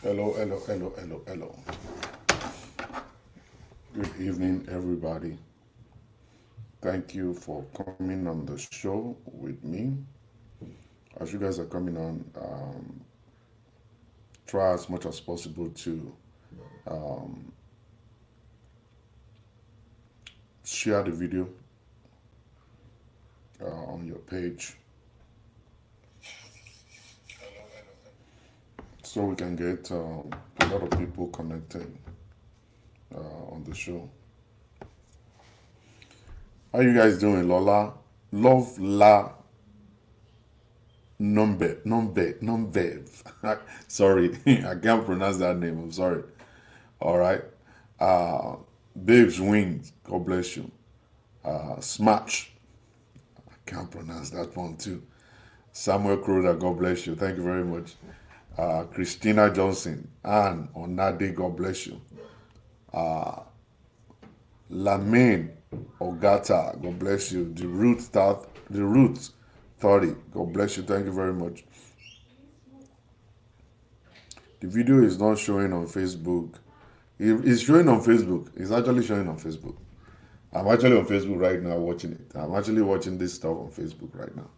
Hello, hello, hello, hello, hello. Good evening, everybody. Thank you for coming on the show with me. As you guys are coming on, try as much as possible to um, share the video on your page so we can get a lot of people connected on the show. How you guys doing, Lola? Love la nombe. Sorry, I can't pronounce that name. I'm sorry. All right. Uh, Babes Wings, God bless you. Smash, I can't pronounce that one too. Samuel Crowder, God bless you. Thank you very much. Christina Johnson, Anne Onade, God bless you. Lamaine Ogata, God bless you. The Roots 30, God bless you. Thank you very much. The video is not showing on Facebook. It's showing on Facebook. It's actually showing on Facebook. I'm actually on Facebook right now watching it. I'm actually watching this stuff on Facebook right now.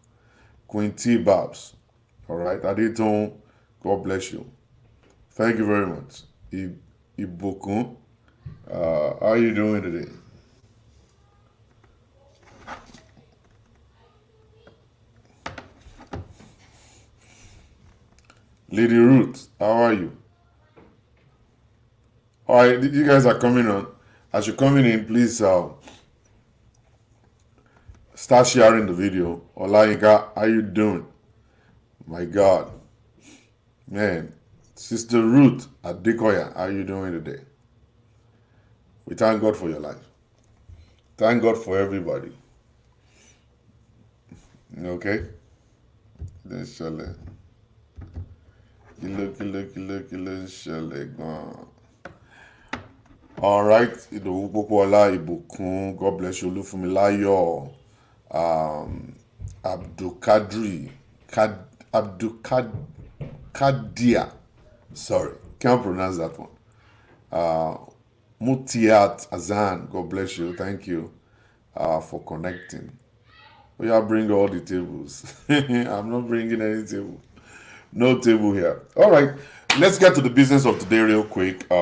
Quinty Babs. All right. Aditon, God bless you. Thank you very much. Ibokun, how are you doing today? Lady Ruth, how are you? All right, you guys are coming on. As you're coming in, please start sharing the video. Olayinka, how you doing? My God. Man, Sister Ruth Adekoya, how you doing today? We thank God for your life. Thank God for everybody. Okay? Then ṣẹlẹ̀. Kilo ṣẹlẹ̀ gan. All right. Ìdòwú Pópóọlá Ìbùkún, God bless you. Olúfúnmiláyọ̀, Abdulkadri, Abdulkadia. Sorry, can't pronounce that one. Mutiat Azan, God bless you. Thank you for connecting. We are bring all the tables. I'm not bringing any table. No table here. All right, let's get to the business of today real quick. We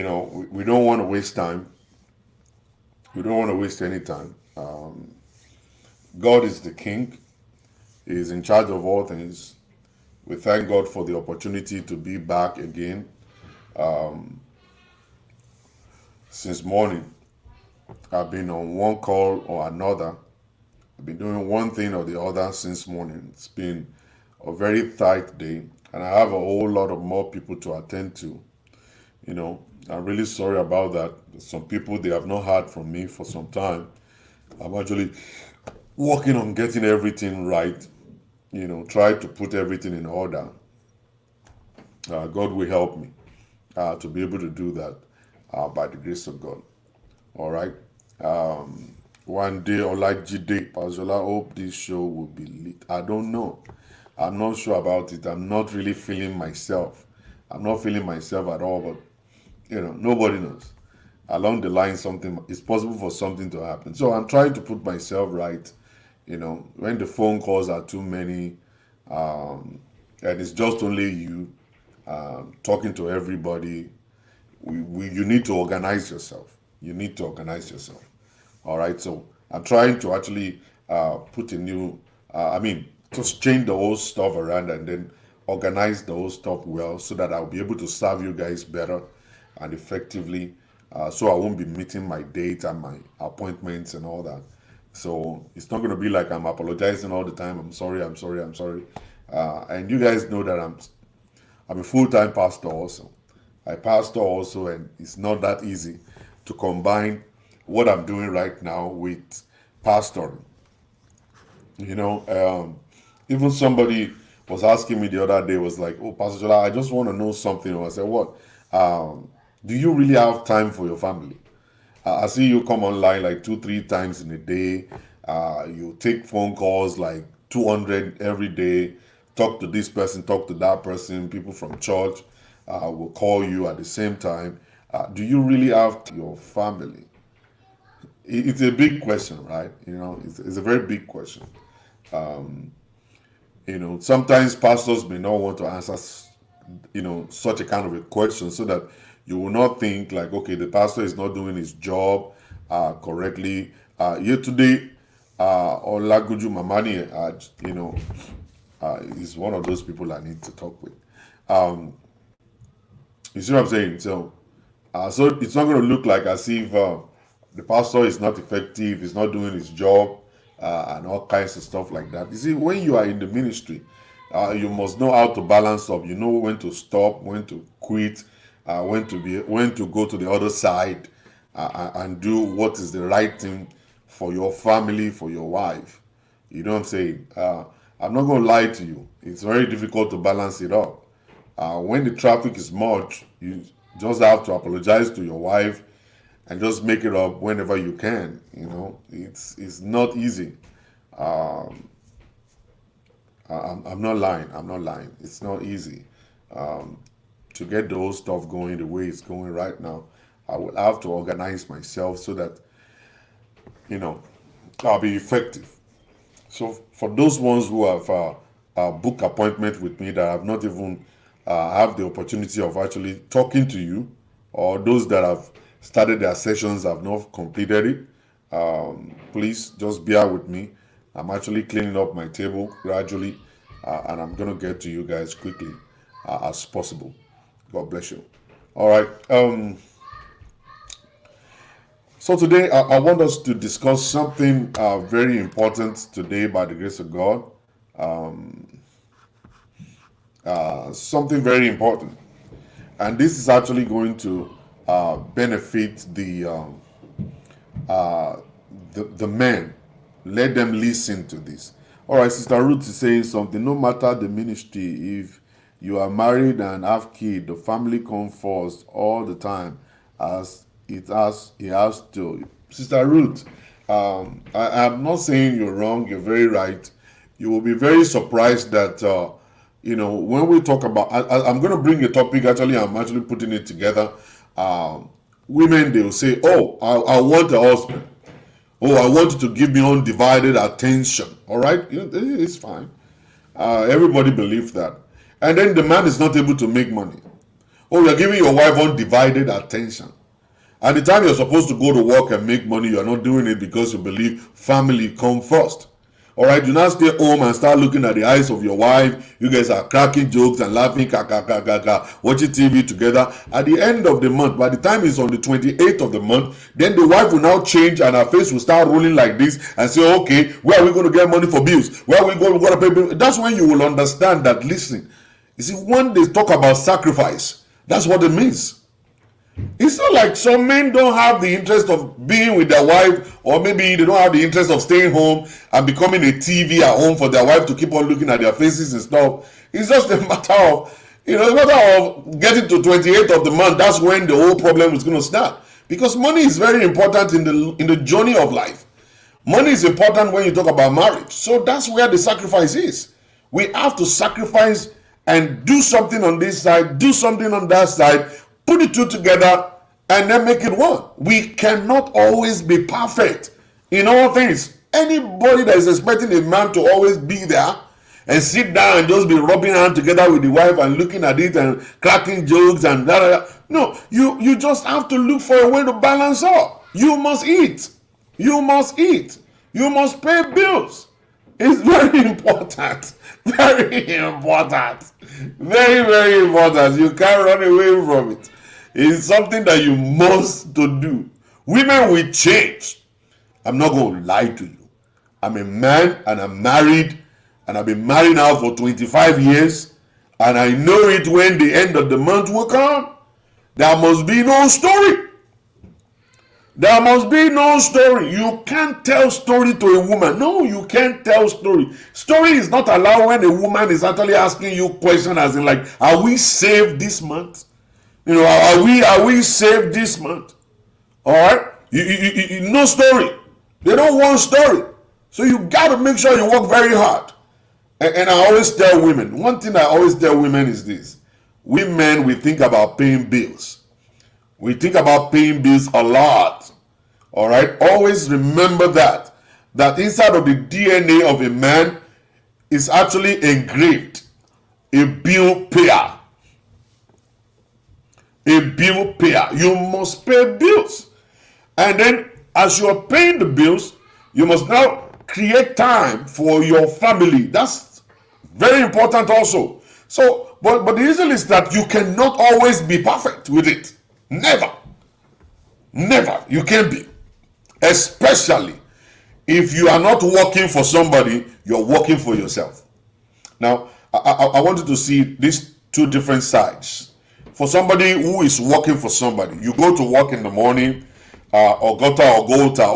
don't want to waste time. We don't want to waste any time. God is the King. He is in charge of all things. We thank God for the opportunity to be back again since morning. I've been on one call or another. I've been doing one thing or the other since morning. It's been a very tight day, and I have a whole lot of more people to attend to. I'm really sorry about that. Some people, they have not heard from me for some time. I'm actually working on getting everything right, try to put everything in order. God will help me to be able to do that by the grace of God. All right. One day, Olajide Pazola, hope this show will be lit. I don't know. I'm not sure about it. I'm not really feeling myself. I'm not feeling myself at all, but nobody knows. Along the line, something it's possible for something to happen. So I'm trying to put myself right. When the phone calls are too many, and it's just only you talking to everybody, you need to organize yourself. You need to organize yourself. All right. So I'm trying to actually put a new, just change the whole stuff around and then organize the whole stuff well so that I'll be able to serve you guys better and effectively. So I won't be meeting my date and my appointments and all that. So it's not going to be like I'm apologizing all the time. I'm sorry. I'm sorry. I'm sorry. And you guys know that I'm a full-time pastor also. I pastor also, and it's not that easy to combine what I'm doing right now with pastoring. Even somebody was asking me the other day, was like, "Oh, Pastor Jola, I just want to know something." I said, "What? Do you really have time for your family? I see you come online like 2, 3 times in a day. You take phone calls like 200 every day, talk to this person, talk to that person. People from church will call you at the same time. Do you really have your family? It's a big question, right? It's a very big question. Sometimes pastors may not want to answer, such a kind of a question, so that you will not think like, okay, the pastor is not doing his job correctly. Here today, Olaguju Mamani, is one of those people I need to talk with. You see what I'm saying? So it's not going to look like as if the pastor is not effective, is not doing his job, and all kinds of stuff like that. You see, when you are in the ministry, you must know how to balance up. You know when to stop, when to quit, when to go to the other side, and do what is the right thing for your family, for your wife. You know what I'm saying? I'm not going to lie to you. It's very difficult to balance it up. When the traffic is much, you just have to apologize to your wife and just make it up whenever you can. It's not easy. I'm not lying. It's not easy. To get the whole stuff going the way it's going right now, I will have to organize myself so that I'll be effective. So for those ones who have booked appointment with me that have not even have the opportunity of actually talking to you, or those that have started their sessions have not completed it, please just bear with me. I'm actually cleaning up my table gradually, and I'm going to get to you guys quickly as possible. God bless you. All right. So today I want us to discuss something very important today by the grace of God. Something very important. And this is actually going to benefit the men. Let them listen to this. All right, Sister Ruth is saying something. No matter the ministry, if you are married and have kids, the family comes first all the time, as it has to. Sister Ruth, I'm not saying you're wrong. You're very right. You will be very surprised that when we talk about, I'm going to bring a topic. Actually, I'm actually putting it together. Women, they will say, "Oh, I want a husband. Oh, I want you to give me undivided attention." All right, it's fine. Everybody believes that. And then the man is not able to make money. Oh, you're giving your wife undivided attention. At the time you're supposed to go to work and make money, you're not doing it because you believe family come first. All right, you now stay home and start looking at the eyes of your wife. You guys are cracking jokes and laughing, watching TV together. At the end of the month, by the time it's on the 28th of the month, then the wife will now change and her face will start rolling like this and say, okay, where are we going to get money for bills? Where are we going to pay bills? That's when you will understand that, listen, you see, when they talk about sacrifice, that's what it means. It's not like some men don't have the interest of being with their wife, or maybe they don't have the interest of staying home and becoming a TV at home for their wife to keep on looking at their faces and stuff. It's just a matter of, getting to 28th of the month. That's when the whole problem is going to start. Because money is very important in the journey of life. Money is important when you talk about marriage. So that's where the sacrifice is. We have to sacrifice and do something on this side, do something on that side, put the two together, and then make it work. We cannot always be perfect in all things. Anybody that is expecting a man to always be there and sit down and just be rubbing hands together with the wife and looking at it and cracking jokes and no, you just have to look for a way to balance up. You must eat. You must eat. You must pay bills. It's very important. Very important. Very, very important. You can't run away from it. It's something that you must do. Women will change. I'm not going to lie to you. I'm a man and I'm married, and I've been married now for 25 years, and I know it when the end of the month will come. There must be no story. There must be no story. You can't tell story to a woman. No, you can't tell story. Story is not allowed when a woman is actually asking you questions as in like, are we saved this month? Are we saved this month? All right? No story. They don't want story. So you got to make sure you work very hard. And I always tell women, one thing I always tell women is this. We men, we think about paying bills. We think about paying bills a lot. All right? Always remember that inside of the DNA of a man is actually engraved a bill payer. A bill payer. You must pay bills. And then as you are paying the bills, you must now create time for your family. That's very important also. So, but the reason is that you cannot always be perfect with it. Never. Never. You can't be. Especially if you are not working for somebody, you're working for yourself. Now, I want you to see these two different sides. For somebody who is working for somebody, you go to work in the morning, Ogota Ogota,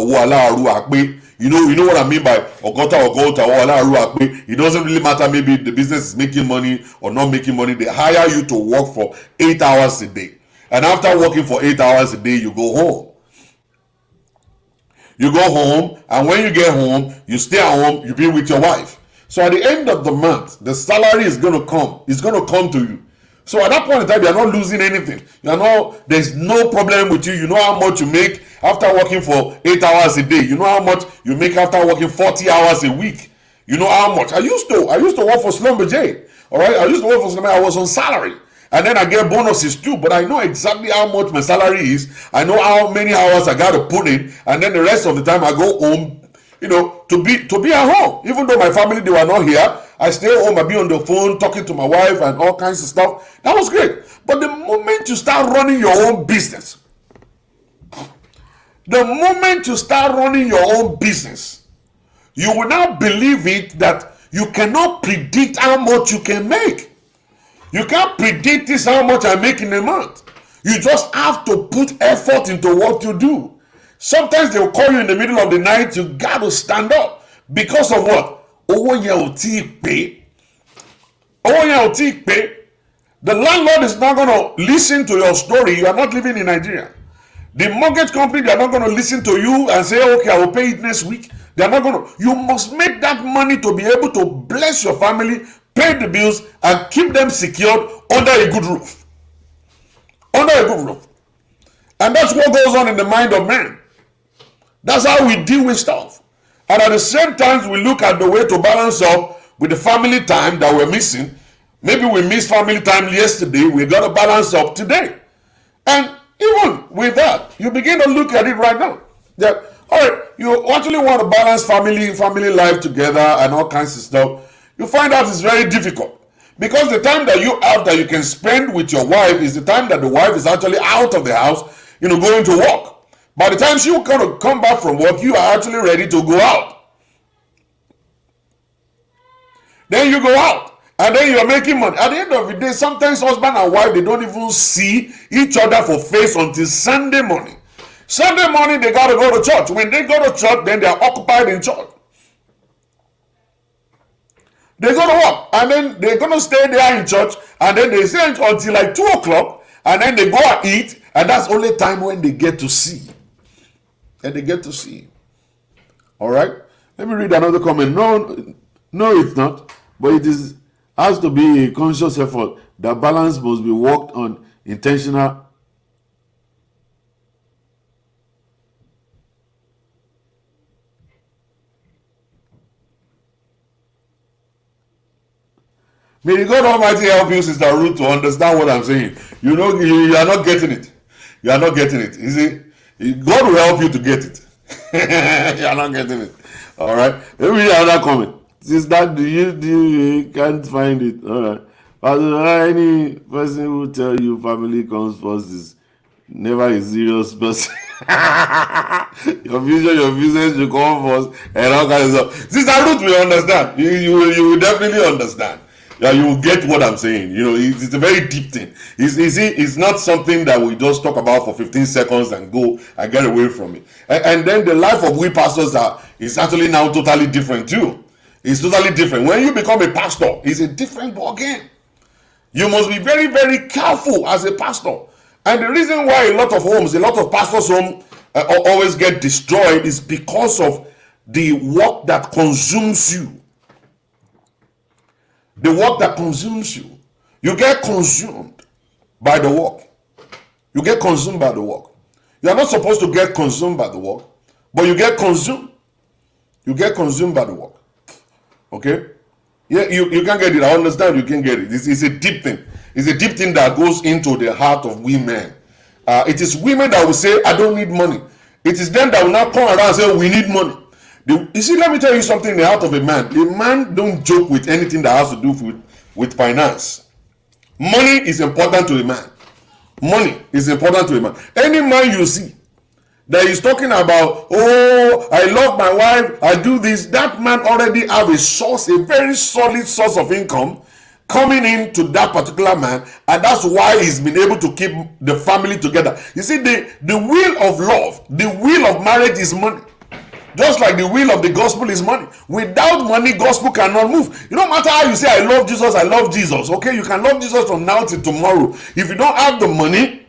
you know what I mean by Ogota Ogota, it doesn't really matter maybe the business is making money or not making money. They hire you to work for 8 hours a day. And after working for 8 hours a day, you go home. You go home, and when you get home, you stay at home, you be with your wife. So at the end of the month, the salary is going to come. It's going to come to you. So at that point in time, you're not losing anything. There's no problem with you. You know how much you make after working for 8 hours a day. You know how much you make after working 40 hours a week. You know how much. I used to work for Schlumberger. All right, I used to work for Schlumberger. I was on salary. And then I get bonuses too, but I know exactly how much my salary is. I know how many hours I got to put in, and then the rest of the time I go home, to be at home. Even though my family, they were not here, I stay home, I be on the phone talking to my wife and all kinds of stuff. That was great. But the moment you start running your own business, you will now believe it that you cannot predict how much you can make. You can't predict this how much I make in a month. You just have to put effort into what you do. Sometimes they'll call you in the middle of the night. You got to stand up. Because of what? Owó yẹn ò tí pay. The landlord is not going to listen to your story. You are not living in Nigeria. The mortgage company, they are not going to listen to you and say, okay, I will pay it next week. They are not going to. You must make that money to be able to bless your family, pay the bills, and keep them secured under a good roof. And that's what goes on in the mind of man. That's how we deal with stuff. And at the same time, we look at the way to balance up with the family time that we're missing. Maybe we missed family time yesterday. We got to balance up today. And even with that, you begin to look at it right now. That, all right, you actually want to balance family life together and all kinds of stuff. You find out it's very difficult. Because the time that you have that you can spend with your wife is the time that the wife is actually out of the house, going to work. By the time she's going to come back from work, you are actually ready to go out. Then you go out, and then you're making money. At the end of the day, sometimes husband and wife, they don't even see each other for face until Sunday morning. Sunday morning, they got to go to church. When they go to church, then they are occupied in church. They go to work, and then they're going to stay there in church, and then they stay until like 2 o'clock, and then they go and eat, and that's only time when they get to see. And they get to see. All right? Let me read another comment. No, it's not. But it has to be a conscious effort. The balance must be worked on intentional. May the God Almighty help you, Sister Ruth, to understand what I'm saying. You are not getting it. You are not getting it. You see, God will help you to get it. You are not getting it. All right. Let me read another comment. Sister, you can't find it. All right. But any person who tell you family comes first is never a serious person. Your business should come first, and all kinds of stuff. Sister Ruth will understand. You will definitely understand. Yeah, you will get what I'm saying. It's a very deep thing. It's not something that we just talk about for 15 seconds and go and get away from it. And then the life of we pastors is actually now totally different too. It's totally different. When you become a pastor, it's a different ballgame. You must be very, very careful as a pastor. And the reason why a lot of pastors' homes always get destroyed is because of the work that consumes you. The work that consumes you. You get consumed by the work. You get consumed by the work. You are not supposed to get consumed by the work, but you get consumed. You get consumed by the work. Okay? Yeah, you can get it. I understand you can get it. It's a deep thing. It's a deep thing that goes into the heart of women. It is women that will say, I don't need money. It is them that will now come around and say, we need money. You see, let me tell you something in the heart of a man. A man don't joke with anything that has to do with finance. Money is important to a man. Money is important to a man. Any man you see that is talking about, oh, I love my wife, I do this, that man already have a source, a very solid source of income coming into that particular man, and that's why he's been able to keep the family together. You see, the will of love, the will of marriage is money. Just like the will of the gospel is money. Without money, gospel cannot move. You no matter how you say, I love Jesus, okay? You can love Jesus from now till tomorrow. If you don't have the money,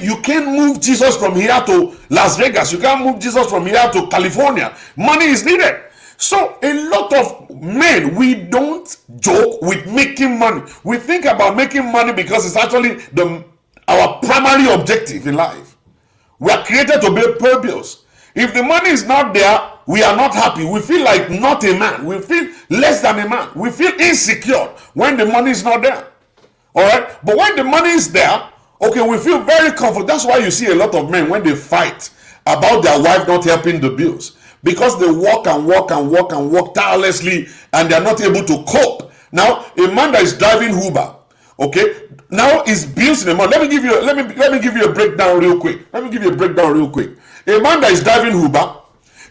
you can't move Jesus from here to Las Vegas. You can't move Jesus from here to California. Money is needed. So a lot of men, we don't joke with making money. We think about making money because it's actually our primary objective in life. We are created to pay bills. If the money is not there, we are not happy. We feel like not a man. We feel less than a man. We feel insecure when the money is not there. All right? But when the money is there, okay, we feel very comfortable. That's why you see a lot of men when they fight about their wife not helping the bills. Because they work and work tirelessly and they are not able to cope. Now, a man that is driving Uber, okay, now his bills in a month. Let me give you a breakdown real quick. A man that is driving Uber,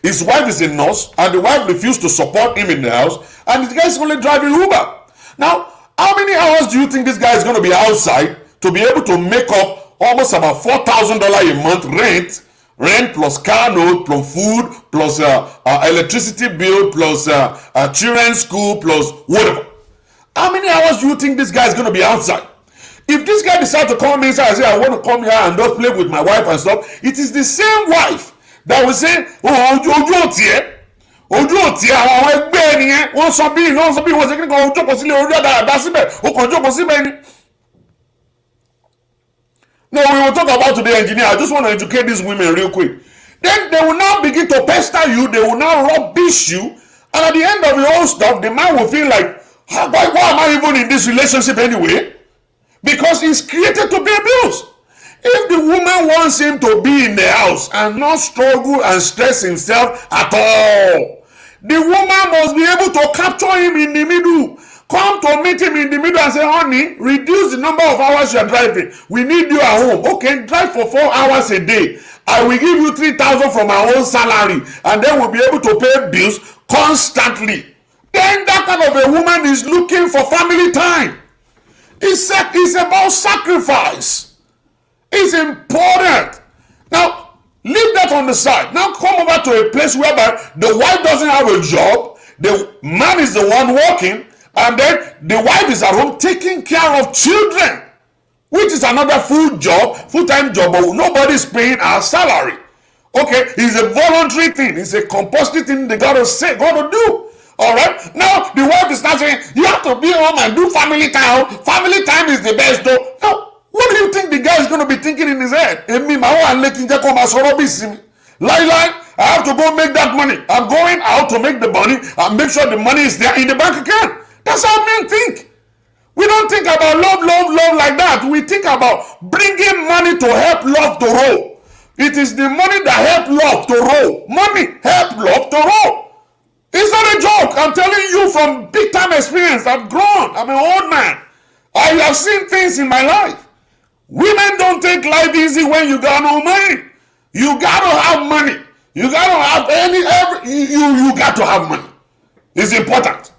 his wife is a nurse, and the wife refused to support him in the house, and the guy is only driving Uber. Now, how many hours do you think this guy is going to be outside to be able to make up almost about $4,000 a month rent plus car note plus food plus electricity bill plus children's school plus whatever? How many hours do you think this guy is going to be outside? If this guy decides to come inside and say, I want to come here and just play with my wife and stuff, it is the same wife that will say, oh, ojú òtí àwọn ẹgbẹ́ ẹniyẹn wọ́n sọ bí wọ́n ṣe kí ni kan ojú òpó sílẹ̀ orí ọ̀dà àdá síbẹ̀ ó kàn ojú òpó síbẹ̀ ni. No, we will talk about today, engineer. I just want to educate these women real quick. Then they will now begin to pester you. They will now rubbish you. And at the end of the whole stuff, the man will feel like, why am I even in this relationship anyway? Because he's created to pay bills. If the woman wants him to be in the house and not struggle and stress himself at all, the woman must be able to capture him in the middle. Come to meet him in the middle and say, honey, reduce the number of hours you are driving. We need you at home. Okay, drive for 4 hours a day. I will give you 3,000 from our own salary, and then we'll be able to pay bills constantly. Then that kind of a woman is looking for family time. It's about sacrifice. It's important. Now, leave that on the side. Now come over to a place whereby the wife doesn't have a job. The man is the one working. And then the wife is at home taking care of children, which is another full-time job, but nobody's paying our salary. Okay, it's a voluntary thing. It's a compulsory thing they got to do. All right. Now the wife is not saying you have to be home and do family time. Family time is the best, though. Now, what do you think the guy is going to be thinking in his head? I have to go make that money. I'm going out to make the money and make sure the money is there in the bank account. That's how men think. We don't think about love like that. We think about bringing money to help love to roll. It is the money that help love to roll. Money help love to roll. It's not a joke. I'm telling you from big time experience. I've grown. I'm an old man. I have seen things in my life. Women don't take life easy when you got no money. You got to have money. You got to have you got to have money. It's important.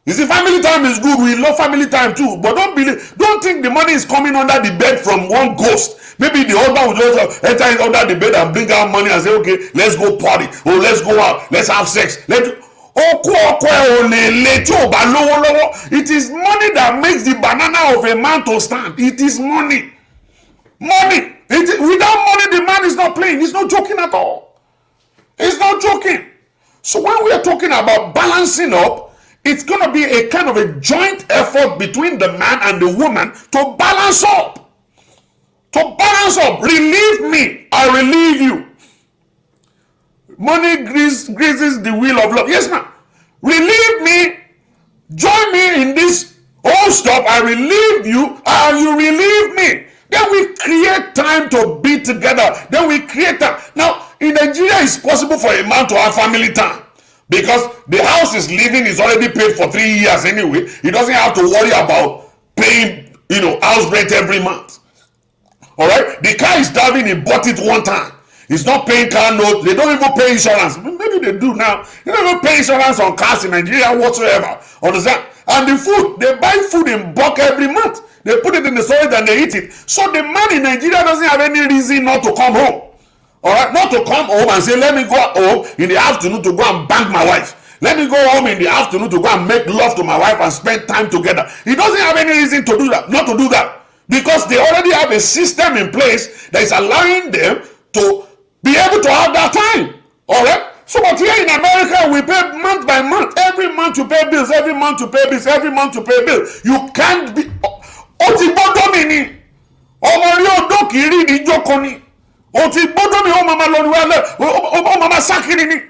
You see, family time is good. We love family time too. But don't think the money is coming under the bed from one ghost. Maybe the husband will just enter under the bed and bring out money and say, okay, let's go party. Or let's go out. Let's have sex. It is money that makes the banana of a man to stand. It is money. Money. Without money, the man is not playing. He's not joking at all. He's not joking. So when we are talking about balancing up, It's going to be a kind of a joint effort between the man and the woman to balance up. To balance up. Relieve me, I relieve you. Money greases the wheel of love. Yes, ma'am. Relieve me. Join me in this whole stuff. I relieve you and you relieve me. Then we create time to be together. Then we create time. Now, in Nigeria, it's possible for a man to have family time because the house is living is already paid for 3 years anyway. He doesn't have to worry about paying, house rent every month. All right? The car is driving, he bought it one time. He's not paying car note. They don't even pay insurance. Maybe they do now. They don't even pay insurance on cars in Nigeria whatsoever. Understand? And the food, they buy food in bulk every month. They put it in the storage and they eat it. So the man in Nigeria doesn't have any reason not to come home. All right? Not to come home and say, let me go home in the afternoon to go and bang my wife. Let me go home in the afternoon to go and make love to my wife and spend time together. He doesn't have any reason to do that, not to do that. Because they already have a system in place that is allowing them to be able to have that time. All right? So, but here in America, we pay month by month. Every month you pay bills. Every month you pay bills. Every month you pay bills. You can't be. O ti gbọ́dọ̀ mi ni. Ọmọ rí odò kiri ni jókòó ni. O ti gbọ́dọ̀ mi. O mama lọ ni wálé. O mama sákiri ni.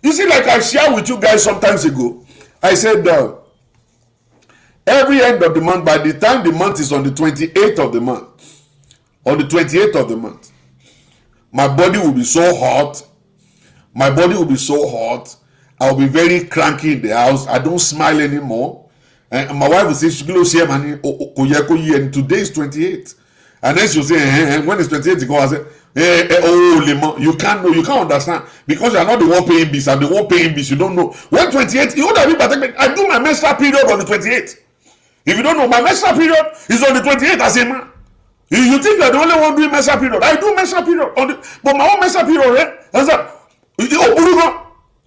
You see, like I shared with you guys sometimes ago, I said every end of the month, by the time the month is on the 28th of the month, on the 28th of the month, my body will be so hot. My body will be so hot. I'll be very cranky in the house. I don't smile anymore. And my wife will say, and today is 28. And then she'll say, when it's 28, you go and say, you can't know, you can't understand. Because you're not the one paying bills. I'm the one paying bills. You don't know. When 28, you know that I do my menstrual period on the 28th. If you don't know, my menstrual period is on the 28th as a man. You think you're the only one doing menstrual period. I do menstrual period. But my own menstrual period,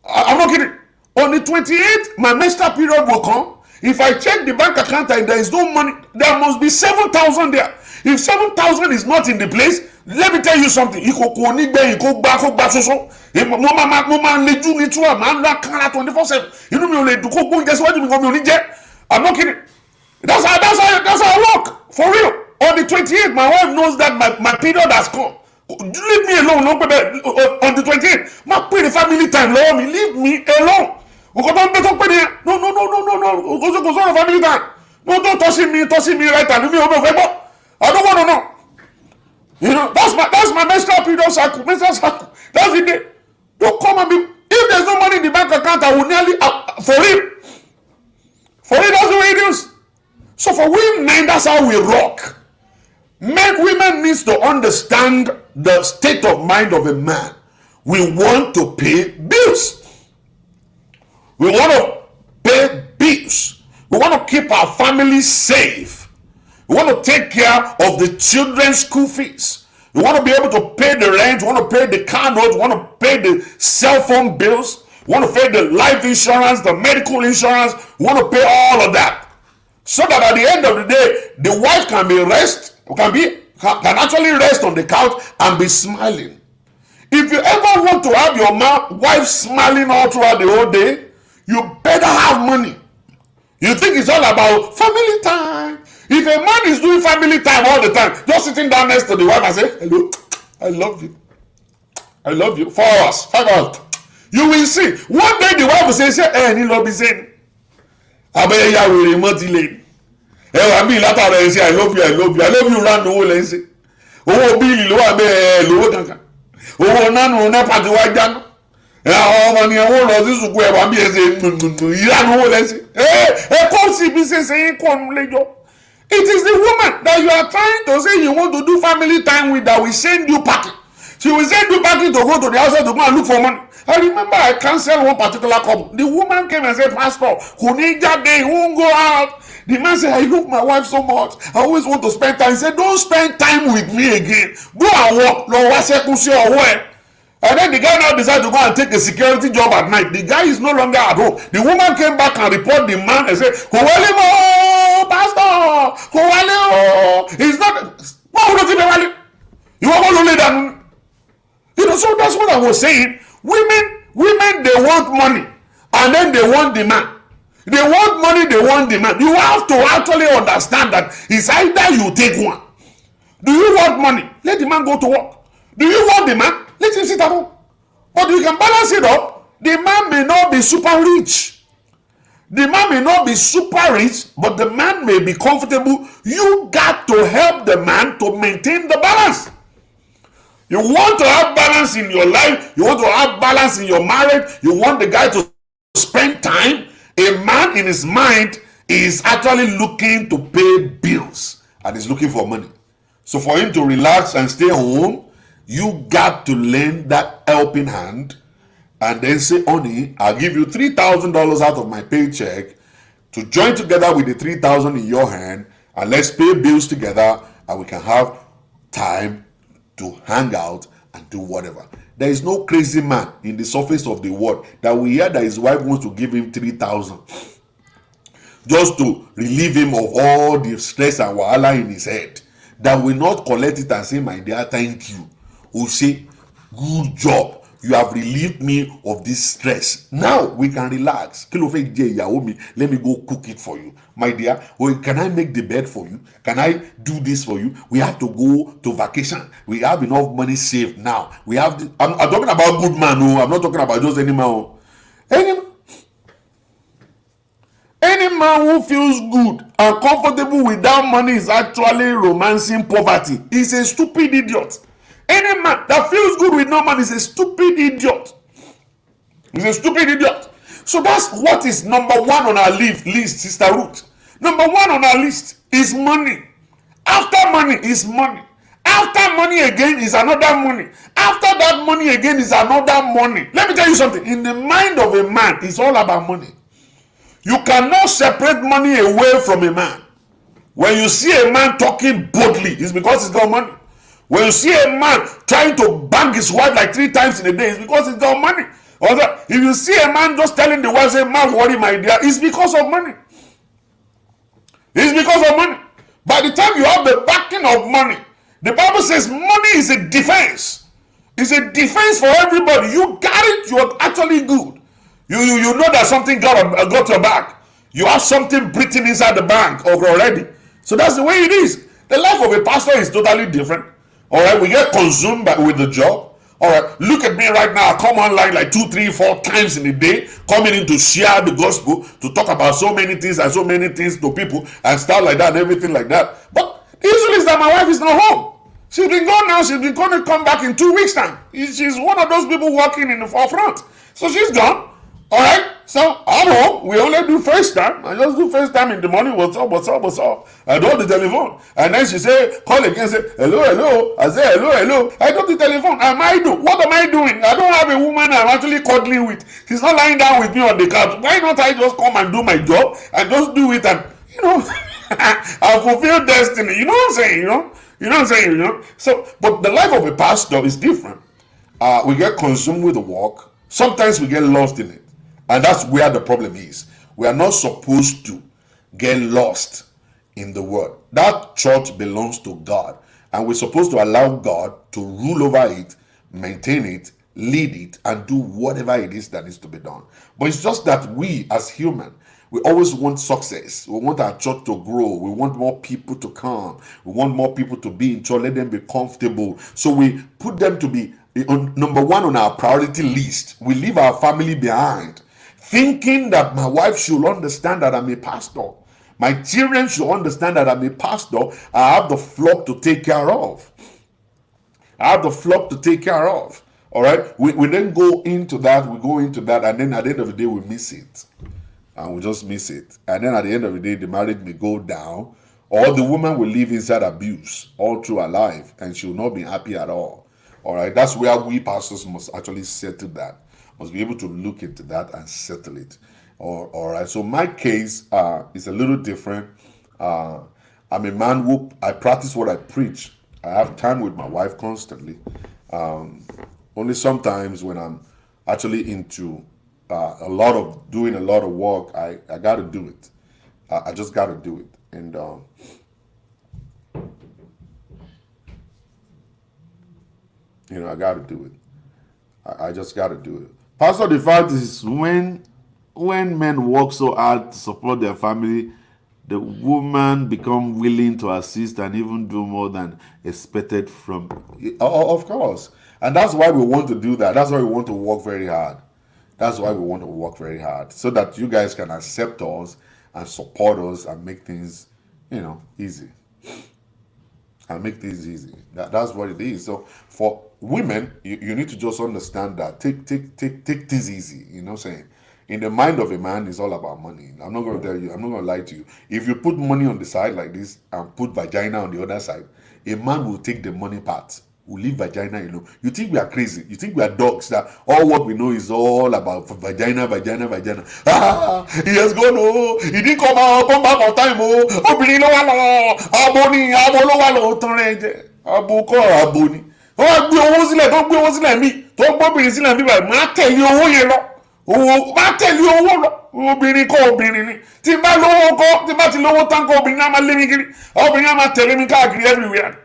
I'm not kidding. On the 28th, my menstrual period will come. If I check the bank account and there is no money, there must be 7,000 there. If 7,000 is not in the place, let me tell you something. I'm not kidding. That's how I work. For real. On the 28th, my wife knows that my period has come. Leave me alone. On the 28th, my pay the family time. Lord, leave me alone. No. Go family time. No, don't touching me right now. I don't want to know. That's my menstrual period cycle. That's the day. Don't come and be. If there's no money in the bank account, I will nearly for real. For real, that's the way it is. So for women, that's how we rock. Women needs to understand the state of mind of a man. We want to pay bills. We want to pay bills. We want to keep our families safe. We want to take care of the children's school fees. We want to be able to pay the rent. We want to pay the car notes. We want to pay the cell phone bills. We want to pay the life insurance, the medical insurance. We want to pay all of that. So that at the end of the day, the wife can actually rest on the couch and be smiling. If you ever want to have your wife smiling all throughout the whole day, you better have money. You think it's all about family time. If a man is doing family time all the time, just sitting down next to the wife and say, hello, I love you. I love you. 4 hours, 5 hours. You will see. One day the wife will say, hey, you love me saying. Abẹ́yẹ will remote lane. Ẹwà bí látara ẹ̀ ṣe I love you round owó lẹ́ ń ṣe. Owó bíìlì ló wà bẹ́ẹ̀ lówó kankan. Owó nánú nẹ́pà tí wá jáná. Àwọn ọmọ ni ẹ̀wọ̀n lọ sí sùkú ẹ̀wà bí ẹ̀ ṣe ìyanu owó lẹ́ ń ṣe. Ẹ kọ́ sí ibi ṣe ṣe yín kọ́ ọ̀nù lẹ́jọ́. It is the woman that you are trying to say you want to do family time with that will send you packing. She will send you packing to go to the outside to go and look for money. I remember I canceled one particular couple. The woman came and said, Pastor, Kunija Day, won't go out. The man said, I love my wife so much. I always want to spend time. He said, don't spend time with me again. Go and work. And then the guy now decided to go and take a security job at night. The guy is no longer at home. The woman came back and reported the man and said, Pastor, he's not. You are going to lay down. So that's what I was saying. Women, they want money, and then they want the man. They want money, they want demand. You have to actually understand that it's either you take one. Do you want money? Let the man go to work. Do you want the man? Let him sit at home. But you can balance it up. The man may not be super rich. The man may not be super rich, but the man may be comfortable. You got to help the man to maintain the balance. You want to have balance in your life. You want to have balance in your marriage. You want the guy to spend time. A man in his mind is actually looking to pay bills and is looking for money. So for him to relax and stay home, you got to lend that helping hand and then say, honey, I'll give you $3,000 out of my paycheck to join together with the 3,000 in your hand, and let's pay bills together, and we can have time to hang out and do whatever. There is no crazy man in the surface of the world that we hear that his wife wants to give him 3,000 just to relieve him of all the stress and wahala in his head, that will not collect it and say, my dear, thank you. Will say, good job, you have relieved me of this stress. Now we can relax. Let me go cook it for you. My dear, well, can I make the bed for you? Can I do this for you? We have to go to vacation. We have enough money saved now. We have I'm talking about good man. No, I'm not talking about just any man. Any man who feels good and comfortable without money is actually romancing poverty. He's a stupid idiot. Any man that feels good with no money is a stupid idiot. He's a stupid idiot. So that's what is number one on our list, Sister Ruth. Number one on our list is money. After money is money. After money again is another money. After that money again is another money. Let me tell you something. In the mind of a man, it's all about money. You cannot separate money away from a man. When you see a man talking boldly, it's because he's got money. When you see a man trying to bang his wife like 3 times in a day, it's because he's got money. Or if you see a man just telling the wife, say, man, worry, my dear, it's because of money. It's because of money. By the time you have the backing of money, the Bible says money is a defense. It's a defense for everybody. You got it, you're actually good. You know that something got your back. You have something written inside the bank already. So that's the way it is. The life of a pastor is totally different. All right, we get consumed with the job. All right, look at me right now. I come online like 2, 3, 4 times in a day, coming in to share the gospel, to talk about so many things and so many things to people and stuff like that and everything like that. But the issue is that my wife is not home. She's been gone now. She's been going to come back in 2 weeks time. She's one of those people working in the forefront. So she's gone. All right, so I'm home. We only do FaceTime. I just do FaceTime in the morning. What's up, what's up, what's up? I do the telephone. And then she say, call again, say, hello, hello. I say, hello, hello. I do the telephone. What am I doing? I don't have a woman I'm actually cuddling with. She's not lying down with me on the couch. Why not I just come and do my job and just do it and, I fulfill destiny. You know what I'm saying, You know what I'm saying, So, but the life of a pastor is different. We get consumed with the work. Sometimes we get lost in it. And that's where the problem is. We are not supposed to get lost in the word. That church belongs to God. And we're supposed to allow God to rule over it, maintain it, lead it, and do whatever it is that needs to be done. But it's just that we, as human, we always want success. We want our church to grow. We want more people to come. We want more people to be in church. Let them be comfortable. So we put them to be number one on our priority list. We leave our family behind, thinking that my wife should understand that I'm a pastor. My children should understand that I'm a pastor. I have the flock to take care of. All right. We then go into that. And then at the end of the day, we miss it. And we just miss it. And then at the end of the day, the marriage may go down, or the woman will live inside abuse all through her life, and she will not be happy at all. All right. That's where we pastors must actually settle that. Must be able to look into that and settle it. All right. So my case is a little different. I'm a man who I practice what I preach. I have time with my wife constantly. Only sometimes when I'm actually into doing a lot of work, I got to do it. I just got to do it. And I got to do it. I just got to do it. Pastor, the fact is when when men work so hard to support their family, the woman become willing to assist and even do more than expected from. Of course, and that's why we want to do that. That's why we want to work very hard. That's why we want to work very hard, so that you guys can accept us and support us and make things, easy. And make things easy. That's what it is. So for women, you need to just understand that. Take things easy. You know what I'm saying? In the mind of a man, it's all about money. I'm not going to tell you, I'm not going to lie to you. If you put money on the side like this and put vagina on the other side, a man will take the money part, will leave vagina alone. You think we are crazy? You think we are dogs that all what we know is all about vagina, vagina, vagina? He has gone, oh, he didn't come back on time, oh, obìnrin ló wà lọ, abo ni, abo ló wà lọ, tán rẹ̀ jẹ́, abo kọ́ abo ni. Ó gbé owó sílẹ̀, tó gbé owó sílẹ̀ mi, tó gbóbìnrin sílẹ̀ mi báyìí, máa tẹ̀lé owó yẹn lọ. Owó bá tẹ̀lé owó lọ, obìnrin kọ́ obìnrin ni. Tí n bá lówó kọ́, tí n bá ti lówó tán kọ́, obìnrin á máa lé mi kiri, obìnrin á máa tẹ̀lé mi káàkiri everywhere.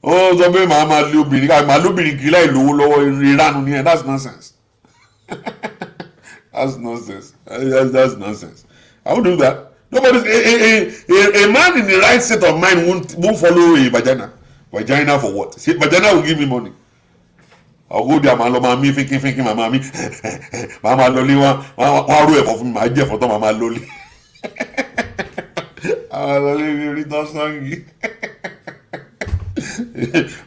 Ó sọ pé màá máa lé obìnrin káàkiri, màá lóbìnrin kiri láì lówó lọ́wọ́, ìranu ni ẹ̀. That's nonsense. That's nonsense. That's nonsense. I won't do that. Nobody, a man in the right state of mind won't follow a vagina. Vagina for what? See, vagina will give me money. I'll go there, mama me thinking, mama me, mama loli one row for my jeff for mama loli. Mama loli return song.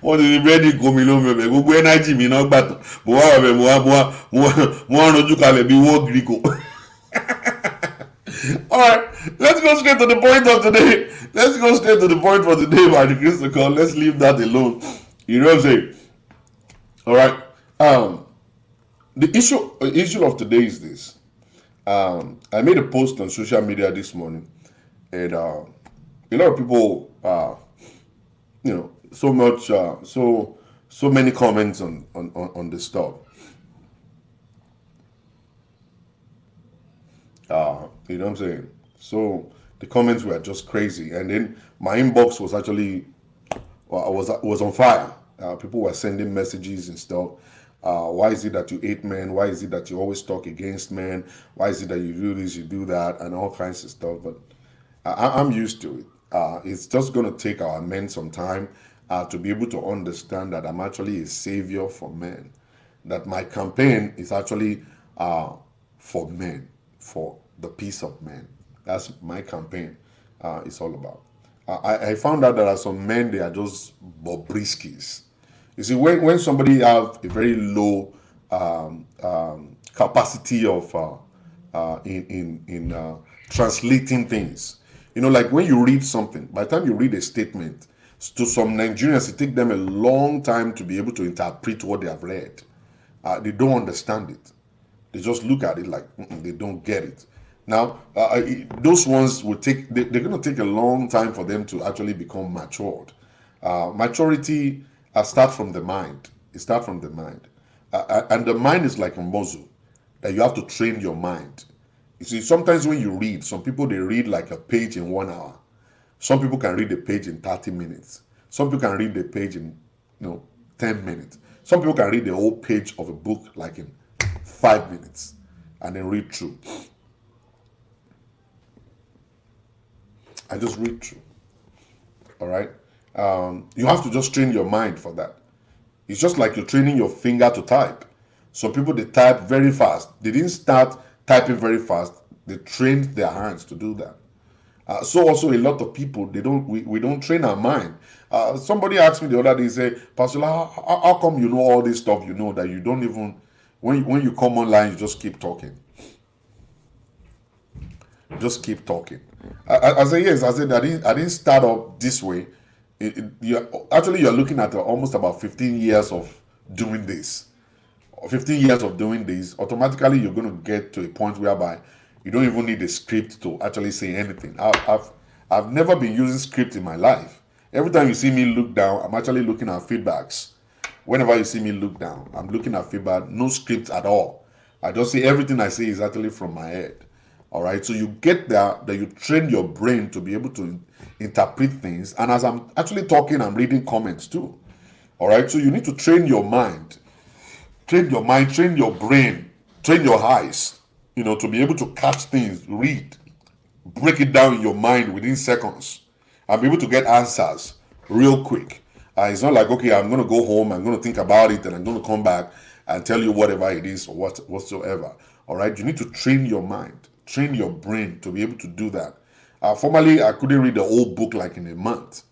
Wọ́n ti búrẹ́dì kó mi ló ń bẹ̀bẹ̀ gbogbo ẹ́nájì mi náà gbàtàn mo wá wà bẹ̀ mo wá ranjú kalẹ̀ bí wọ́n gíríkò. Alright, let's go straight to the point of today. Let's go straight to the point for today by the grace of God. Let's leave that alone. You know what I'm saying? Alright. The issue of today is this. I made a post on social media this morning, and a lot of people so much so many comments on this stuff. You know what I'm saying? So the comments were just crazy, and then my inbox was actually was on fire. People were sending messages and stuff. Why is it that you hate men? Why is it that you always talk against men? Why is it that you do this, you do that, and all kinds of stuff? But I'm used to it. It's just going to take our men some time to be able to understand that I'm actually a savior for men. That my campaign is actually for men, for the peace of men. That's my campaign is all about. I found out there are some men, they are just Bobriskis. You see, when somebody have a very low capacity of in translating things, like when you read something, by the time you read a statement, to some Nigerians, it takes them a long time to be able to interpret what they have read. They don't understand it. They just look at it like they don't get it. Now, those ones will take, they're going to take a long time for them to actually become matured. Maturity starts from the mind. It starts from the mind. And the mind is like a muscle that you have to train your mind. You see, sometimes when you read, some people, they read like a page in 1 hour. Some people can read a page in 30 minutes. Some people can read the page in 10 minutes. Some people can read the whole page of a book like in 5 minutes and then read through. I just read through. All right? You have to just train your mind for that. It's just like you're training your finger to type. Some people, they type very fast. They didn't start typing very fast. They trained their hands to do that. So also a lot of people, we don't train our mind. Somebody asked me the other day, say, Pastor, how come you know all this stuff you know that you don't even, when you come online, you just keep talking. Just keep talking. I said, yes, I said, I didn't start up this way. You're looking at almost about 15 years of doing this. 15 years of doing this, automatically you're going to get to a point whereby you don't even need a script to actually say anything. I've never been using script in my life. Every time you see me look down, I'm actually looking at feedbacks. Whenever you see me look down, I'm looking at feedback, no script at all. I just say everything I say is actually from my head. All right, so you get there, that you train your brain to be able to interpret things. And as I'm actually talking, I'm reading comments too. All right, so you need to train your mind. Train your mind, train your brain, train your eyes to be able to catch things, read, break it down in your mind within seconds, and be able to get answers real quick. It's not like, okay, I'm going to go home, I'm going to think about it, and I'm going to come back and tell you whatever it is or whatsoever. All right, you need to train your mind, train your brain to be able to do that. Formerly, I couldn't read the whole book like in a month.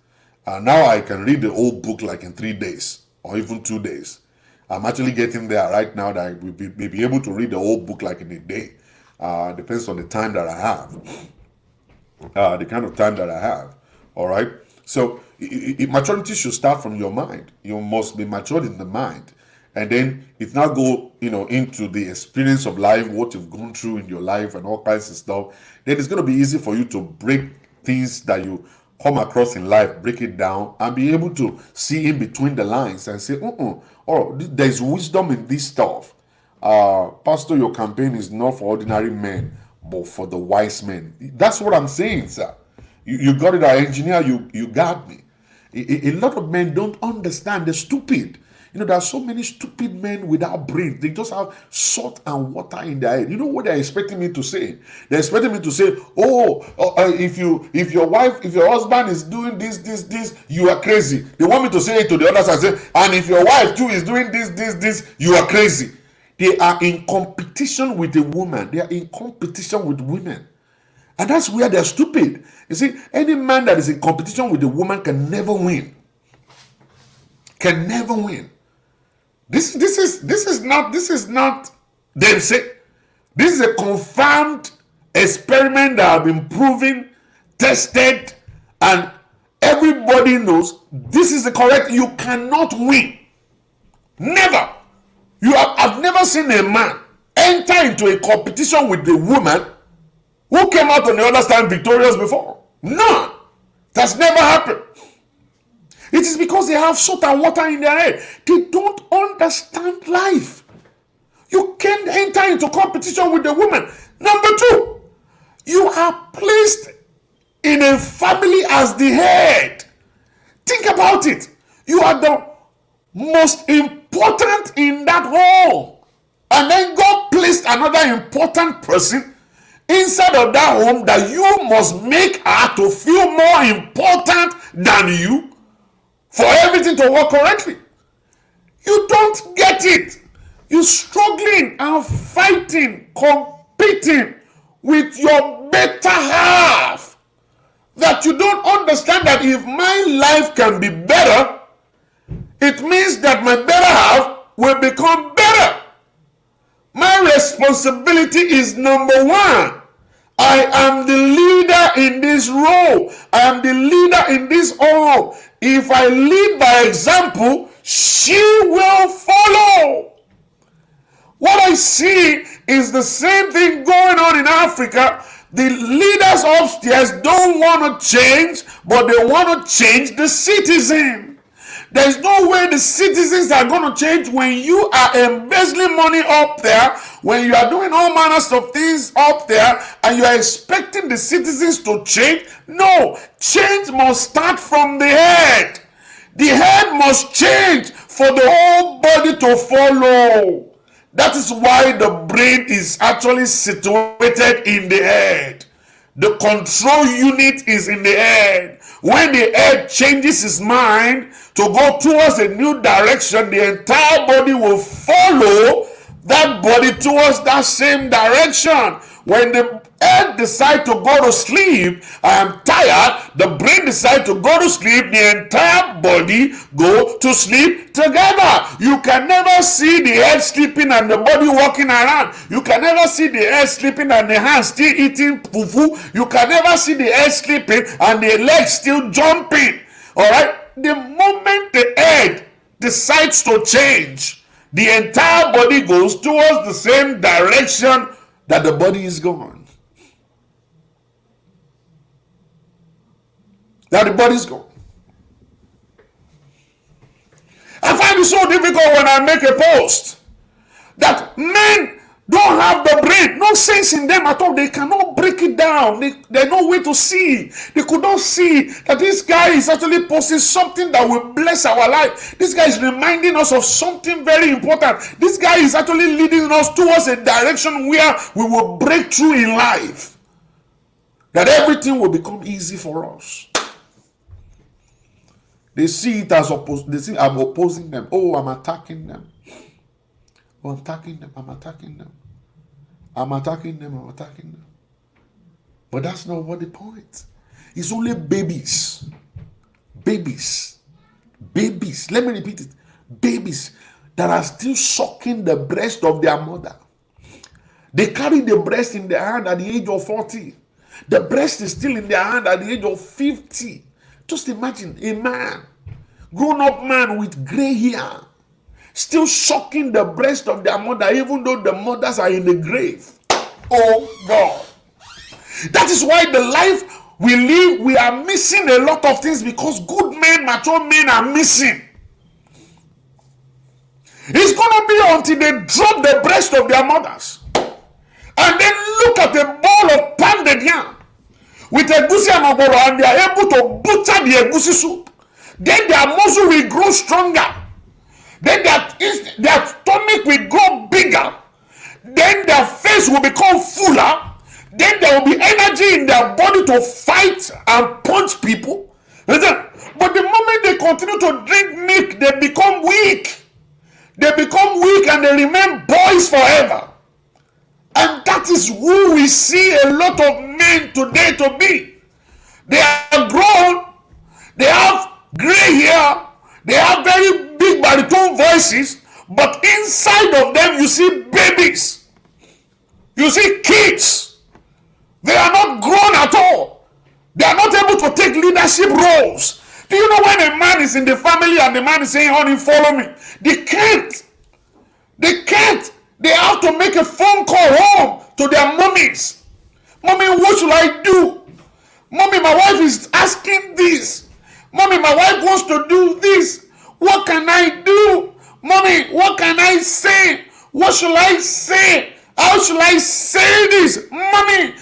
Now I can read the whole book like in 3 days or even 2 days. I'm actually getting there right now that I will be able to read the whole book like in a day. Depends on the time that I have, the kind of time that I have. All right. So maturity should start from your mind. You must be matured in the mind, and then it now go into the experience of life, what you've gone through in your life, and all kinds of stuff. Then it's going to be easy for you to break things that you come across in life, break it down, and be able to see in between the lines and say, oh, there's wisdom in this stuff. Pastor, your campaign is not for ordinary men, but for the wise men. That's what I'm saying, sir. You got it, engineer. You got me. A lot of men don't understand. They're stupid. There are so many stupid men without brain. They just have salt and water in their head. You know what they're expecting me to say? They're expecting me to say, if your husband is doing this, you are crazy. They want me to say it to the others and say, and if your wife too is doing this, you are crazy. They are in competition with a woman. They are in competition with women. And that's where they're stupid. You see, any man that is in competition with a woman can never win. Can never win. This is not them say. This is a confirmed experiment that have been proven, tested, and everybody knows this is the correct. You cannot win. Never. I've never seen a man enter into a competition with a woman who came out on the other side victorious before. None. That's never happened. It is because they have salt and water in their head. They don't understand life. You can't enter into competition with the woman. Number two, you are placed in a family as the head. Think about it. You are the most important in that home. And then God placed another important person inside of that home that you must make her to feel more important than you for everything to work correctly. You don't get it. You're struggling and fighting, competing with your better half. That you don't understand that if my life can be better, it means that my better half will become better. My responsibility is number one. I am the leader in this role. I am the leader in this home. If I lead by example, she will follow. What I see is the same thing going on in Africa. The leaders upstairs don't want to change, but they want to change the citizen. There's no way the citizens are going to change when you are embezzling money up there, when you are doing all manners of things up there, and you are expecting the citizens to change. No, change must start from the head. The head must change for the whole body to follow. That is why the brain is actually situated in the head. The control unit is in the head. When the head changes his mind to go towards a new direction, the entire body will follow that body towards that same direction. When the head decides to go to sleep, I am tired, the brain decides to go to sleep, the entire body go to sleep together. You can never see the head sleeping and the body walking around. You can never see the head sleeping and the hand still eating fufu. You can never see the head sleeping and the legs still jumping. All right? The moment the head decides to change, the entire body goes towards the same direction that the body is going. That the body is going. I find it so difficult when I make a post that men don't have the brain, no sense in them at all. They cannot break it down. There's no way to see. They could not see that this guy is actually posting something that will bless our life. This guy is reminding us of something very important. This guy is actually leading us towards a direction where we will break through in life. That everything will become easy for us. They see it as opposed. They see I'm opposing them. Oh, I'm attacking them. Oh, I'm attacking them. I'm attacking them. I'm attacking them. I'm attacking them. But that's not what the point. It's only babies. Babies. Babies. Let me repeat it. Babies that are still sucking the breast of their mother. They carry the breast in their hand at the age of 40. The breast is still in their hand at the age of 50. Just imagine a man, grown-up man with gray hair, still sucking the breast of their mother, even though the mothers are in the grave. Oh God. That is why the life we live, we are missing a lot of things because good men, mature men are missing. It's going to be until they drop the breast of their mothers and then look at a bowl of pounded yam with egusi and ogoro, and they are able to butcher the egusi soup. Then their muscle will grow stronger. Then their stomach will grow bigger. Then their face will become fuller. Then there will be energy in their body to fight and punch people. But the moment they continue to drink milk, they become weak. They become weak and they remain boys forever. And that is who we see a lot of men today to be. They are grown, they have gray hair, they have very big baritone voices, but inside of them you see babies. You see kids. They are not grown at all. They are not able to take leadership roles. Do you know when a man is in the family and the man is saying, honey, follow me? They can't. They can't. They have to make a phone call home to their mummies. Mommy, what should I do? Mommy, my wife is asking this. Mommy, my wife wants to do this. What can I do? Mommy, what can I say? What should I say? How should I say this? Mommy.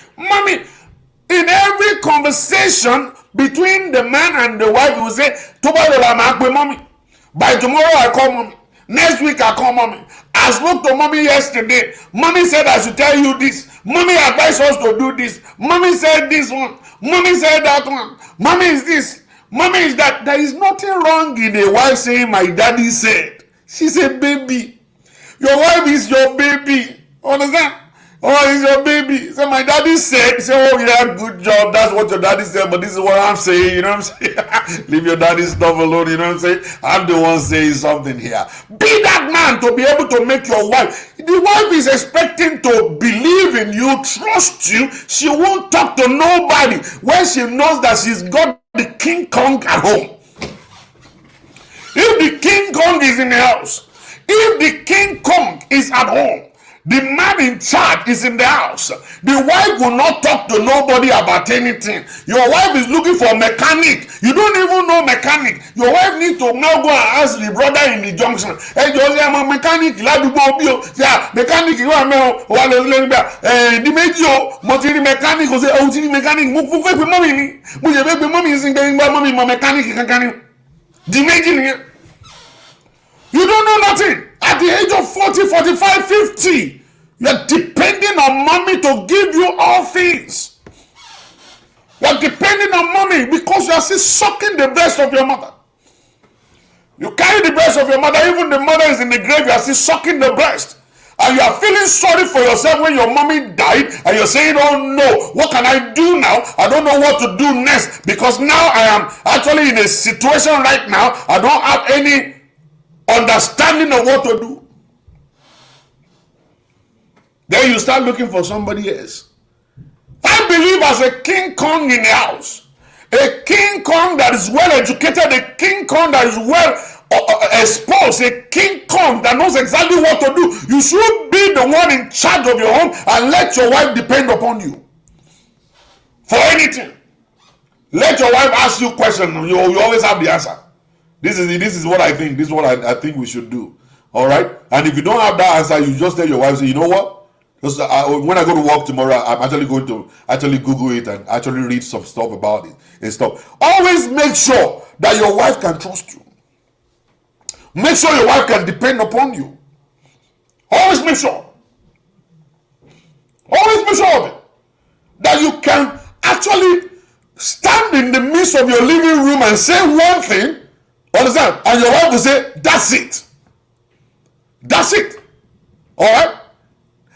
In every conversation between the man and the wife, he will say, mommy. By tomorrow I call mommy. Next week I call mommy. I spoke to mommy yesterday. Mommy said I should tell you this. Mommy advised us to do this. Mommy said this one. Mommy said that one. Mommy is this. Mommy is that. There is nothing wrong in a wife saying my daddy said. She's a baby. Your wife is your baby. Understand? Oh, it's your baby. So my daddy said, say, oh yeah, good job. That's what your daddy said, but this is what I'm saying. You know what I'm saying? Leave your daddy's stuff alone. You know what I'm saying? I'm the one saying something here. Be that man to be able to make your wife. The wife is expecting to believe in you, trust you. She won't talk to nobody when she knows that she's got the King Kong at home. If the King Kong is in the house, if the King Kong is at home, the man in charge is in the house. The wife will not talk to nobody about anything. Your wife is looking for a mechanic. You don't even know mechanic. Your wife needs to now go and ask the brother in the junction. Hey, I'm a mechanic. Mechanic, you are the major, multi mechanic, or the mechanic. Mommy is in the mechanic. The major. You don't know nothing. At the age of 40, 45, 50, you're depending on mommy to give you all things. You're depending on mommy because you are still sucking the breast of your mother. You carry the breast of your mother, even the mother is in the grave, you are still sucking the breast. And you are feeling sorry for yourself when your mommy died and you're saying, oh no, what can I do now? I don't know what to do next because now I am actually in a situation right now. I don't have any understanding of what to do. Then you start looking for somebody else. I believe as a King Kong in the house, a King Kong that is well educated, a King Kong that is well exposed, a King Kong that knows exactly what to do. You should be the one in charge of your home and let your wife depend upon you for anything. Let your wife ask you questions. You always have the answer. This is what I think. This is what I think we should do. All right? And if you don't have that answer, you just tell your wife, say, you know what? Because when I go to work tomorrow, I'm actually going to actually Google it and actually read some stuff about it and stuff. Always make sure that your wife can trust you. Make sure your wife can depend upon you. Always make sure. Always make sure of it. That you can actually stand in the midst of your living room and say one thing, understand? And your wife will say, that's it. That's it. Alright?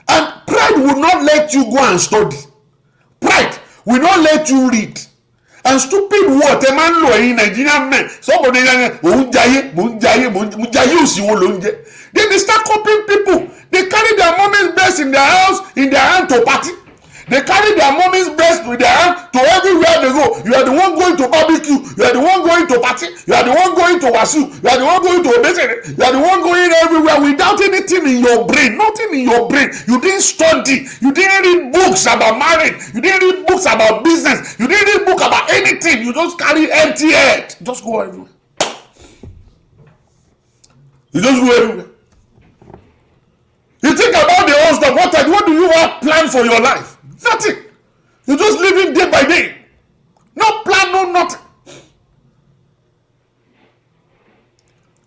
And pride will not let you go and study. Pride will not let you read. And stupid word, a man lo in Nigerian men. Somebody then they start copying people. They carry their mommy's breast in their house, in their hand to party. They carry their mommy's breast with their hand to everywhere they go. You are the one going to barbecue. You are the one going to party. You are the one going to wasu. You are the one going to obesity. You are the one going everywhere without anything in your brain. Nothing in your brain. You didn't study. You didn't read books about marriage. You didn't read books about business. You didn't read books about anything. You just carry empty head. Just go everywhere. You just go everywhere. You think about the whole stuff. What do you have planned for your life? Nothing. You're just living day by day. No plan, no nothing.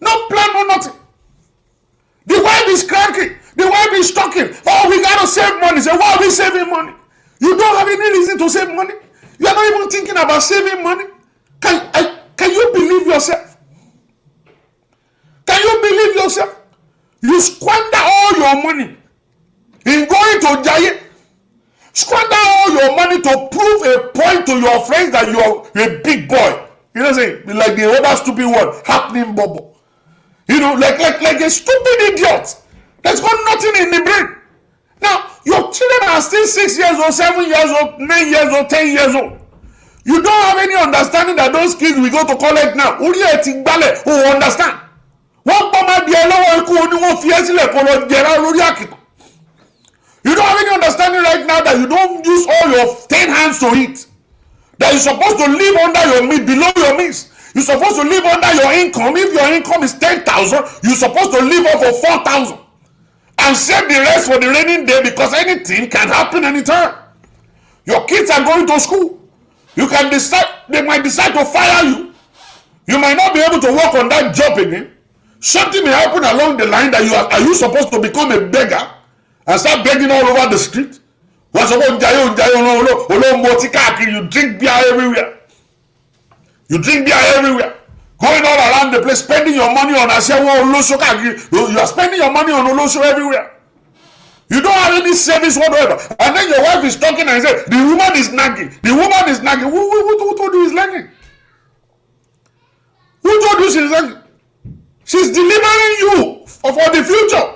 No plan, no nothing. The wife is cranky. The wife is talking. Oh, we gotta save money. Say, why are we saving money? You don't have any reason to save money. You are not even thinking about saving money. Can you believe yourself? Can you believe yourself? You squander all your money in going to Giant. Squander all your money to prove a point to your friends that you're a big boy. You know what I'm saying? Like the other stupid word, happening bubble. You know, like a stupid idiot that's got nothing in the brain. Now, your children are still 6 years old, 7 years old, 9 years old, 10 years old. You don't have any understanding that those kids will go to college now. Who understand? One bomber you don't have any understanding right now that you don't use all your 10 hands to eat. That you're supposed to live under your means, below your means. You're supposed to live under your income. If your income is 10,000, you're supposed to live off of 4,000. And save the rest for the raining day because anything can happen anytime. Your kids are going to school. You can decide, they might decide to fire you. You might not be able to work on that job again. Something may happen along the line that are you supposed to become a beggar? And start begging all over the street. You drink beer everywhere. You drink beer everywhere. Going all around the place, spending your money on you are spending your money on Olosho everywhere. You don't have any service whatsoever. And then your wife is talking and says, the woman is nagging. The woman is nagging. Who told you is nagging? Who told you she's nagging? She's delivering you for the future.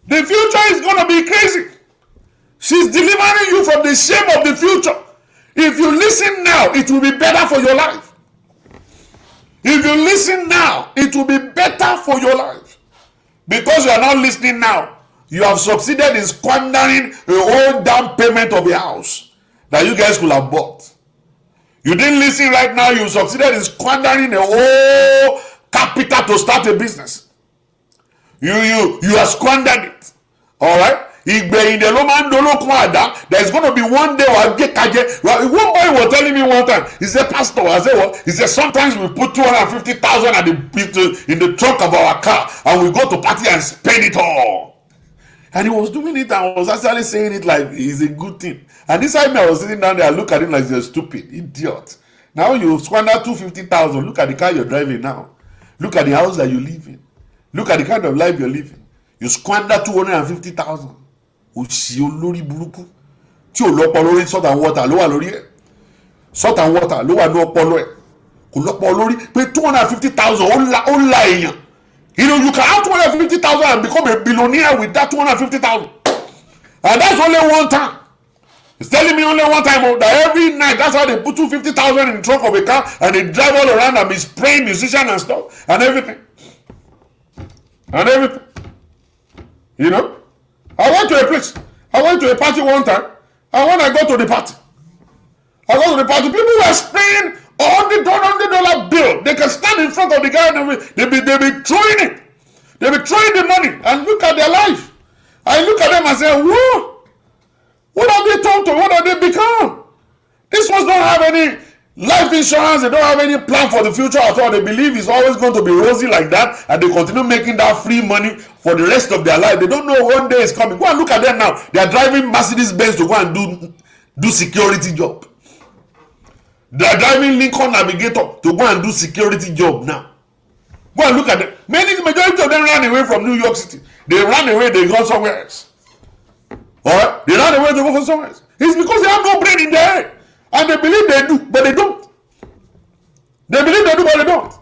The future is going to be crazy. She's delivering you from the shame of the future. If you listen now, it will be better for your life. If you listen now, it will be better for your life. Because you are not listening now, you have succeeded in squandering a whole down payment of a house that you guys could have bought. You didn't listen right now, you succeeded in squandering a whole capital to start a business. You have squandered it. Alright? There's going to be one day one boy was telling me one time, he said, Pastor, I said what? He said, sometimes we put 250,000 in the trunk of our car and we go to party and spend it all. And he was doing it and I was actually saying it like it's a good thing. And this time I was sitting down there, I look at him like he's a stupid idiot. Now you squander 250,000. Look at the car you're driving now. Look at the house that you live in. Look at the kind of life you're living. You squander 250,000. Òṣì olórí burúkú tí ò lọ́pọ̀ lórí salt and water ló wà lórí ẹ̀. Salt and water ló wà ní ọpọlọ ẹ̀. Kò lọ́pọ̀ lórí pé 250,000 ó la èèyàn. You know, you can have 250,000 and become a billionaire with that 250,000. And that's only one time. He's telling me only one time that every night, that's how they put 250,000 in the trunk of a car and they drive all around and be spraying musician and stuff and everything. And everything. You know? I went to a place. I went to a party one time. And when I got to the party, people were spraying $100 bill. They can stand in front of the guy and they be throwing it. They be throwing the money and look at their life. I look at them and say, whoa, What have they turned to? What have they become? These ones don't have any life insurance. They don't have any plan for the future at all. They believe it's always going to be rosy like that, and they continue making that free money for the rest of their life. They don't know one day is coming. Go and look at them now. They are driving Mercedes Benz to go and do security job. They are driving Lincoln Navigator to go and do security job now. Go and look at them. Majority of them ran away from New York City. They ran away. They go somewhere else. Alright? They ran away to go for somewhere else. It's because they have no brain in their head. And they believe they do, but they don't. They believe they do, but they don't.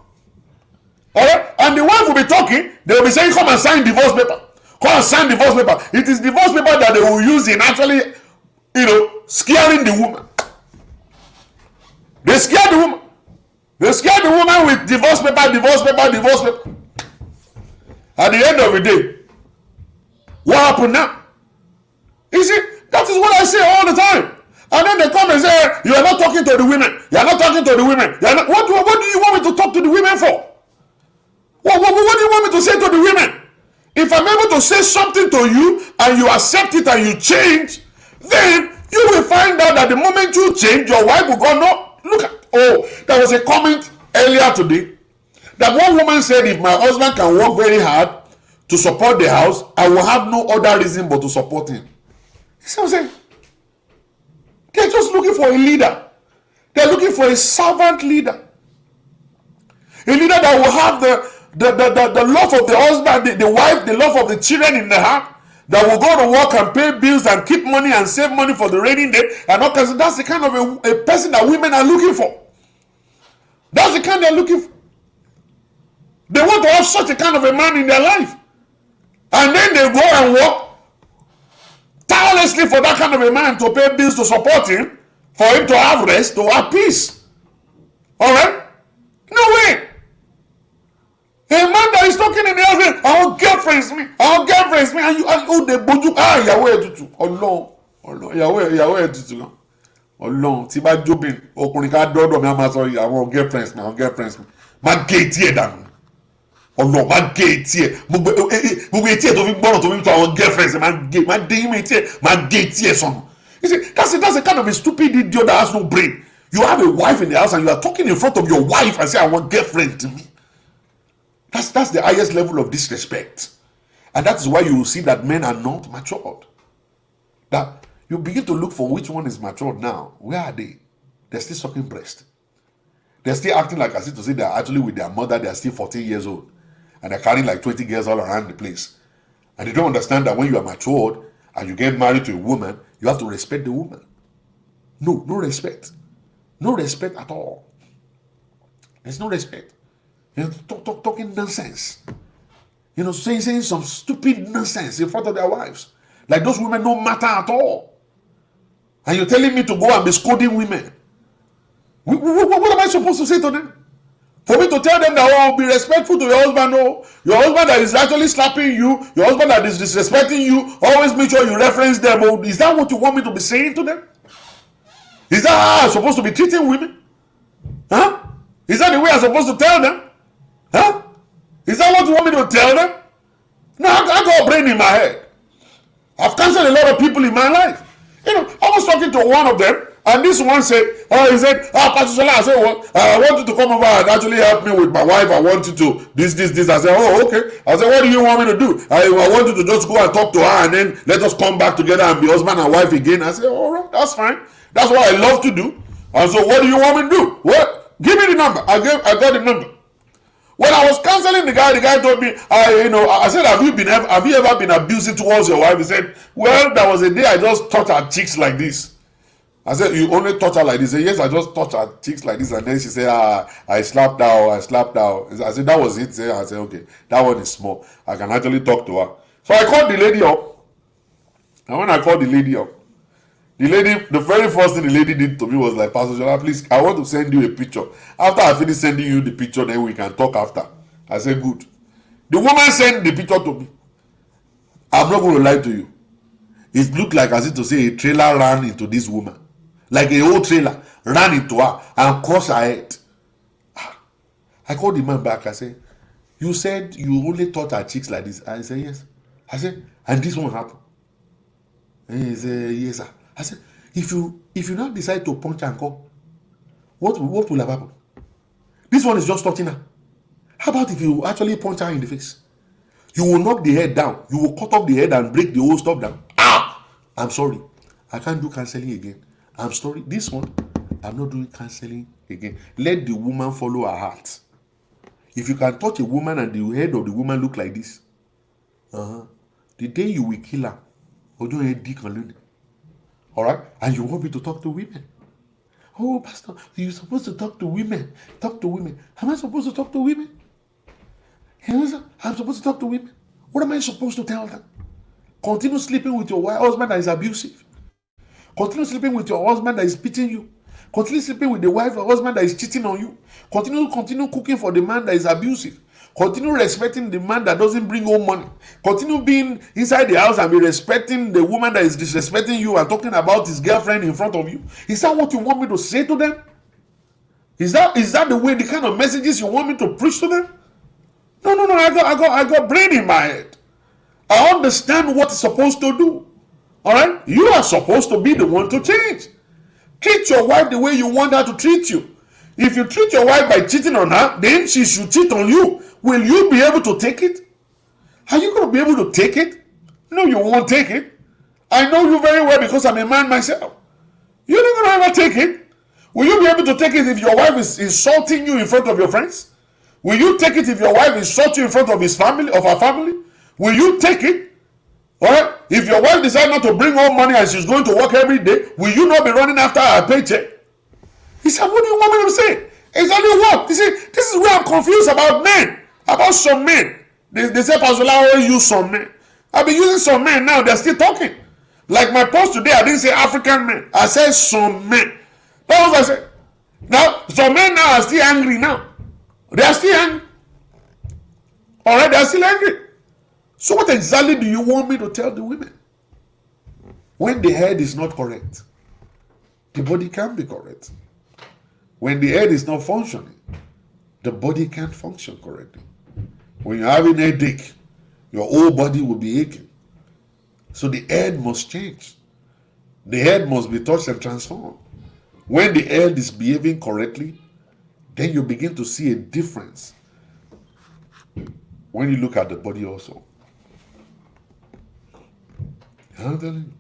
Alright? And the wife will be talking, they will be saying, come and sign divorce paper. Come and sign divorce paper. It is divorce paper that they will use in actually, scaring the woman. They scare the woman. They scare the woman with divorce paper, divorce paper, divorce paper. At the end of the day, what happened now? You see, that is what I say all the time. And then they come and say, you are not talking to the women. You are not talking to the women. What do you want me to talk to the women for? What do you want me to say to the women? If I'm able to say something to you and you accept it and you change, then you will find out that the moment you change, your wife will go, no, look at, there was a comment earlier today that one woman said, if my husband can work very hard to support the house, I will have no other reason but to support him. You see what I'm saying? They're just looking for a leader. They're looking for a servant leader. A leader that will have the love of the husband, the wife, the love of the children in the heart, that will go to work and pay bills and keep money and save money for the rainy day. And all kinds of, that's the kind of a person that women are looking for. That's the kind they're looking for. They want to have such a kind of a man in their life. And then they go and work tirelessly for that kind of a man to pay bills, to support him, for him to have rest, to have peace. Alright? No way. A man that is talking in the house, I want girlfriends me, and you the boju, Yahweh tutu, Allah, Yahweh tutu, Allah, tí bá jóbìn, ọkùnrin ká dọ́dọ̀ mi, a máa sọ, I want girlfriends me, má gé etí ẹ̀ dànù. Allah, má gé etí ẹ̀, gbogbo etí ẹ̀ tó fi gbọ́rọ̀ tó fi tó àwọn girlfriends, má dé yín etí ẹ̀, má gé etí ẹ̀ sọnù. You see, that's a kind of a stupid idiot that has no brain. You have a wife in the house and you are talking in front of your wife and say, I want girlfriend to me. That's the highest level of disrespect. And that is why you will see that men are not matured. That you begin to look for which one is matured now. Where are they? They're still sucking breast. They're still acting like as if to say they're actually with their mother, they're still 14 years old. And they're carrying like 20 girls all around the place. And they don't understand that when you are matured and you get married to a woman, you have to respect the woman. No respect. No respect at all. There's no respect. Talking nonsense. Saying some stupid nonsense in front of their wives. Like those women don't matter at all. And you're telling me to go and be scolding women. What am I supposed to say to them? For me to tell them that, be respectful to your husband, your husband that is actually slapping you, your husband that is disrespecting you, always make sure you reference them. Is that what you want me to be saying to them? Is that how I'm supposed to be treating women? Huh? Is that the way I'm supposed to tell them? Huh? Is that what you want me to tell them? No, I got a brain in my head. I've counseled a lot of people in my life. I was talking to one of them, and this one said, he said, Pastor Sola, I said, what? I want you to come over and actually help me with my wife. I want you to this. I said, okay. I said, what do you want me to do? I want you to just go and talk to her, and then let us come back together and be husband and wife again. I said, all right, that's fine. That's what I love to do. And so what do you want me to do? What? Give me the number. I got the number. When I was counseling the guy told me, I said, have you ever been abusive towards your wife? He said, well, there was a day I just touched her cheeks like this. I said, you only touch her like this? He said, yes, I just touched her cheeks like this. And then she said, I slapped her. I said, that was it. I said, okay, that one is small. I can actually talk to her. So I called the lady up. And when I called the lady up, the very first thing the lady did to me was like, Pastor Jola, please, I want to send you a picture. After I finish sending you the picture, then we can talk after. I said, good. The woman sent the picture to me. I'm not going to lie to you. It looked like as if to say a trailer ran into this woman. Like a whole trailer ran into her and crossed her head. I called the man back. I said, you said you only touch her cheeks like this. I said, yes. I said, and this one happened. And he said, yes, sir. I said, if you now decide to punch and call, what will have happened? This one is just touching her. How about if you actually punch her in the face? You will knock the head down. You will cut off the head and break the whole stuff down. I'm sorry. I can't do counseling again. I'm sorry. This one, I'm not doing counseling again. Let the woman follow her heart. If you can touch a woman and the head of the woman look like this, the day you will kill her, all right? And you want me to talk to women? Oh, Pastor, you're supposed to talk to women. Talk to women. Am I supposed to talk to women? I'm supposed to talk to women. What am I supposed to tell them? Continue sleeping with your husband that is abusive. Continue sleeping with your husband that is beating you. Continue sleeping with the wife or husband that is cheating on you. Continue cooking for the man that is abusive. Continue respecting the man that doesn't bring home money. Continue being inside the house and be respecting the woman that is disrespecting you and talking about his girlfriend in front of you. Is that what you want me to say to them? Is that the kind of messages you want me to preach to them? No. I got brain in my head. I understand what it's supposed to do. All right? You are supposed to be the one to change. Treat your wife the way you want her to treat you. If you treat your wife by cheating on her, then she should cheat on you. Will you be able to take it? Are you going to be able to take it? No, you won't take it. I know you very well because I'm a man myself. You're not going to ever take it. Will you be able to take it if your wife is insulting you in front of your friends? Will you take it if your wife insults you in front of her family? Will you take it? All right? If your wife decides not to bring home money and she's going to work every day, will you not be running after her paycheck? He said, what do you want me to say? Exactly what? You see, this is where I'm confused about men. About some men. They say, Pastor, I always use some men. I've been using some men now. They're still talking. Like my post today, I didn't say African men. I said some men. That's what I said. Now, some men now are still angry now. They are still angry. All right, they are still angry. So what exactly do you want me to tell the women? When the head is not correct, the body can be correct. When the head is not functioning, the body can't function correctly. When you're having a headache, your whole body will be aching. So the head must change. The head must be touched and transformed. When the head is behaving correctly, then you begin to see a difference when you look at the body also. I'm telling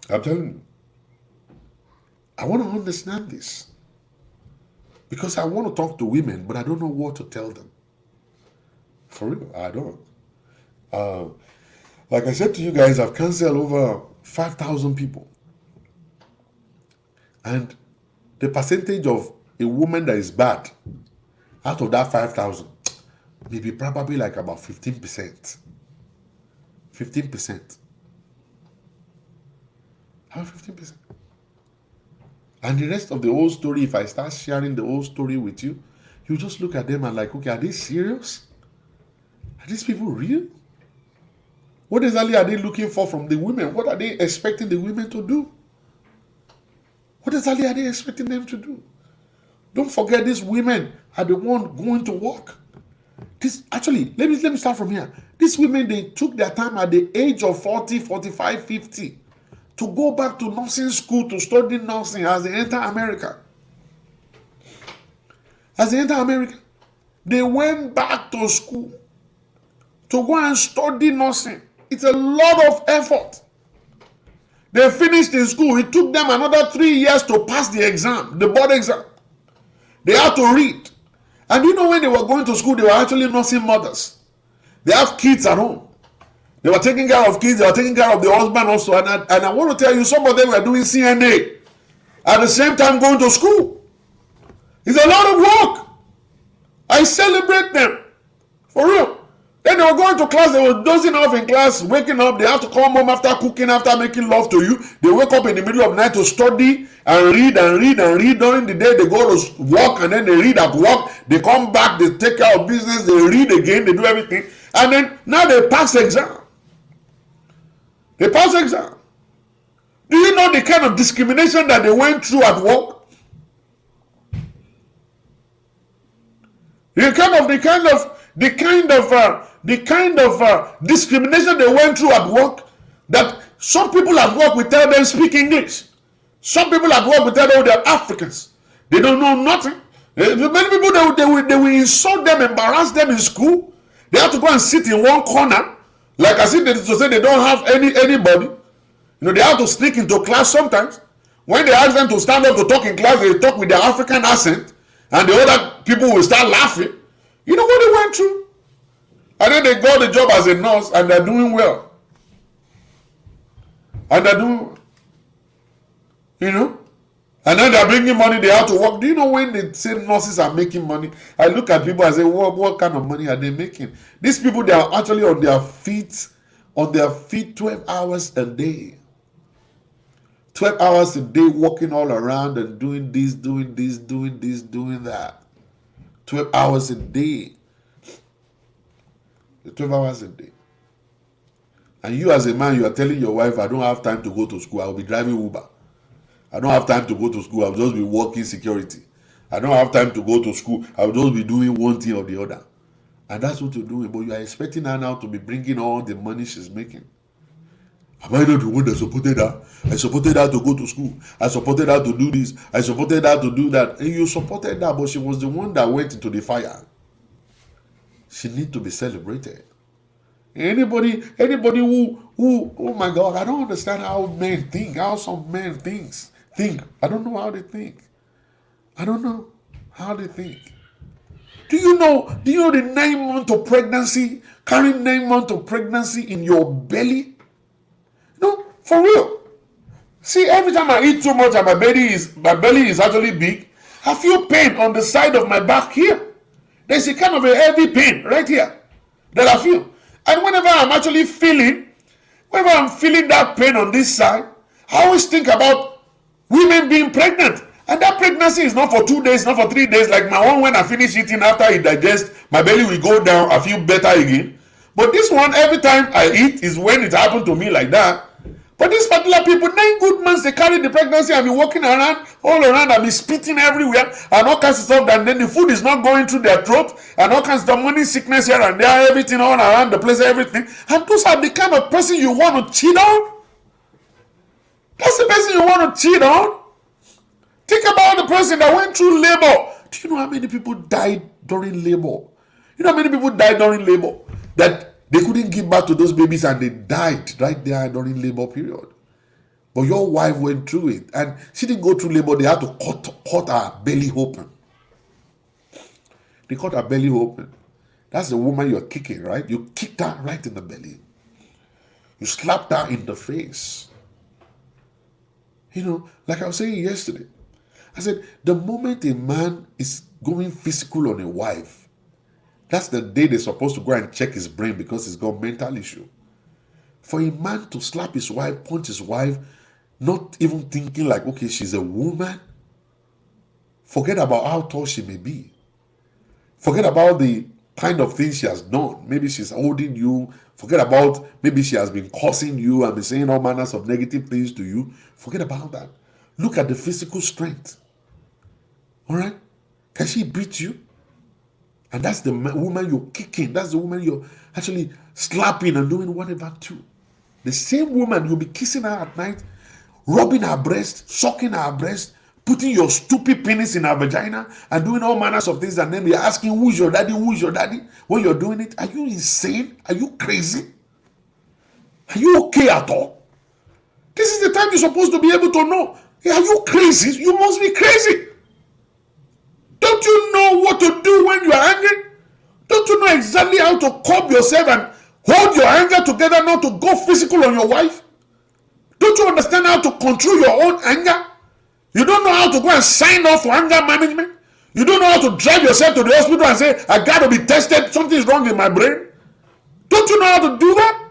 you. I want to understand this. Because I want to talk to women, but I don't know what to tell them. For real, I don't. Like I said to you guys, I've counseled over 5,000 people. And the percentage of a woman that is bad out of that 5,000 maybe probably like about 15%. 15%. How 15%? And the rest of the whole story, if I start sharing the whole story with you, you just look at them and like, okay, are they serious? Are these people real? What exactly are they looking for from the women? What are they expecting the women to do? What exactly are they expecting them to do? Don't forget, these women are the ones going to work. Let me start from here. These women, they took their time at the age of 40, 45, 50 to go back to nursing school to study nursing as they enter America. They went back to school to go and study nursing. It's a lot of effort. They finished in school. It took them another 3 years to pass the exam, the board exam. They had to read. And you know, when they were going to school, they were actually nursing mothers. They have kids at home. They were taking care of kids. They were taking care of the husband also. And I want to tell you, some of them were doing CNA at the same time going to school. It's a lot of work. I celebrate them. For real. Then they were going to class. They were dozing off in class, waking up. They have to come home after cooking, after making love to you. They wake up in the middle of the night to study and read and read and read. During the day, they go to work and then they read at work. They come back, they take care of business, they read again, they do everything. And then now they pass the exam. They pass the exam. Do you know the kind of discrimination that they went through at work? The kind of discrimination they went through at work, that Some people at work, we tell them speak English. Some people at work, we tell them they're Africans. They don't know nothing. Many people, they will insult them, embarrass them in school. They have to go and sit in one corner, like as if to say they don't have anybody. They have to sneak into class sometimes. When they ask them to stand up to talk in class, they talk with their African accent, and the other people will start laughing. You know what they went through? And then they got the job as a nurse, and they're doing well. And they're doing, and then they're bringing money, they have to work. Do you know when they say nurses are making money? I look at people and say, what kind of money are they making? These people, they are actually on their feet 12 hours a day. 12 hours a day walking all around and doing this, doing that. 12 hours a day. 12 hours a day. And you as a man, you are telling your wife, I don't have time to go to school. I will be driving Uber. I don't have time to go to school. I'll just be working security. I don't have time to go to school. I'll just be doing one thing or the other. And that's what you're doing. But you are expecting her now to be bringing all the money she's making. Am I not the one that supported her? I supported her to go to school. I supported her to do this. I supported her to do that. And you supported her, but she was the one that went into the fire. She needs to be celebrated. Anybody who, oh my God, I don't understand how men think, how some men think. I don't know how they think. I don't know how they think. Do you know the 9 months of pregnancy, carrying 9 months of pregnancy in your belly? No, for real. See, every time I eat too much and my belly is actually big, I feel pain on the side of my back here. There's a kind of a heavy pain right here that I feel. And whenever I'm feeling that pain on this side, I always think about women being pregnant. And that pregnancy is not for 2 days, not for 3 days. Like my own, when I finish eating, after it digests, my belly will go down, I feel better again. But this one, every time I eat is when it happened to me like that. But these particular people, 9 good months, they carry the pregnancy and be walking around, all around, and be spitting everywhere, and all kinds of stuff, and then the food is not going through their throat, and all kinds of morning sickness here and there, everything all around the place, everything. And those are the kind of person you want to cheat on? That's the person you want to cheat on? Think about the person that went through labor. Do you know how many people died during labor? You know how many people died during labor? That they couldn't give birth to those babies and they died right there during labor period. But your wife went through it and she didn't go through labor. They had to cut her belly open. They cut her belly open. That's the woman you're kicking, right? You kicked her right in the belly. You slapped her in the face. Like I was saying yesterday, I said, the moment a man is going physical on a wife, that's the day they're supposed to go and check his brain because he's got mental issue. For a man to slap his wife, punch his wife, not even thinking like, okay, she's a woman. Forget about how tall she may be. Forget about the kind of things she has done. Maybe she's holding you. Forget about maybe she has been cursing you and been saying all manners of negative things to you. Forget about that. Look at the physical strength. All right? Can she beat you? And that's the woman you're kicking. That's the woman you're actually slapping and doing whatever to. The same woman, you'll be kissing her at night, rubbing her breast, sucking her breast, putting your stupid penis in her vagina and doing all manners of things, and then you're asking, who's your daddy, when you're doing it. Are you insane? Are you crazy? Are you okay at all? This is the time you're supposed to be able to know. Are you crazy? You must be crazy. Don't you know what to do when you are angry? Don't you know exactly how to curb yourself and hold your anger together, not to go physical on your wife? Don't you understand how to control your own anger? You don't know how to go and sign off for anger management? You don't know how to drive yourself to the hospital and say, I got to be tested, something is wrong in my brain? Don't you know how to do that?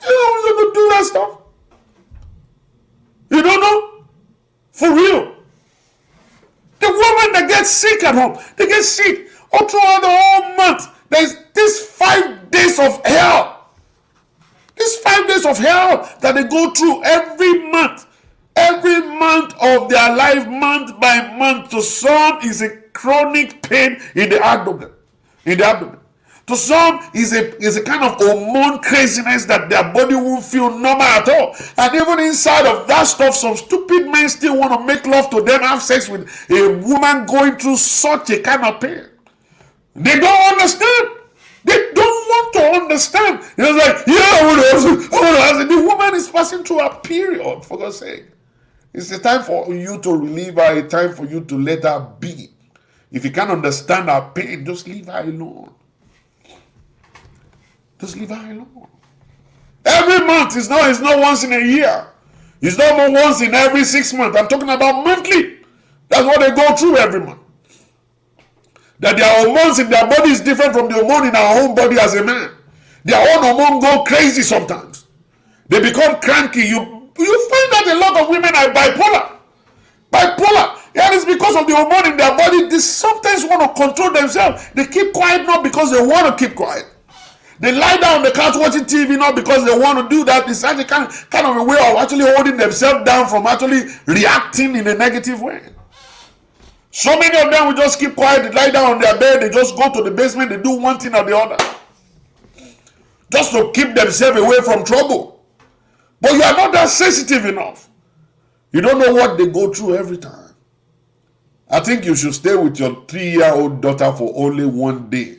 You don't know how to do that stuff? You don't know? For real. The woman that gets sick at home, they get sick all throughout the whole month. There's this 5 days of hell. These 5 days of hell that they go through every month. Every month of their life, month by month. To some is a chronic pain in the abdomen. To some, is a kind of hormone craziness that their body won't feel normal at all. And even inside of that stuff, some stupid men still want to make love to them, have sex with a woman going through such a kind of pain. They don't understand. They don't want to understand. It's like, yeah, I want to have. The woman is passing through a period, for God's sake. It's a time for you to relieve her, a time for you to let her be. If you can't understand her pain, just leave her alone. Just leave her alone. Every month is not once in a year. It's not once in every 6 months. I'm talking about monthly. That's what they go through every month. That their hormones in their body is different from the hormone in our own body as a man. Their own hormone go crazy sometimes. They become cranky. You find that a lot of women are bipolar. Bipolar. And it's because of the hormone in their body. They sometimes want to control themselves. They keep quiet not because they want to keep quiet. They lie down on the couch watching TV not because they want to do that. It's actually kind of a way of actually holding themselves down from actually reacting in a negative way. So many of them will just keep quiet. They lie down on their bed. They just go to the basement. They do one thing or the other. Just to keep themselves away from trouble. But you are not that sensitive enough. You don't know what they go through every time. I think you should stay with your 3-year-old daughter for only one day.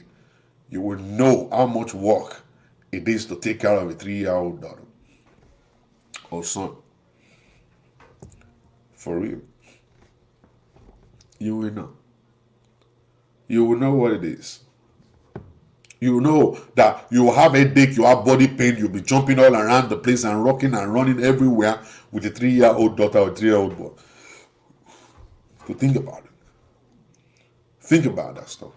You will know how much work it is to take care of a 3-year-old daughter or son. For real. You will know. You will know what it is. You will know that you will have headache, you have body pain, you'll be jumping all around the place and rocking and running everywhere with a 3-year-old daughter or a 3-year-old boy. So think about it. Think about that stuff.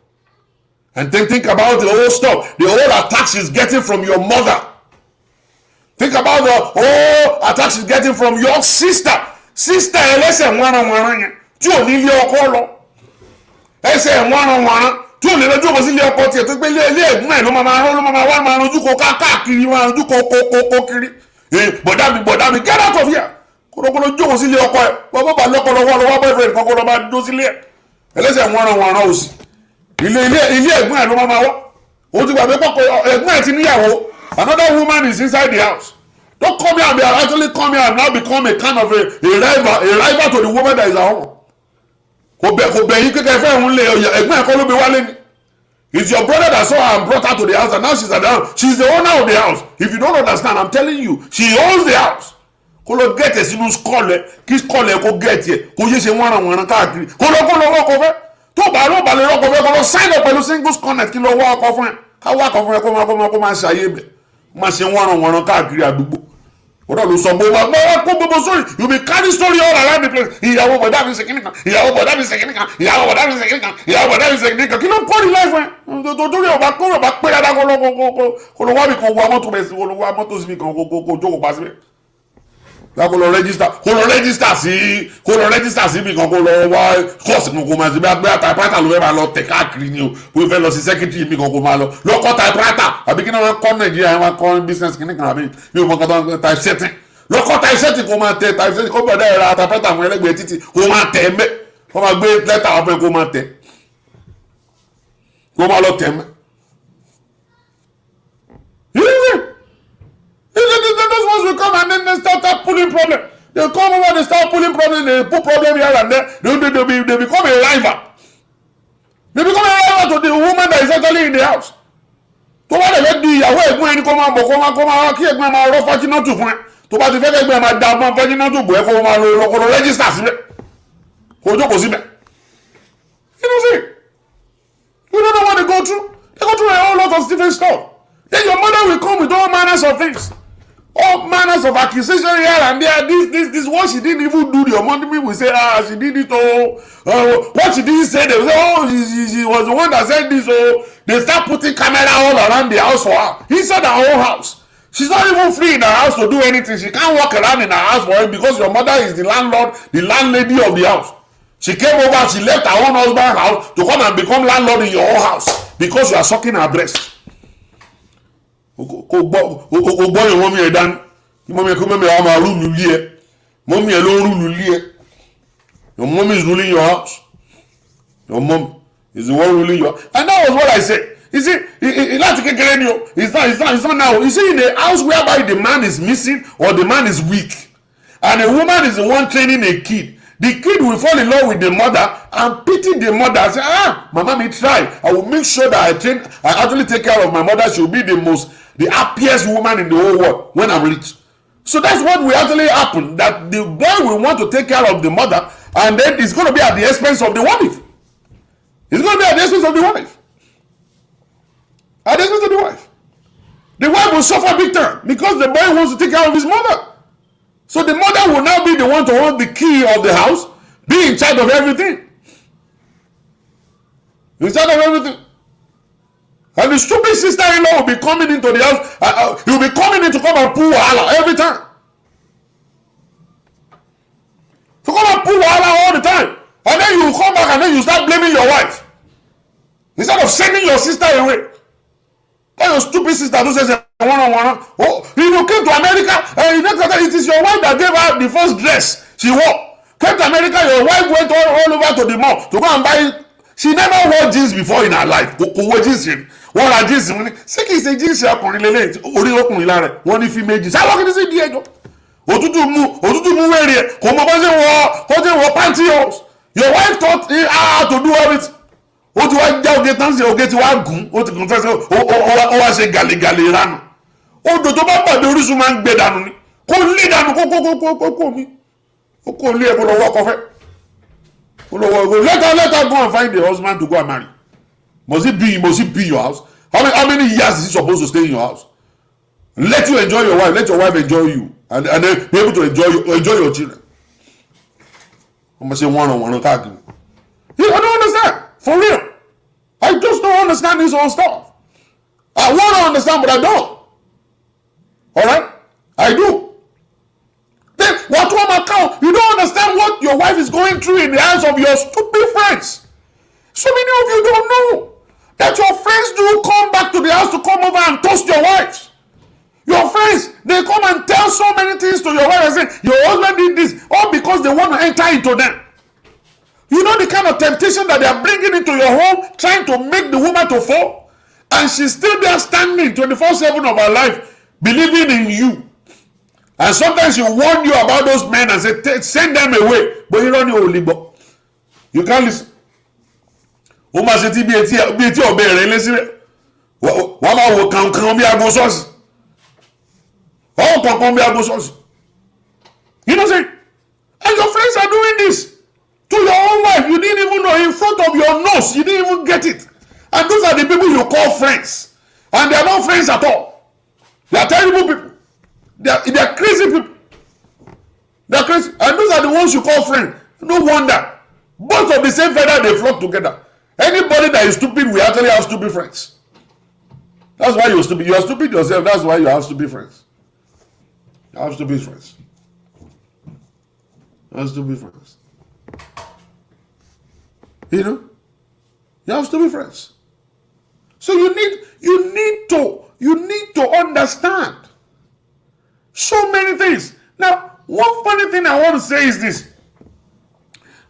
And then think about the whole stuff, the whole attacks she's getting from your mother. Think about the whole attacks she's getting from your sister. Sister, ẹlẹ́ṣẹ̀ wọ́nranwọ̀nran yẹn tí ò ní ilé ọkọ lọ. Ẹsẹ̀ wọ́nranwọ̀nran tí ò ní lọ́jọ́ kó sí ilé ọkọ tiẹ̀ tó gbé ilé ẹ̀gbọ́n ẹ̀ ló máa rán ló máa wá máa ranjú kó káàkiri máa ranjú kó kiri. Bọ̀dá mi get out of here. Kólókóló jókòó sí ilé ọkọ ẹ̀. Bàbá lọ́kọ lọ́wọ́ boyfriend kan kó lọ́ máa dó sílé ẹ̀. Ẹlẹ́ṣẹ̀ wọ́nranwọ̀nran òsì. Ilé ẹ̀gbọ́n ẹ̀ ló máa wá. O ti gbàgbé pọ̀ ẹ̀gbọ́n ẹ̀ ti níyàwó. Another woman is inside the house. Don't come here and they are actually come here and now become a kind of a rival to the woman that is at home. Kò bẹ̀ yín kékeré fẹ́ òun lé ẹ̀gbọ́n ẹ̀ kọ́ ló gbé wálé ni. It's your brother that saw her and brought her to the house and now she's at the house. She's the owner of the house. If you don't understand, I'm telling you, she owns the house. Kó lọ get ẹ̀ sínú skọ́ọ̀lẹ̀ kí skọ́ọ̀lẹ̀ kó get ẹ̀ kó yé ṣe wọ́nranwọ̀nran káàkiri. Kó lọ wọ́kọ̀ fẹ́. Tó bá ló balẹ̀ lọ́kọ̀ fẹ́ kó lọ sign up pẹ̀lú singles connect kí lọ wá ọkọ̀ fún ẹ. Ká wá ọkọ̀ fún ẹ kó máa ṣàyè bẹ̀. Máa ṣe wọ́nranwọ̀nran káàkiri àdúgbò. What ló sọ bó wá kó gbogbo story you be carry story all around the place. Ìyàwó bọ̀dá mi ṣe kíní kan, ìyàwó bọ̀dá mi ṣe kíní kan, ìyàwó bọ̀dá mi ṣe kíní kan, ìyàwó bọ̀dá mi ṣe kíní kan. Kí ló ń kọ́ ní life ẹ̀? Torí ọba pé dáadáa kó lọ wá mi kan wá mọ́tò bẹ̀ sí kó lọ wá mọ́tò síbi kan kó jókòó pa síbẹ̀. Kó lọ register síbi kan kó lọ wá course kan kó máa ṣe bí agbẹ́ typewriter ló fẹ́ máa lọ tẹ̀ káàkiri ni o bó fẹ́ lọ sí secretary mi kan kó máa lọ lọ́kọ́ typewriter àbí kí ni wọ́n kọ́ Nàìjíríà wọ́n kọ́ business kìíní kan àbí mi ò mọ̀ kọ́tọ́ typesetting lọ́kọ́ typesetting kó máa tẹ̀ typesetting kó bọ̀dá ẹ̀rọ typewriter àwọn ẹlẹ́gbẹ̀ẹ́ títì kó máa tẹ̀ mẹ́ kó máa gbé lẹ́tà ọ̀fẹ́ kó máa tẹ̀ kó máa lọ tẹ̀ mẹ́. Those ones will come and then they start pulling problem. They come over, they start pulling problem, they put problem here and there. They become a rival. They become a rival to the woman that is actually in the house. Tó bá lè fẹ́ di ìyàwó ẹ̀gbọ́n ẹni kó máa bọ̀ kó máa kí ẹ̀gbọ́n máa rọ́ fájínátù fún ẹ. Tó bá ti fẹ́ kẹ́gbọ́n máa da ọmọ fájínátù bọ̀ ẹ́ kó máa lọ register síbẹ̀. Kó jókòó síbẹ̀. You know see? You don't know what they go through. They go through a whole lot of different stuff. Then your mother will come with all manners of things. All manners of accusation here and there. This what she didn't even do. Your mother will say, she did it. What she didn't say, they will say, she was the one that said this. They start putting camera all around the house for her. Inside her own house. She's not even free in her house to do anything. She can't walk around in her house for it because your mother is the landlord, the landlady of the house. She came over, she left her own husband's house to come and become landlord in your own house because you are sucking her breast. Kò gbọ́ yẹn mọ́mí ẹ̀ dání mọ́mí ẹ̀ kó mọ́mí ẹ̀ máa rúlu lé ẹ̀ mọ́mí ẹ̀ ló ń rúlu lé ẹ̀ your mom is ruling your house your mom is the one ruling your house and that was what I said You see, it's not now. You see, in a house whereby the man is missing or the man is weak, and a woman is the one training a kid, the kid will fall in love with the mother and pity the mother and say, mama, me try. I will make sure that I actually take care of my mother. She will be the happiest woman in the whole world when I'm rich. So that's what will actually happen, that the boy will want to take care of the mother, and then it's going to be at the expense of the wife. It's going to be at the expense of the wife. At the expense of the wife. The wife will suffer big time because the boy wants to take care of his mother. So the mother will now be the one to hold the key of the house, be in charge of everything. In charge of everything. And the stupid sister-in-law will be coming into the house. He will be coming in to come and pull wahala every time. To come and pull wahala all the time. And then you come back and then you start blaming your wife. Instead of sending your sister away. That your stupid sister who says one. Oh, you came to America and it is your wife that gave her the first dress she wore. Came to America, your wife went all over to the mall to go and buy. She never wore jeans before in her life. Kò wọ jeans yẹn. Wọ́n ra jeans wọn ni. Ṣé kìí ṣe jeans ọkùnrin lélẹ̀ orí ọkùnrin lára rẹ̀? Wọ́n ní female jeans. Ṣáwọ́ kìí ṣe di ẹjọ́. Òtútù mú wẹ̀rẹ̀ ẹ̀. Kò mọ bó ṣe wọ pantyhose. Your wife taught how to do everything. Ó ti wá já oge tán sí oge tí wá gùn. Ó ti gùn tán sí ó wá ṣe gàlégàlé ìranù. Odò tó bá pàdé orísun máa ń gbé dànù ni. Kó lé dànù kó mi. Ó kò lé ẹ̀kọ́ lọ́wọ́ ọkọ fẹ́. Let her go and find a husband to go and marry. Must it be your house? How many years is he supposed to stay in your house? Let you enjoy your wife. Let your wife enjoy you, and then be able to enjoy your children. I'm gonna say one talking. I don't understand. For real. I just don't understand this whole stuff. I want to understand, but I don't. All right? I do. Then what one account? You don't understand what your wife is going through in the hands of your stupid friends. So many of you don't know that your friends do come back to the house to come over and toast your wives. Your friends, they come and tell so many things to your wife and say, your husband did this, all because they want to enter into them. You know the kind of temptation that they are bringing into your home, trying to make the woman to fall, and she's still there standing 24/7 of her life, believing in you. And sometimes you warn you about those men and say, send them away. But you don't know. You can't listen. Wọ́n máa ṣe tí bí etí ọ̀bẹ rẹ̀ lé sí rẹ̀. Wọ́n máa wò kankan bí aago ṣọ́ọ̀ṣì. Wọ́n kankan bí aago ṣọ́ọ̀ṣì. You know what I'm saying? And your friends are doing this to your own wife. You didn't even know, in front of your nose. You didn't even get it. And those are the people you call friends. And they are not friends at all. They are terrible people. They are crazy people. They are crazy. And those are the ones you call friends. No wonder. Both of the same feather, they flock together. Anybody that is stupid will actually have stupid friends. That's why you're stupid. You are stupid yourself. That's why you have stupid friends. You have stupid friends. You have stupid friends. You know? You have stupid friends. So you need to understand so many things. Now, one funny thing I want to say is this.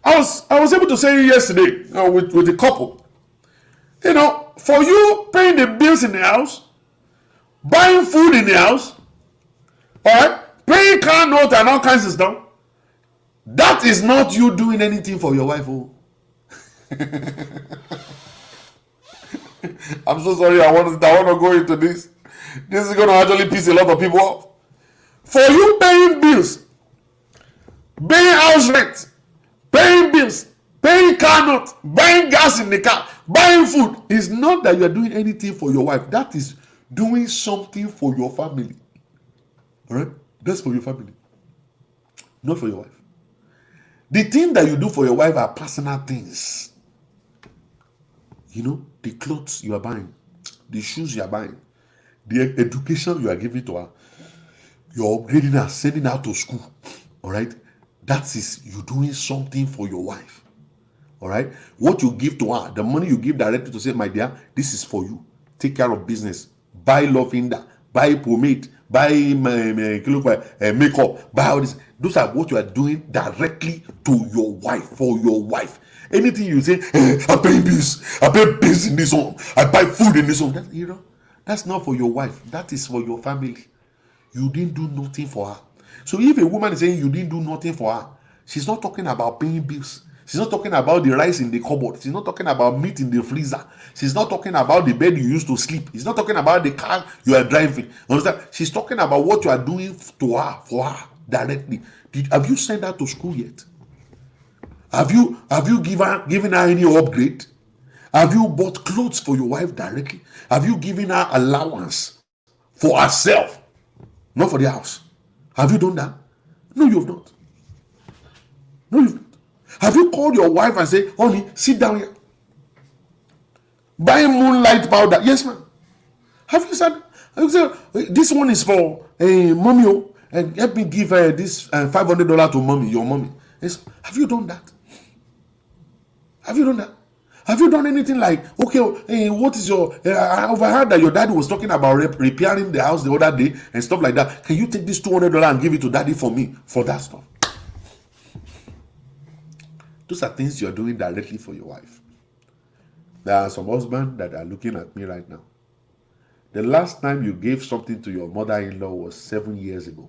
I was able to say it yesterday with a couple. You know, for you paying the bills in the house, buying food in the house, all right, paying car note and all kinds of stuff, that is not you doing anything for your wife. Oh. I'm so sorry. I want to go into this. This is going to actually piss a lot of people off. For you paying bills, paying house rent, paying bills, paying car note, buying gas in the car, buying food, is not that you are doing anything for your wife. That is doing something for your family. All right? That's for your family. Not for your wife. The thing that you do for your wife are personal things. You know, the clothes you are buying, the shoes you are buying, the education you are giving to her, you're upgrading her, sending her to school. All right? That is you doing something for your wife. All right? What you give to her, the money you give directly to say, my dear, this is for you. Take care of business. Buy lavender, buy pomade, buy makeup, buy all this. Those are what you are doing directly to your wife, for your wife. Anything you say, I pay bills, I pay bills in this home, I buy food in this home. That's not for your wife. That is for your family. You didn't do nothing for her. So if a woman is saying you didn't do nothing for her, she's not talking about paying bills. She's not talking about the rice in the cupboard. She's not talking about meat in the freezer. She's not talking about the bed you used to sleep. She's not talking about the car you are driving. Understand? She's talking about what you are doing to her, for her directly. Have you sent her to school yet? Have you given her any upgrade? Have you bought clothes for your wife directly? Have you given her allowance for herself, not for the house? Have you done that? No, you have not. No, you've not. Have you called your wife and say, honey, sit down here? Buy moonlight powder. Yes, ma'am. Have you said, this one is for mommy, and help me give this $500 to mommy, your mommy? Yes. Have you done that? Have you done that? Have you done anything like, okay, what is your, I overheard that your daddy was talking about repairing the house the other day and stuff like that. Can you take this $200 and give it to daddy for me for that stuff? Those are things you're doing directly for your wife. There are some husbands that are looking at me right now. The last time you gave something to your mother-in-law was 7 years ago.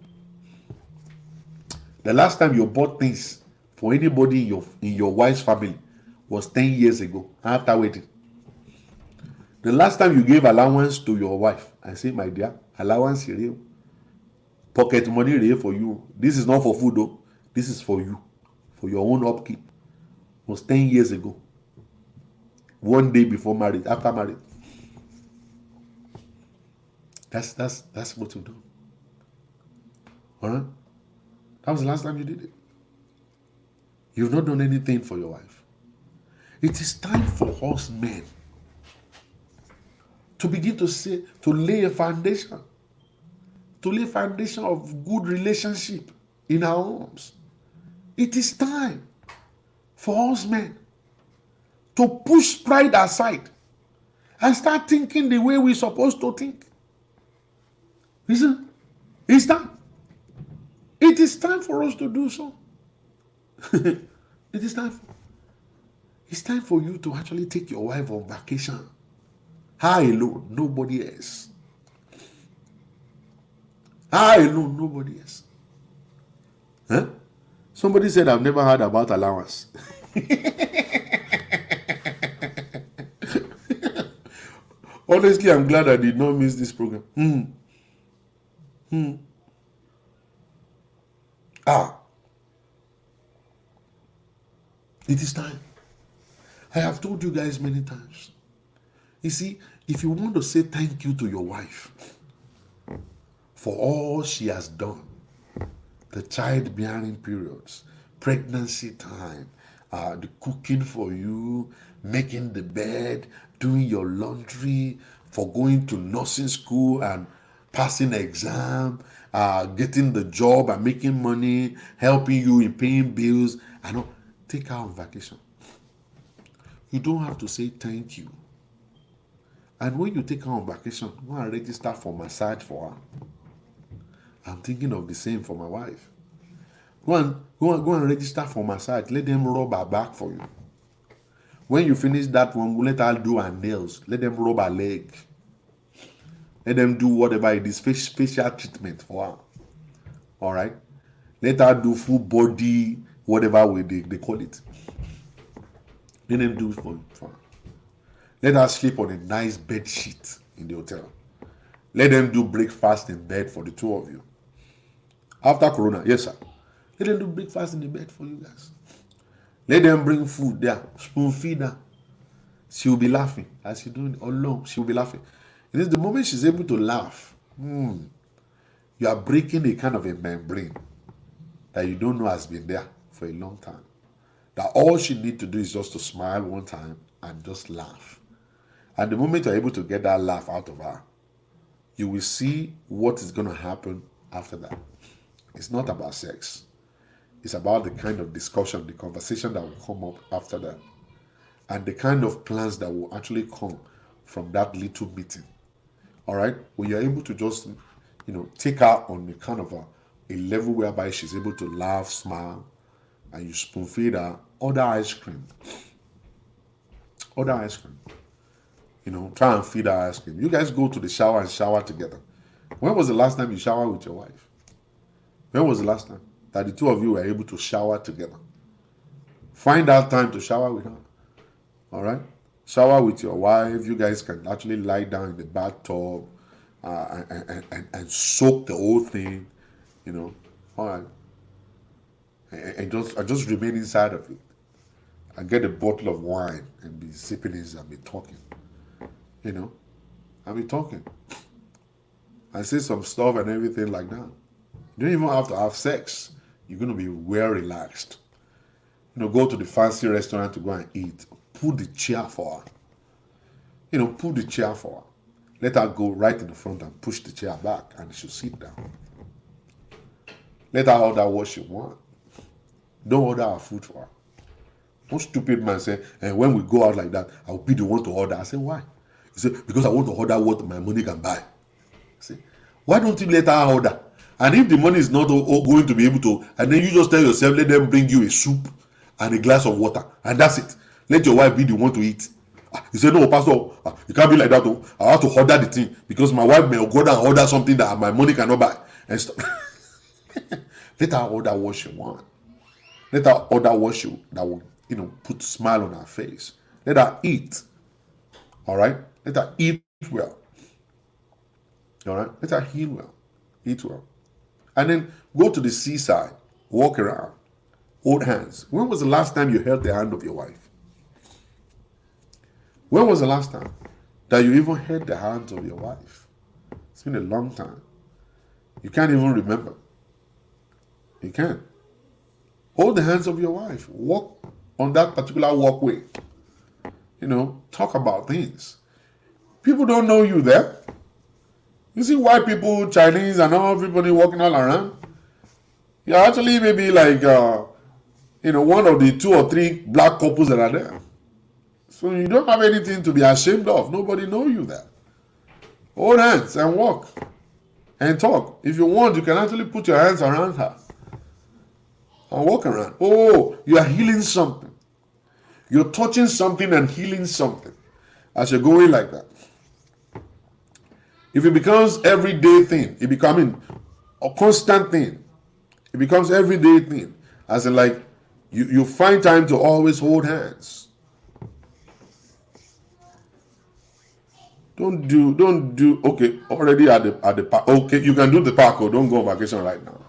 The last time you bought things for anybody in your wife's family was 10 years ago, after wedding. The last time you gave allowance to your wife, I say, my dear, allowance here, pocket money here for you. This is not for food though. This is for you, for your own upkeep. It was 10 years ago. One day before marriage, after marriage. That's what you do. Alright? That was the last time you did it. You've not done anything for your wife. It is time for us men to begin to lay a foundation. To lay a foundation of good relationship in our homes. It is time for us men to push pride aside and start thinking the way we're supposed to think. Listen, it's time. It is time for us to do so. It is time. It's time for you to actually take your wife on vacation. Her alone, nobody else. Her alone, nobody else. Huh? Somebody said, I've never heard about allowance. Honestly, I'm glad I did not miss this program. It is time. I have told you guys many times. You see, if you want to say thank you to your wife for all she has done, the childbearing periods, pregnancy time, the cooking for you, making the bed, doing your laundry, for going to nursing school and passing exam, getting the job and making money, helping you in paying bills. I know, take her on vacation. You don't have to say thank you. And when you take her on vacation, go and register for massage for her. I'm thinking of the same for my wife. Go and register for massage. Let them rub her back for you. When you finish that one, let her do her nails. Let them rub her leg. Let them do whatever it is, facial treatment for her. All right? Let her do full body, whatever way they call it. Let them do it for her. Let her sleep on a nice bed sheet in the hotel. Let them do breakfast in bed for the two of you. After Corona, yes sir. Let them do breakfast in the bed for you guys. Let them bring food there, spoon feed her. She'll be laughing as she's doing it all along. She'll be laughing. It is the moment she's able to laugh. You are breaking a kind of a membrane that you don't know has been there for a long time. That all she needs to do is just to smile one time and just laugh. And the moment you're able to get that laugh out of her, you will see what is going to happen after that. It's not about sex. It's about the kind of discussion, the conversation that will come up after that. And the kind of plans that will actually come from that little meeting. All right? When you're able to just take her on a kind of a level whereby she's able to laugh, smile, and you spoon feed her, order ice cream. Order ice cream. Try and feed her ice cream. You guys go to the shower and shower together. When was the last time you showered with your wife? When was the last time that the two of you were able to shower together? Find out time to shower with her. All right? Shower with your wife. You guys can actually lie down in the bathtub and soak the whole thing. All right. And just remain inside of it. And get a bottle of wine and be sipping it and be talking. And be talking. And say some stuff and everything like that. You don't even have to have sex. You're going to be well relaxed. Go to the fancy restaurant to go and eat. Put the chair for her. Put the chair for her. Let her go right in the front and push the chair back and she'll sit down. Let her order what she wants. Don't order her food for her. No stupid man say, and when we go out like that, I'll be the one to order. I say, why? He said, because I want to order what my money can buy. See, why don't you let her order? And if the money is not going to be able to, and then you just tell yourself, let them bring you a soup and a glass of water, and that's it. Let your wife be the one to eat. You say, no, Pastor, you can't be like that. Oh. I have to order the thing because my wife may go down and order something that my money cannot buy. And stop. Let her order what she wants. Let her order what that will, put a smile on her face. Let her eat. All right? Let her eat well. All right? Let her heal well. Eat well. And then go to the seaside. Walk around. Hold hands. When was the last time you held the hand of your wife? When was the last time that you even held the hands of your wife? It's been a long time. You can't even remember. You can't. Hold the hands of your wife. Walk on that particular walkway. Talk about things. People don't know you there. You see white people, Chinese, and all everybody walking all around. You're actually maybe like, one of the 2 or 3 black couples that are there. So you don't have anything to be ashamed of. Nobody know you there. Hold hands and walk and talk. If you want, you can actually put your hands around her and walk around. Oh, you are healing something. You're touching something and healing something as you're going like that. If it becomes everyday thing, it becoming a constant thing. It becomes everyday thing. As in like, you find time to always hold hands. Don't do, okay, already at the park. Okay, you can do the park, or don't go on vacation right now.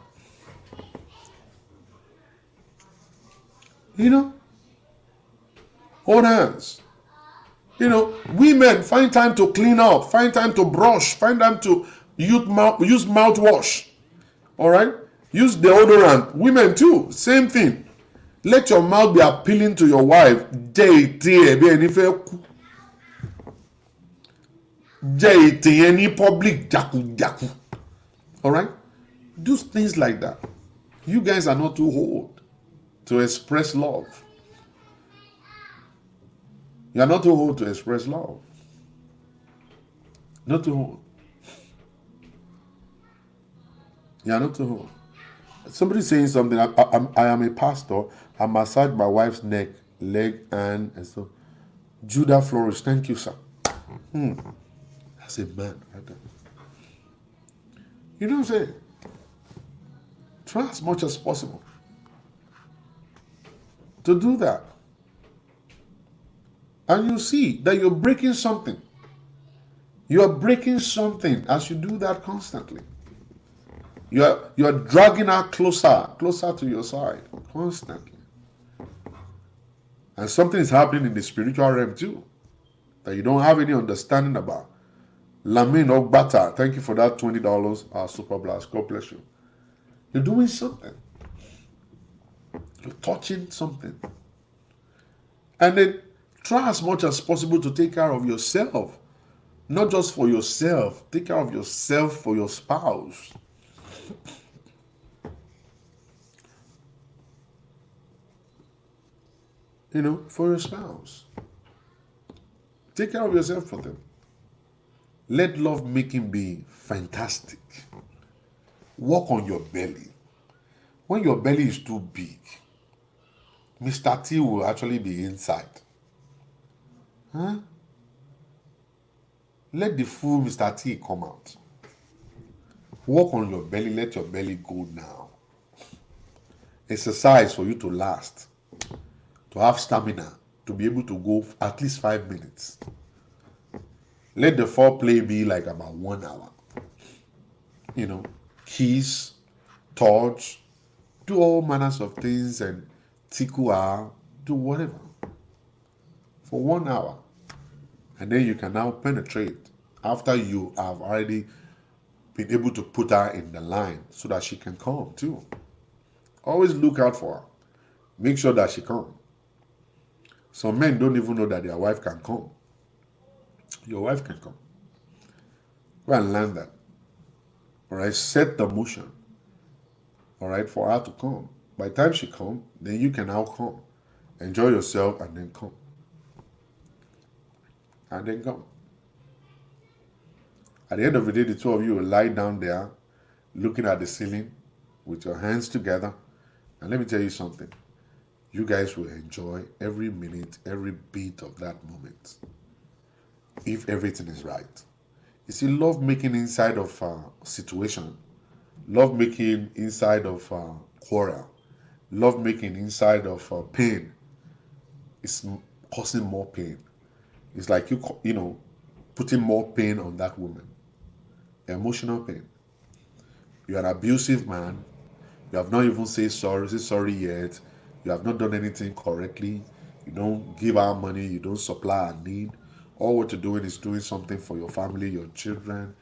Hold hands. Women, find time to clean up, find time to brush, find time to use mouthwash. All right? Use deodorant. Women too, same thing. Let your mouth be appealing to your wife. Any public jaku. All right? Do things like that. You guys are not too old to express love. You are not too old to express love. Not too old. You are not too old. Somebody saying something. I am a pastor. I massage my wife's neck, leg, and so. Judah Flourish. Thank you, sir. That's a man right there. You know what I'm saying? Try as much as possible to do that. And you see that you're breaking something. You are breaking something as you do that constantly. You are dragging her closer to your side constantly. And something is happening in the spiritual realm too that you don't have any understanding about. Lamin Ogbata, thank you for that $20 super blast. God bless you. You're doing something. You're touching something. And then try as much as possible to take care of yourself. Not just for yourself. Take care of yourself for your spouse. For your spouse. Take care of yourself for them. Let love making be fantastic. Work on your belly. When your belly is too big, Mr. T will actually be inside. Huh? Let the full Mr. T come out. Work on your belly. Let your belly go now. Exercise for you to last, to have stamina, to be able to go at least 5 minutes. Let the foreplay be like about 1 hour. You know, kiss, touch, do all manners of things and tickle her, do whatever for 1 hour. And then you can now penetrate after you have already been able to put her in the line so that she can come too. Always look out for her. Make sure that she comes. Some men don't even know that their wife can come. Your wife can come. Go and learn that. All right, set the motion. All right, for her to come. By the time she comes, then you can now come. Enjoy yourself and then come. And then come. At the end of the day, the two of you will lie down there looking at the ceiling with your hands together. And let me tell you something. You guys will enjoy every minute, every bit of that moment. If everything is right. You see, love making inside of a situation, love making inside of a quarrel, love making inside of pain is causing more pain. It's like putting more pain on that woman. Emotional pain. You're an abusive man. You have not even say sorry yet. You have not done anything correctly. You don't give her money. You don't supply her need. All what you're doing is doing something for your family, your children,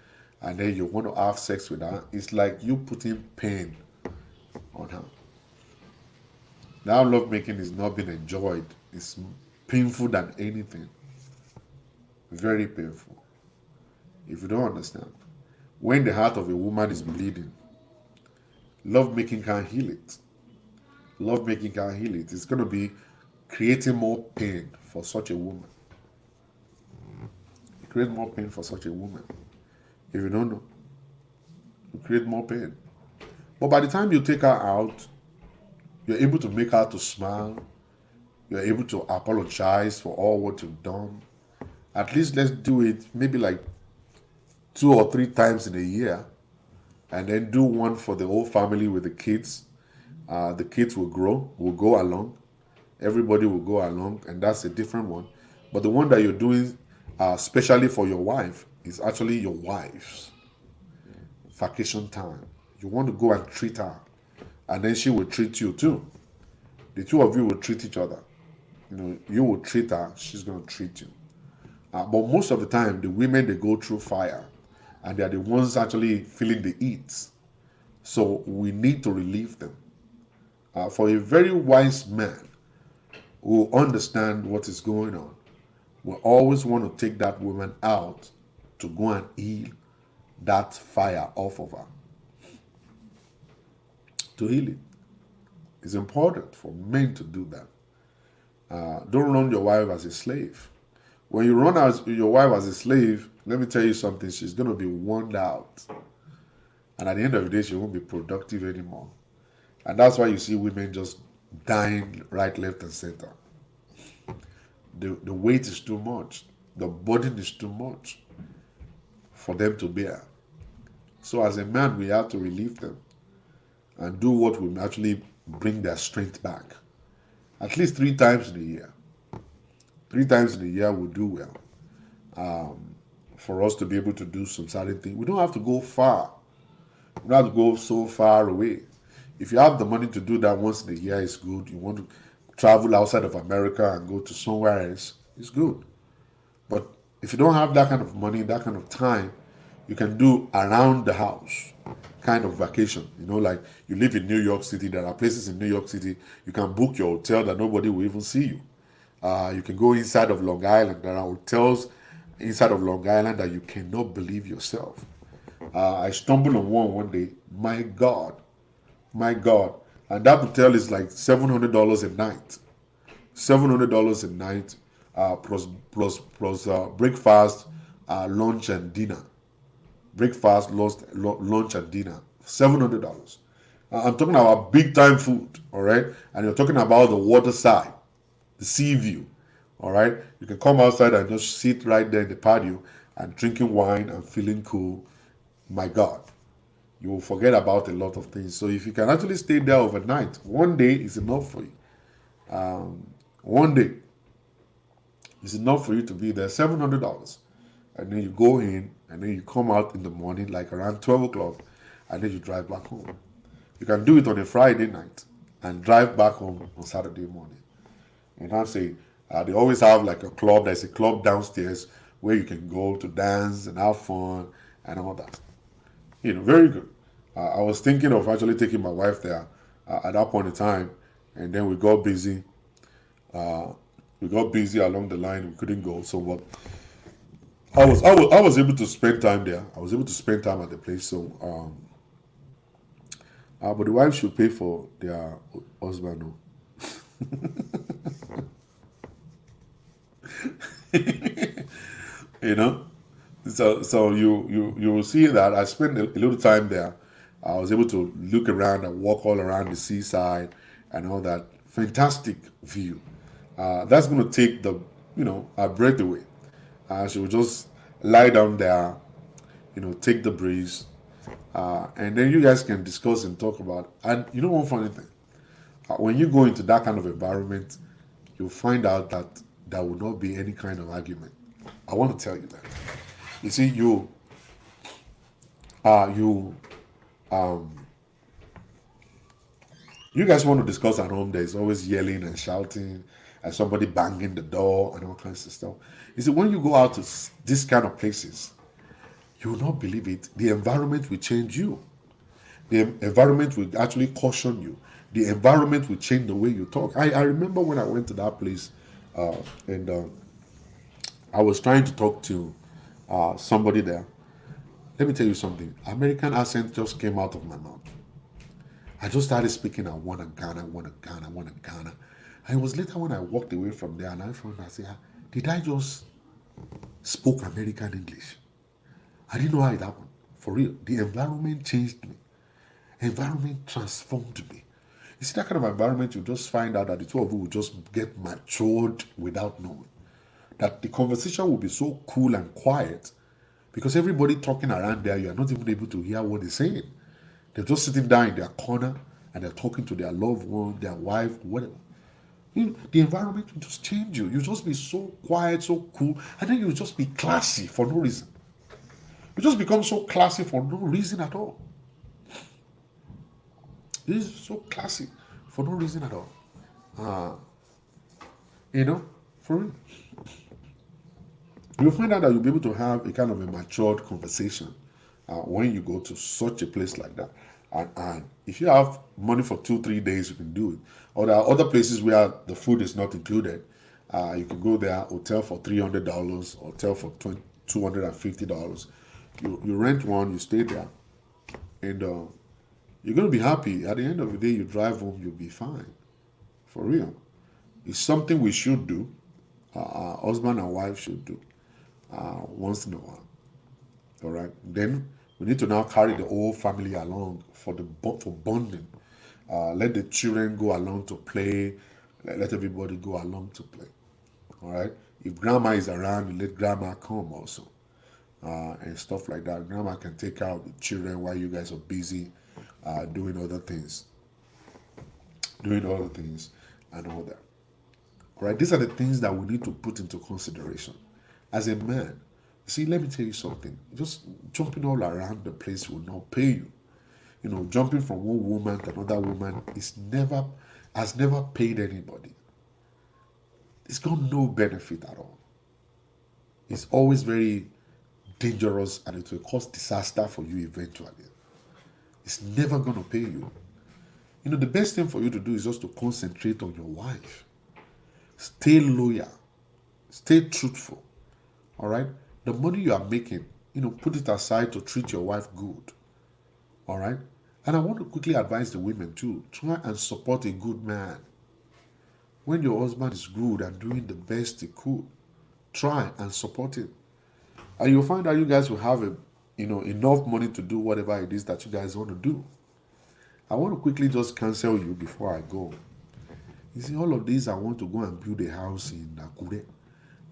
and then you want to have sex with her. It's like you putting pain on her. Now lovemaking is not being enjoyed. It's painful than anything. Very painful. If you don't understand. When the heart of a woman is bleeding, lovemaking can heal it. Lovemaking can heal it. It's going to be creating more pain for such a woman. Create more pain for such a woman. If you don't know, you create more pain. But by the time you take her out, you're able to make her to smile. You're able to apologize for all what you've done. At least let's do it maybe like 2 or 3 times in a year. And then do one for the whole family with the kids. The kids will grow, will go along. Everybody will go along, and that's a different one. But the one that you're doing especially for your wife is actually your wife's vacation time. You want to go and treat her, and then she will treat you too. The two of you will treat each other. You will treat her, she's going to treat you. But most of the time, the women, they go through fire, and they are the ones actually feeling the heat. So we need to relieve them. For a very wise man who will understand what is going on, will always want to take that woman out to go and heal that fire off of her. To heal it. It's important for men to do that. Don't run your wife as a slave. When you run your wife as a slave, let me tell you something, she's going to be worn out. And at the end of the day, she won't be productive anymore. And that's why you see women just dying right, left, and center. The weight is too much. The burden is too much for them to bear. So as a man, we have to relieve them and do what will actually bring their strength back. At least 3 times in a year. 3 times in a year will do well. For us to be able to do some certain things. We don't have to go far. We don't have to go so far away. If you have the money to do that once in a year, it's good. You want to travel outside of America and go to somewhere else, it's good. But if you don't have that kind of money, that kind of time, you can do around the house kind of vacation. Like you live in New York City, there are places in New York City, you can book your hotel that nobody will even see you. You can go inside of Long Island. There are hotels inside of Long Island that you cannot believe yourself. I stumbled on one day. My God. And that hotel is like $700 a night. $700 a night plus breakfast, lunch and dinner. Breakfast, lunch and dinner. $700. I'm talking about big time food, all right? And you're talking about the water side, the sea view, all right? You can come outside and just sit right there in the patio and drinking wine and feeling cool. My God, you will forget about a lot of things. So if you can actually stay there overnight, one day is enough for you. One day is enough for you to be there. $700, and then you go in, and then you come out in the morning, like around 12 o'clock, and then you drive back home. You can do it on a Friday night and drive back home on Saturday morning. You know what I'm saying? They always have like a club. There's a club downstairs where you can go to dance and have fun and all that. Very good. I was thinking of actually taking my wife there at that point in time, and then we got busy. We got busy along the line. We couldn't go. So what? I was able to spend time there. I was able to spend time at the place. So but the wife should pay for their husband. No. you know so you will see that I spent a little time there. I was able to look around and walk all around the seaside and all that fantastic view. That's going to take our breath away. She will just lie down there, take the breeze, and then you guys can discuss and talk about it. And one funny thing, when you go into that kind of environment, you'll find out that there will not be any kind of argument. I want to tell you that. You see, you you guys want to discuss at home. There's always yelling and shouting, and somebody banging the door and all kinds of stuff. You see, when you go out to these kind of places, you will not believe it. The environment will change you. The environment will actually caution you. The environment will change the way you talk. I remember when I went to that place, and I was trying to talk to somebody there. Let me tell you something. American accent just came out of my mouth. I just started speaking, I want a Ghana, I want a Ghana, I want a Ghana. And it was later when I walked away from there and I found, I said, did I just spoke American English? I didn't know how it happened. For real. The environment changed me. Environment transformed me. You see, that kind of environment, you just find out that the two of you will just get matured without knowing. That the conversation will be so cool and quiet because everybody talking around there, you are not even able to hear what they're saying. They're just sitting down in their corner and they're talking to their loved one, their wife, whatever. The environment will just change you. You'll just be so quiet, so cool, and then you'll just be classy for no reason. You just become so classy for no reason at all. It is so classy for no reason at all. For real. You'll find out that you'll be able to have a kind of a matured conversation when you go to such a place like that. And if you have money for 2-3 days, you can do it. Or there are other places where the food is not included. You can go there, hotel for $300, hotel for $250. You rent one, you stay there, and you're going to be happy. At the end of the day, you drive home, you'll be fine. For real. It's something we should do. Husband and wife should do once in a while. All right. Then we need to now carry the whole family along for bonding. Let the children go along to play. Let everybody go along to play. All right. If grandma is around, you let grandma come also, and stuff like that. Grandma can take care of the children while you guys are busy doing other things, and all that. All right. These are the things that we need to put into consideration as a man. See, let me tell you something. Just jumping all around the place will not pay you. Jumping from one woman to another woman has never paid anybody. It's got no benefit at all. It's always very dangerous and it will cause disaster for you eventually. It's never going to pay you. The best thing for you to do is just to concentrate on your wife. Stay loyal. Stay truthful. All right? The money you are making, put it aside to treat your wife good. All right? And I want to quickly advise the women too. Try and support a good man. When your husband is good and doing the best he could, try and support him. And you'll find that you guys will have enough money to do whatever it is that you guys want to do. I want to quickly just cancel you before I go. You see, all of these, I want to go and build a house in Akure.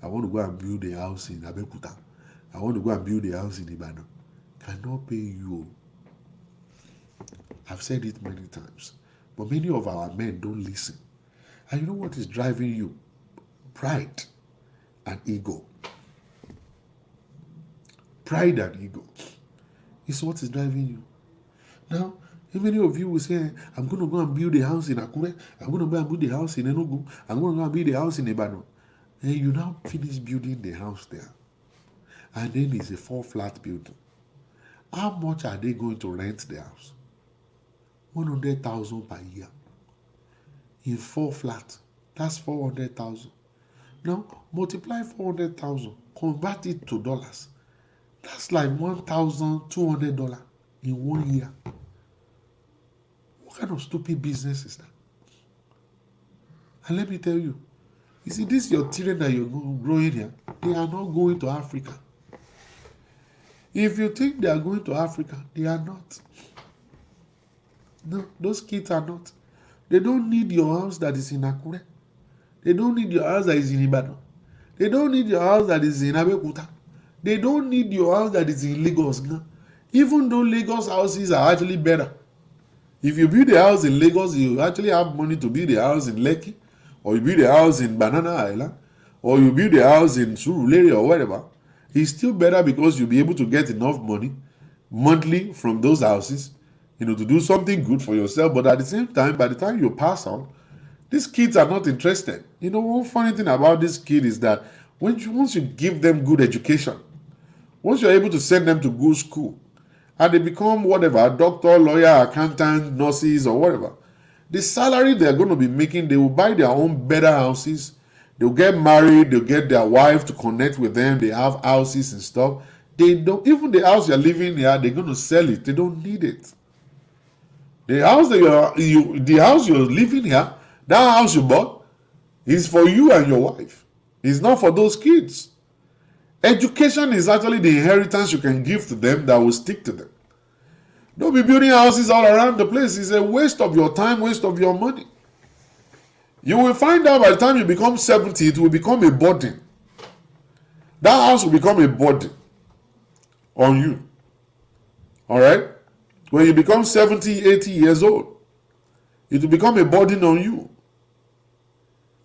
I want to go and build a house in Abeokuta. I want to go and build a house in Ibadan. Cannot pay you. I've said it many times. But many of our men don't listen. And you know what is driving you? Pride and ego. Pride and ego is what is driving you. Now, many of you will say, I'm going to go and build a house in Akure. I'm going to go and build a house in Enugu. I'm going to go and build a house in Ibadan. And you now finish building the house there. And then it's a 4-flat building. How much are they going to rent the house? 100,000 per year. In 4 flats, that's 400,000. Now, multiply 400,000, convert it to dollars. That's like $1,200 in 1 year. What kind of stupid business is that? And let me tell you, see, this your children that you're growing here, they are not going to Africa. If you think they are going to Africa, they are not. No, those kids are not. They don't need your house that is in Akure. They don't need your house that is in Ibadan. They don't need your house that is in Abeokuta. They don't need your house that is in Lagos. Even though Lagos houses are actually better. If you build a house in Lagos, you actually have money to build a house in Lekki, or you build a house in Banana Island, or you build a house in Surulere or whatever. It's still better because you'll be able to get enough money monthly from those houses, to do something good for yourself. But at the same time, by the time you pass on, these kids are not interested. One funny thing about this kid is that once you give them good education, once you're able to send them to good school, and they become whatever, doctor, lawyer, accountant, nurses, or whatever, the salary they're going to be making, they will buy their own better houses. They'll get married. They'll get their wife to connect with them. They have houses and stuff. They don't, even the house you're living here, they're going to sell it. They don't need it. The house the house you're living here, that house you bought, is for you and your wife. It's not for those kids. Education is actually the inheritance you can give to them that will stick to them. Don't be building houses all around the place. It's a waste of your time, waste of your money. You will find out by the time you become 70, it will become a burden. That house will become a burden on you. All right? When you become 70, 80 years old, it will become a burden on you.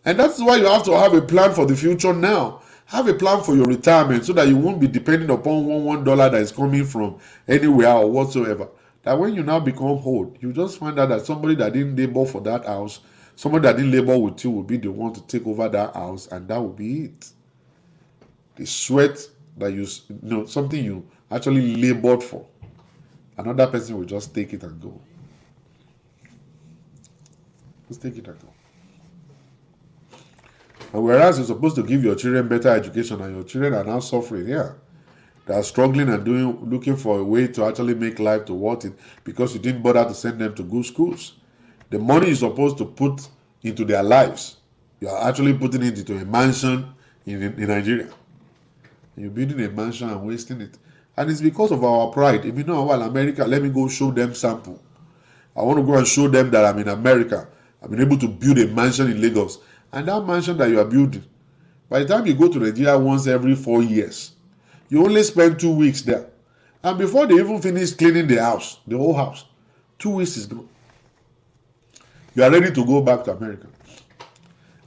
And that's why you have to have a plan for the future now. Have a plan for your retirement so that you won't be depending upon $1 that is coming from anywhere or whatsoever. That when you now become old, you just find out that somebody that didn't labor for that house, somebody that didn't labor with you will be the one to take over that house, and that will be it. The sweat that something you actually labored for, another person will just take it and go. Just take it and go. And whereas you're supposed to give your children better education, and your children are now suffering here. They are struggling and looking for a way to actually make life to worth it because you didn't bother to send them to good schools. The money you're supposed to put into their lives, you are actually putting it into a mansion in Nigeria. You're building a mansion and wasting it. And it's because of our pride. If you know, well, America, let me go show them sample. I want to go and show them that I'm in America. I've been able to build a mansion in Lagos. And that mansion that you are building, by the time you go to Nigeria once every 4 years, you only spend 2 weeks there. And before they even finish cleaning the house, the whole house, 2 weeks is gone. You are ready to go back to America.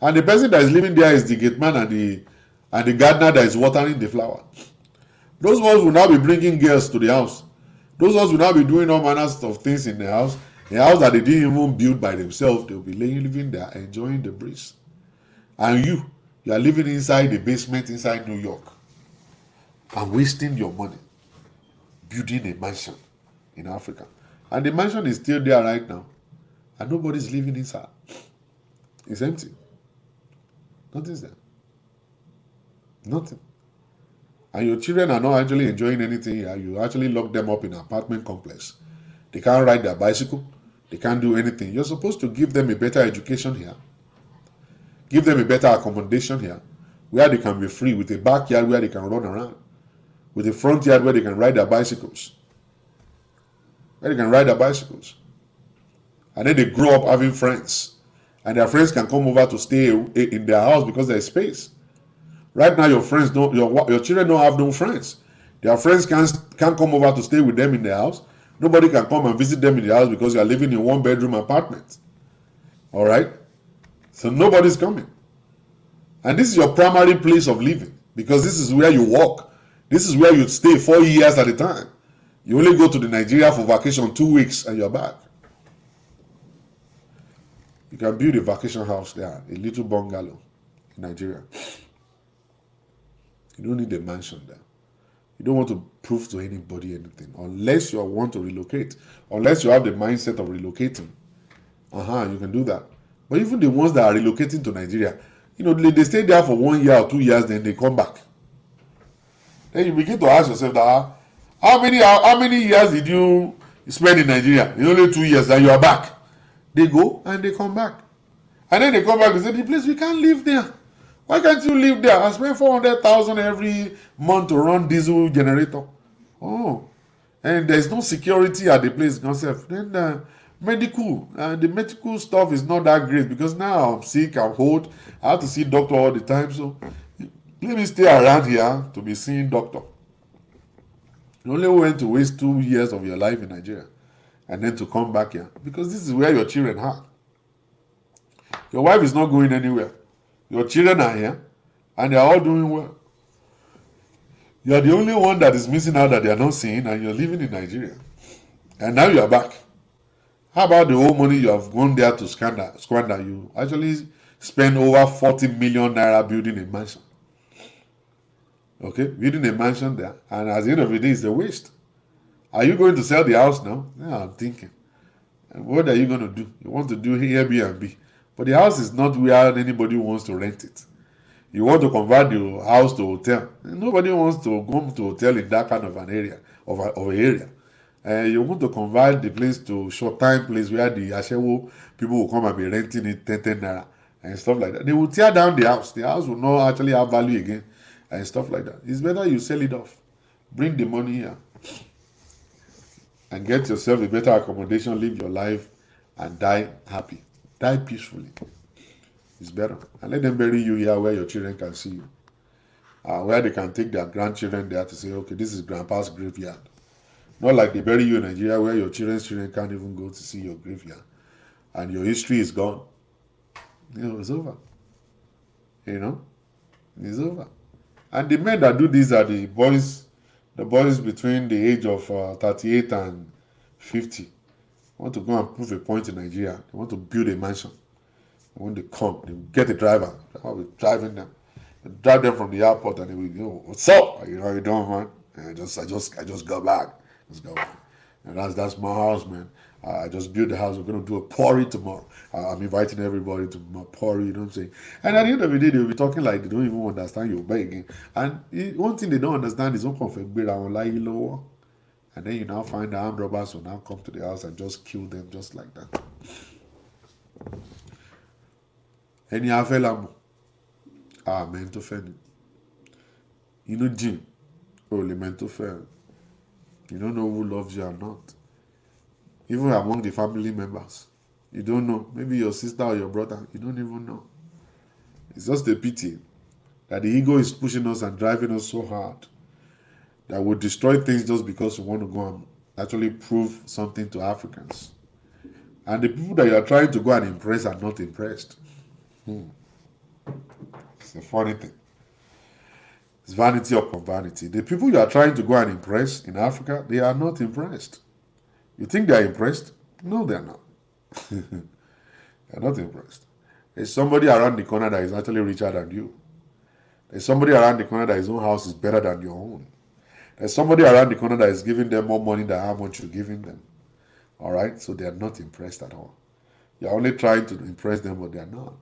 And the person that is living there is the gate man and the gardener that is watering the flower. Those ones will now be bringing girls to the house. Those ones will now be doing all manners of things in the house. A house that they didn't even build by themselves. They will be living there, enjoying the breeze. And you are living inside the basement inside New York and wasting your money building a mansion in Africa. And the mansion is still there right now. And nobody's living inside. It's empty. Nothing's there. Nothing. And your children are not actually enjoying anything here. You actually lock them up in an apartment complex. They can't ride their bicycle. They can't do anything. You're supposed to give them a better education here. Give them a better accommodation here, where they can be free with a backyard where they can run around, with a front yard where they can ride their bicycles. Where they can ride their bicycles. And then they grow up having friends. And their friends can come over to stay in their house because there's space. Right now, your friends don't, your children don't have no friends. Their friends can't come over to stay with them in their house. Nobody can come and visit them in the house because you are living in one bedroom apartment. All right? So nobody's coming. And this is your primary place of living because this is where you work. This is where you stay 4 years at a time. You only go to the Nigeria for vacation 2 weeks and you're back. You can build a vacation house there, a little bungalow in Nigeria. You don't need a mansion there. You don't want to prove to anybody anything unless you want to relocate. Unless you have the mindset of relocating. You can do that. But even the ones that are relocating to Nigeria, they stay there for 1 year or 2 years, then they come back. Then you begin to ask yourself that how many years did you spend in Nigeria? In only 2 years, then you are back. They go and they come back. And then they come back and say, the place, we can't live there. Why can't you live there? I spend 400,000 every month to run diesel generator. Oh, and there's no security at the place yourself. Then the medical stuff is not that great because now I'm sick, I'm old, I have to see doctor all the time. So let me stay around here to be seeing doctor. You only went to waste 2 years of your life in Nigeria and then to come back here because this is where your children are. Your wife is not going anywhere. Your children are here and they are all doing well. You are the only one that is missing out that they are not seeing, and you're living in Nigeria. And now you are back. How about the whole money you have gone there to squander? You actually spend over 40 million naira building a mansion. Okay, building a mansion there, and at the end of the day, it's a waste. Are you going to sell the house now? Yeah, I'm thinking. What are you going to do? You want to do Airbnb. But the house is not where anybody wants to rent it. You want to convert the house to hotel. Nobody wants to go to hotel in that kind of an area, of an area. You want to convert the place to short time place where the Ashewo people will come and be renting it 10 naira and stuff like that. They will tear down the house. The house will not actually have value again and stuff like that. It's better you sell it off. Bring the money here and get yourself a better accommodation, live your life and die happy. Die peacefully. It's better. And let them bury you here where your children can see you. Where they can take their grandchildren there to say, okay, this is grandpa's graveyard. Not like they bury you in Nigeria where your children's children can't even go to see your graveyard. And your history is gone. It's over. It's over. And the men that do this are the boys between the age of 38 and 50. Want to go and prove a point in Nigeria. They want to build a mansion. And when they come, they get a driver. I'll be driving them. They drive them from the airport and they will go, what's up? You doing, man? And I just got back. Just go back. And that's my house, man. I just built the house. We're gonna do a party tomorrow. I'm inviting everybody to my party, you know what I'm saying? And at the end of the day, they'll be talking like they don't even understand your begging. And one thing they don't understand is lower. And then you now find the armed robbers will now come to the house and just kill them just like that. Any afelamu meant to offend. Jim, only meant to offend. You don't know who loves you or not. Even among the family members, you don't know. Maybe your sister or your brother, you don't even know. It's just a pity that the ego is pushing us and driving us so hard that will destroy things just because we want to go and actually prove something to Africans. And the people that you are trying to go and impress are not impressed. It's a funny thing. It's vanity upon vanity. The people you are trying to go and impress in Africa, they are not impressed. You think they are impressed? No, they are not. They're not impressed. There's somebody around the corner that is actually richer than you. There's somebody around the corner that his own house is better than your own. There's somebody around the corner that is giving them more money than how much you're giving them. All right? So they are not impressed at all. You're only trying to impress them, but they are not.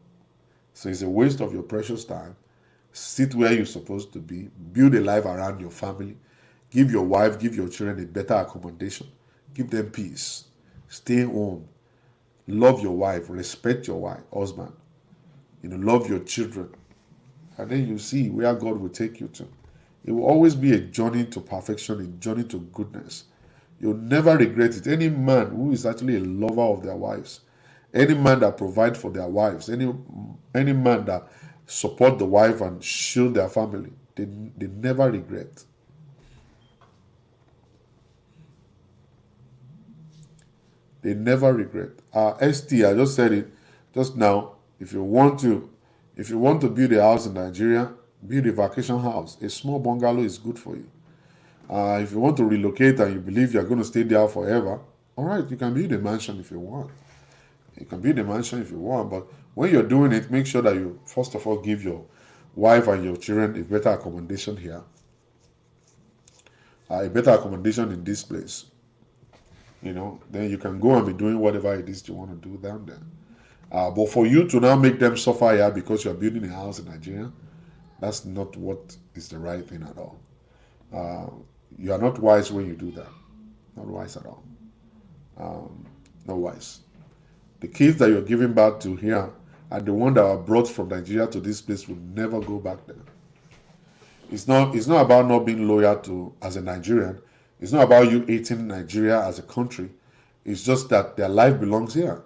So it's a waste of your precious time. Sit where you're supposed to be. Build a life around your family. Give your wife, give your children a better accommodation. Give them peace. Stay home. Love your wife. Respect your husband. Love your children. And then you see where God will take you to. It will always be a journey to perfection, a journey to goodness. You'll never regret it. Any man who is actually a lover of their wives, any man that provides for their wives, any man that support the wife and shield their family, they never regret. They never regret. ST, I just said it just now. If you want to build a house in Nigeria, build a vacation house. A small bungalow is good for you. If you want to relocate and you believe you're going to stay there forever, all right, you can build a mansion if you want. You can build a mansion if you want, but when you're doing it, make sure that you first of all give your wife and your children a better accommodation here, a better accommodation in this place. Then you can go and be doing whatever it is you want to do down there. But for you to now make them suffer here because you're building a house in Nigeria, that's not what is the right thing at all. You are not wise when you do that. Not wise at all. Not wise. The kids that you're giving birth to here and the one that are brought from Nigeria to this place will never go back there. It's not about not being loyal to as a Nigerian. It's not about you hating Nigeria as a country. It's just that their life belongs here.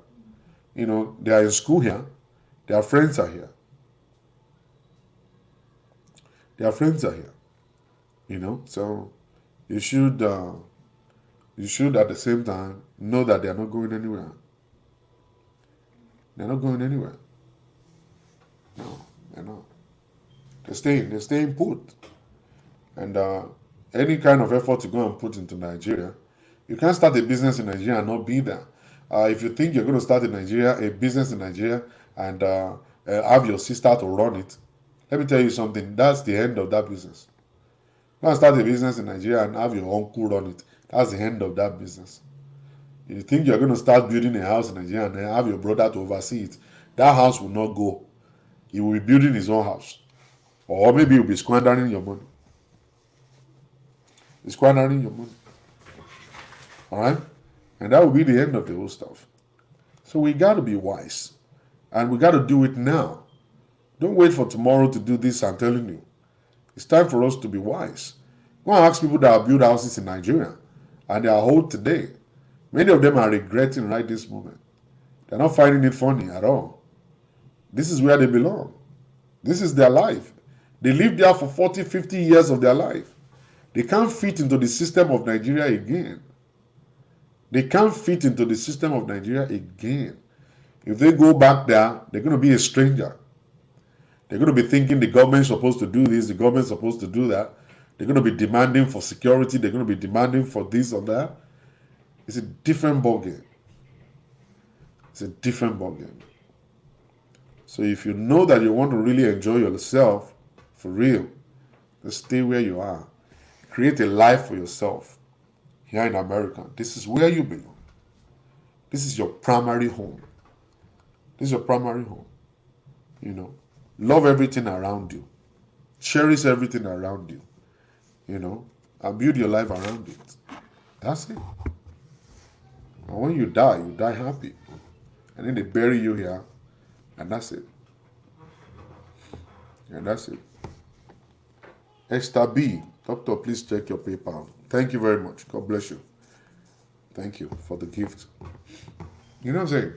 They are in school here. Their friends are here. Their friends are here. So you should at the same time know that they are not going anywhere. They're not going anywhere. No, they're not. They're staying put. And any kind of effort to go and put into Nigeria, you can't start a business in Nigeria and not be there. If you think you're going to start a business in Nigeria, and have your sister to run it, let me tell you something, that's the end of that business. Go and start a business in Nigeria and have your uncle run it. That's the end of that business. If you think you're going to start building a house in Nigeria and then have your brother to oversee it, that house will not go. He will be building his own house. Or maybe he'll be squandering your money. He's squandering your money. All right? And that will be the end of the whole stuff. So we got to be wise. And we got to do it now. Don't wait for tomorrow to do this, I'm telling you. It's time for us to be wise. Go and ask people that have built houses in Nigeria and they are old today. Many of them are regretting right this moment. They're not finding it funny at all. This is where they belong. This is their life. They lived there for 40, 50 years of their life. They can't fit into the system of Nigeria again. They can't fit into the system of Nigeria again. If they go back there, they're going to be a stranger. They're going to be thinking the government's supposed to do this, the government's supposed to do that. They're going to be demanding for security. They're going to be demanding for this or that. It's a different ballgame. It's a different ballgame. So if you know that you want to really enjoy yourself, for real, just stay where you are. Create a life for yourself here in America. This is where you belong. This is your primary home. This is your primary home. Love everything around you. Cherish everything around you. And build your life around it. That's it. And when you die happy. And then they bury you here. And that's it. And that's it. Esther B. Doctor, please check your PayPal. Thank you very much. God bless you. Thank you for the gift. You know what I'm saying?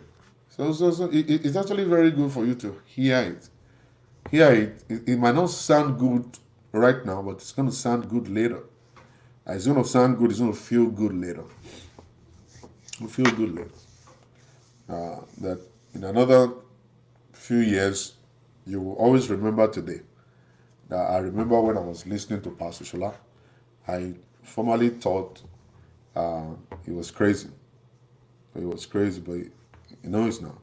So it's actually very good for you to hear it. It might not sound good right now, but it's going to sound good later. It's going to sound good. It's going to feel good later. It'll feel good later. That in another few years, you will always remember today. That I remember when I was listening to Pastor Shola, I formerly thought he was crazy. He was crazy, but he's not.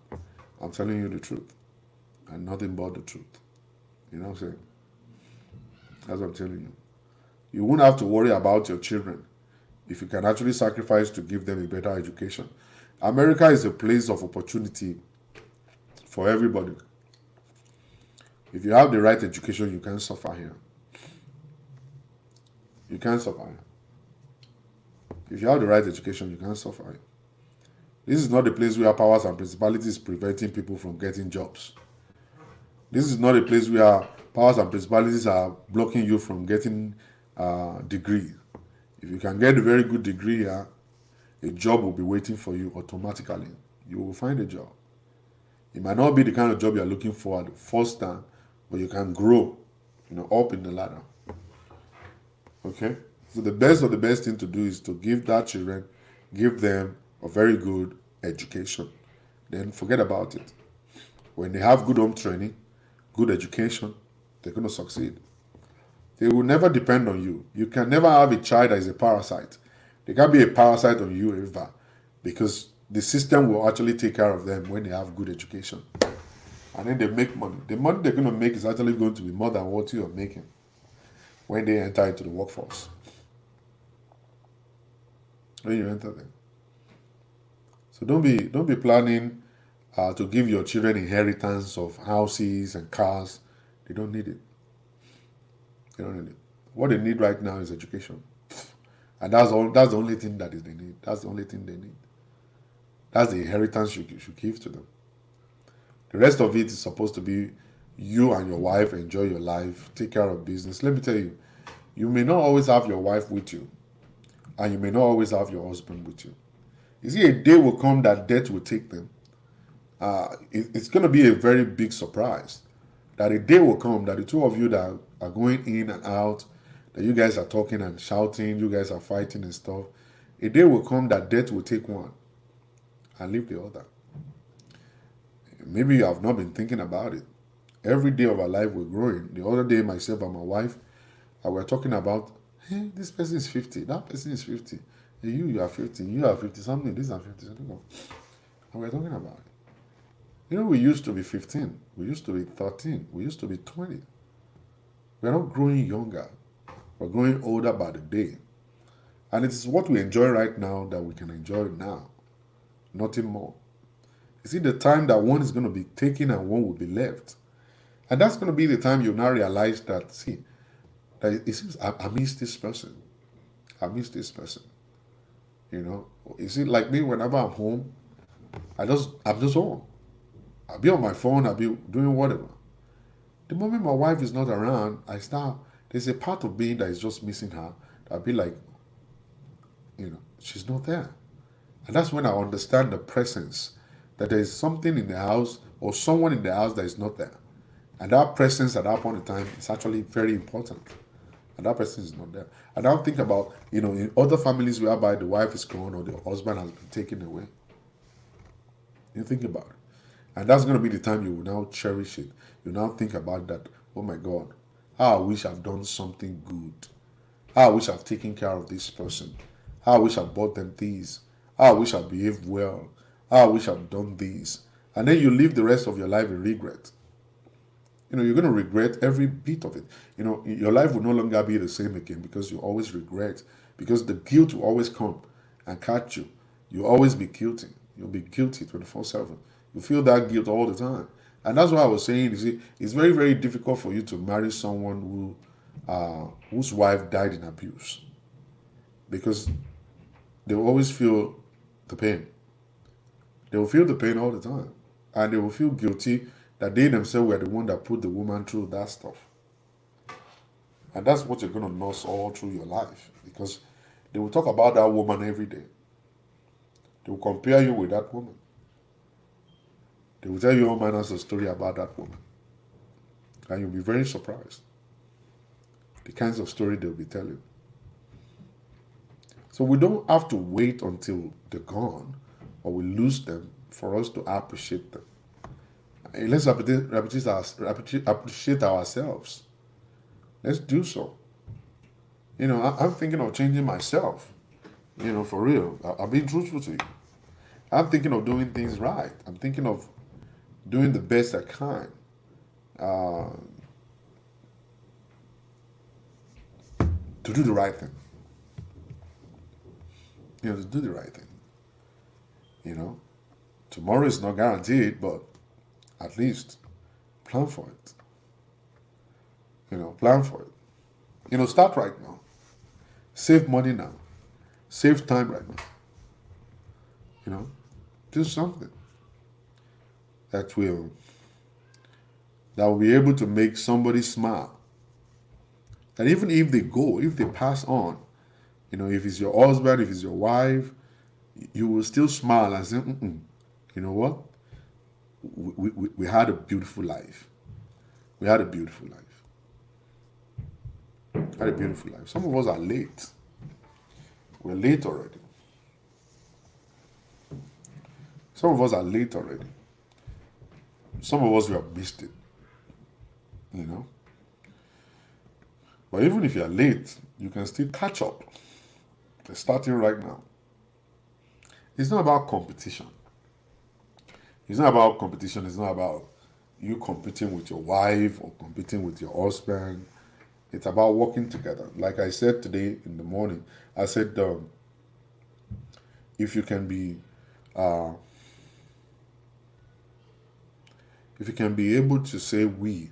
I'm telling you the truth. And nothing but the truth. You know what I'm saying? That's what I'm telling you. You won't have to worry about your children if you can actually sacrifice to give them a better education. America is a place of opportunity for everybody. If you have the right education, you can't suffer here. You can't suffer here. If you have the right education, you can't suffer here. This is not a place where powers and principalities is preventing people from getting jobs. This is not a place where Powers and principalities are blocking you from getting degree. If you can get a very good degree here, a job will be waiting for you automatically. You will find a job. It might not be the kind of job you're looking for at the first time, but you can grow, up in the ladder. Okay? So the best of the best thing to do is to give that children, give them a very good education. Then forget about it. When they have good home training, good education, they're going to succeed. They will never depend on you. You can never have a child that is a parasite. They can't be a parasite on you ever, because the system will actually take care of them when they have good education. And then they make money. The money they're going to make is actually going to be more than what you are making when they enter into the workforce. When you enter them. So don't be planning to give your children inheritance of houses and cars. They don't need it. They don't need it. What they need right now is education. And that's the only thing that is they need. That's the only thing they need. That's the inheritance you should give to them. The rest of it is supposed to be you and your wife enjoy your life, take care of business. Let me tell you, you may not always have your wife with you, and you may not always have your husband with you. You see, a day will come that death will take them. It's going to be a very big surprise that a day will come that the two of you that are going in and out, that you guys are talking and shouting, you guys are fighting and stuff. A day will come that death will take one and leave the other. Maybe you have not been thinking about it. Every day of our life we're growing. The other day, myself and my wife, were talking about, hey, this person is 50, that person is 50. Hey, you are 50, you are 50 something, this are 50 something. And we're talking about it. We used to be 15, we used to be 13, we used to be 20. We're not growing younger. We're growing older by the day. And it is what we enjoy right now that we can enjoy now. Nothing more. You see, the time that one is going to be taken and one will be left. And that's going to be the time you now realize that, see, that it seems I miss this person. I miss this person. You see, like me, whenever I'm home, I'm just home. I'll be on my phone, I'll be doing whatever. The moment my wife is not around, there's a part of me that is just missing her. I'll be like, she's not there. And that's when I understand the presence, that there is something in the house or someone in the house that is not there. And that presence at that point in time is actually very important. And that person is not there. And I don't think about, in other families whereby the wife is gone or the husband has been taken away. You think about it. And that's going to be the time you will now cherish it. You now think about that, oh my God, how I wish I've done something good. How I wish I've taken care of this person. How I wish I've bought them these. How I wish I've behaved well. How I wish I've done these. And then you live the rest of your life in regret. You're going to regret every bit of it. Your life will no longer be the same again because you always regret. Because the guilt will always come and catch you. You'll always be guilty. You'll be guilty 24/7. You feel that guilt all the time. And that's why I was saying, you see, it's very, very difficult for you to marry someone whose wife died in abuse. Because they will always feel the pain. They will feel the pain all the time. And they will feel guilty that they themselves were the one that put the woman through that stuff. And that's what you're going to nurse all through your life. Because they will talk about that woman every day. They will compare you with that woman. They will tell you all manners of story about that woman. And you'll be very surprised. The kinds of story they'll be telling. So we don't have to wait until they're gone or we lose them for us to appreciate them. Let's appreciate ourselves. Let's do so. I'm thinking of changing myself. For real. I'm being truthful to you. I'm thinking of doing things right. I'm thinking of doing the best I can. To do the right thing. To do the right thing. Tomorrow is not guaranteed, but at least plan for it. Plan for it. Start right now. Save money now. Save time right now. Do something that will that will be able to make somebody smile. That even if they go, if they pass on, if it's your husband, if it's your wife, you will still smile and say, you know what? We had a beautiful life. We had a beautiful life. Had a beautiful life. Some of us are late. We're late already. Some of us are late already. Some of us, we have missed it. But even if you're late, you can still catch up. They're starting right now. It's not about competition. It's not about competition. It's not about you competing with your wife or competing with your husband. It's about working together. Like I said today in the morning, I said, if you can be able to say we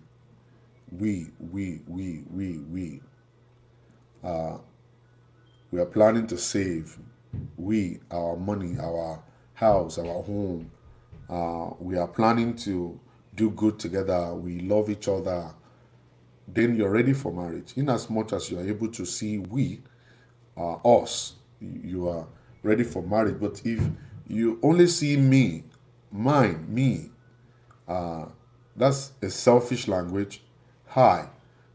are planning to save, our money, our house, our home, we are planning to do good together, we love each other, then you're ready for marriage. In as much as you are able to see us, you are ready for marriage. But if you only see me, mine, me, that's a selfish language. Hi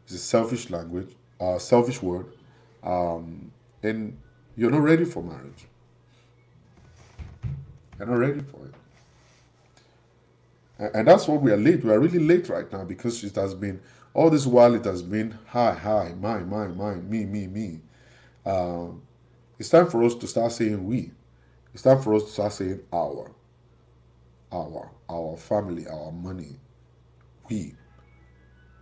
is a selfish language, selfish word, and you're not ready for marriage. You're not ready for it. And that's what we are late. We are really late right now because it has been, all this while it has been hi, mine, me. It's time for us to start saying we. It's time for us to start saying our family, our money, we.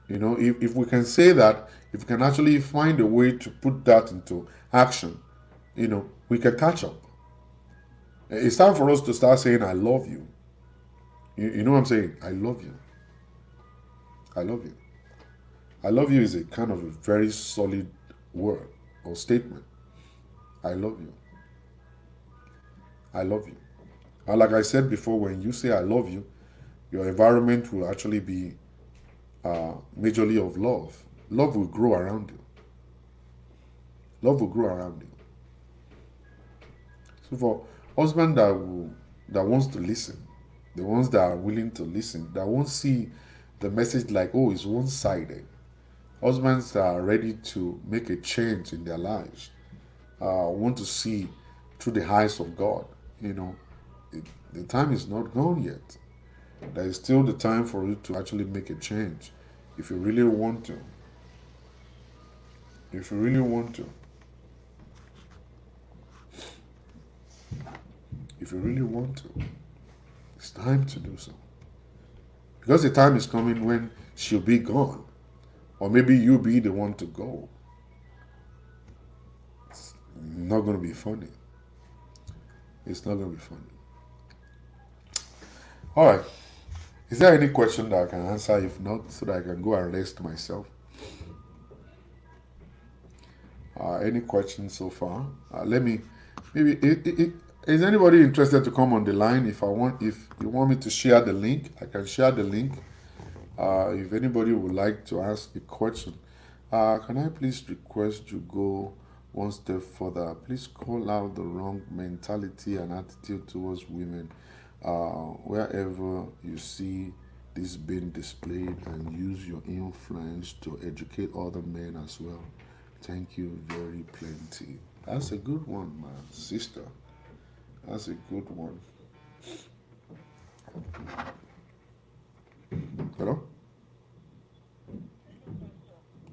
If we can say that, if we can actually find a way to put that into action, we can catch up. It's time for us to start saying, I love you. You know what I'm saying? I love you. I love you. I love you is a kind of a very solid word or statement. I love you. I love you. And like I said before, when you say I love you, your environment will actually be majorly of love. Love will grow around you. Love will grow around you. So for husband that wants to listen, the ones that are willing to listen, that won't see the message like, oh, it's one-sided. Husbands that are ready to make a change in their lives, want to see through the eyes of God. The time is not gone yet. There is still the time for you to actually make a change if you really want to. If you really want to. If you really want to. It's time to do so. Because the time is coming when she'll be gone. Or maybe you'll be the one to go. It's not going to be funny. It's not going to be funny. All right. Is there any question that I can answer? If not, so that I can go and rest myself. Any questions so far? Let me, maybe, is anybody interested to come on the line? If you want me to share the link, I can share the link. If anybody would like to ask a question, can I please request you go one step further? Please call out the wrong mentality and attitude towards women wherever you see this being displayed, and use your influence to educate other men as well. Thank you very plenty. That's a good one, my sister. That's a good one. Hello?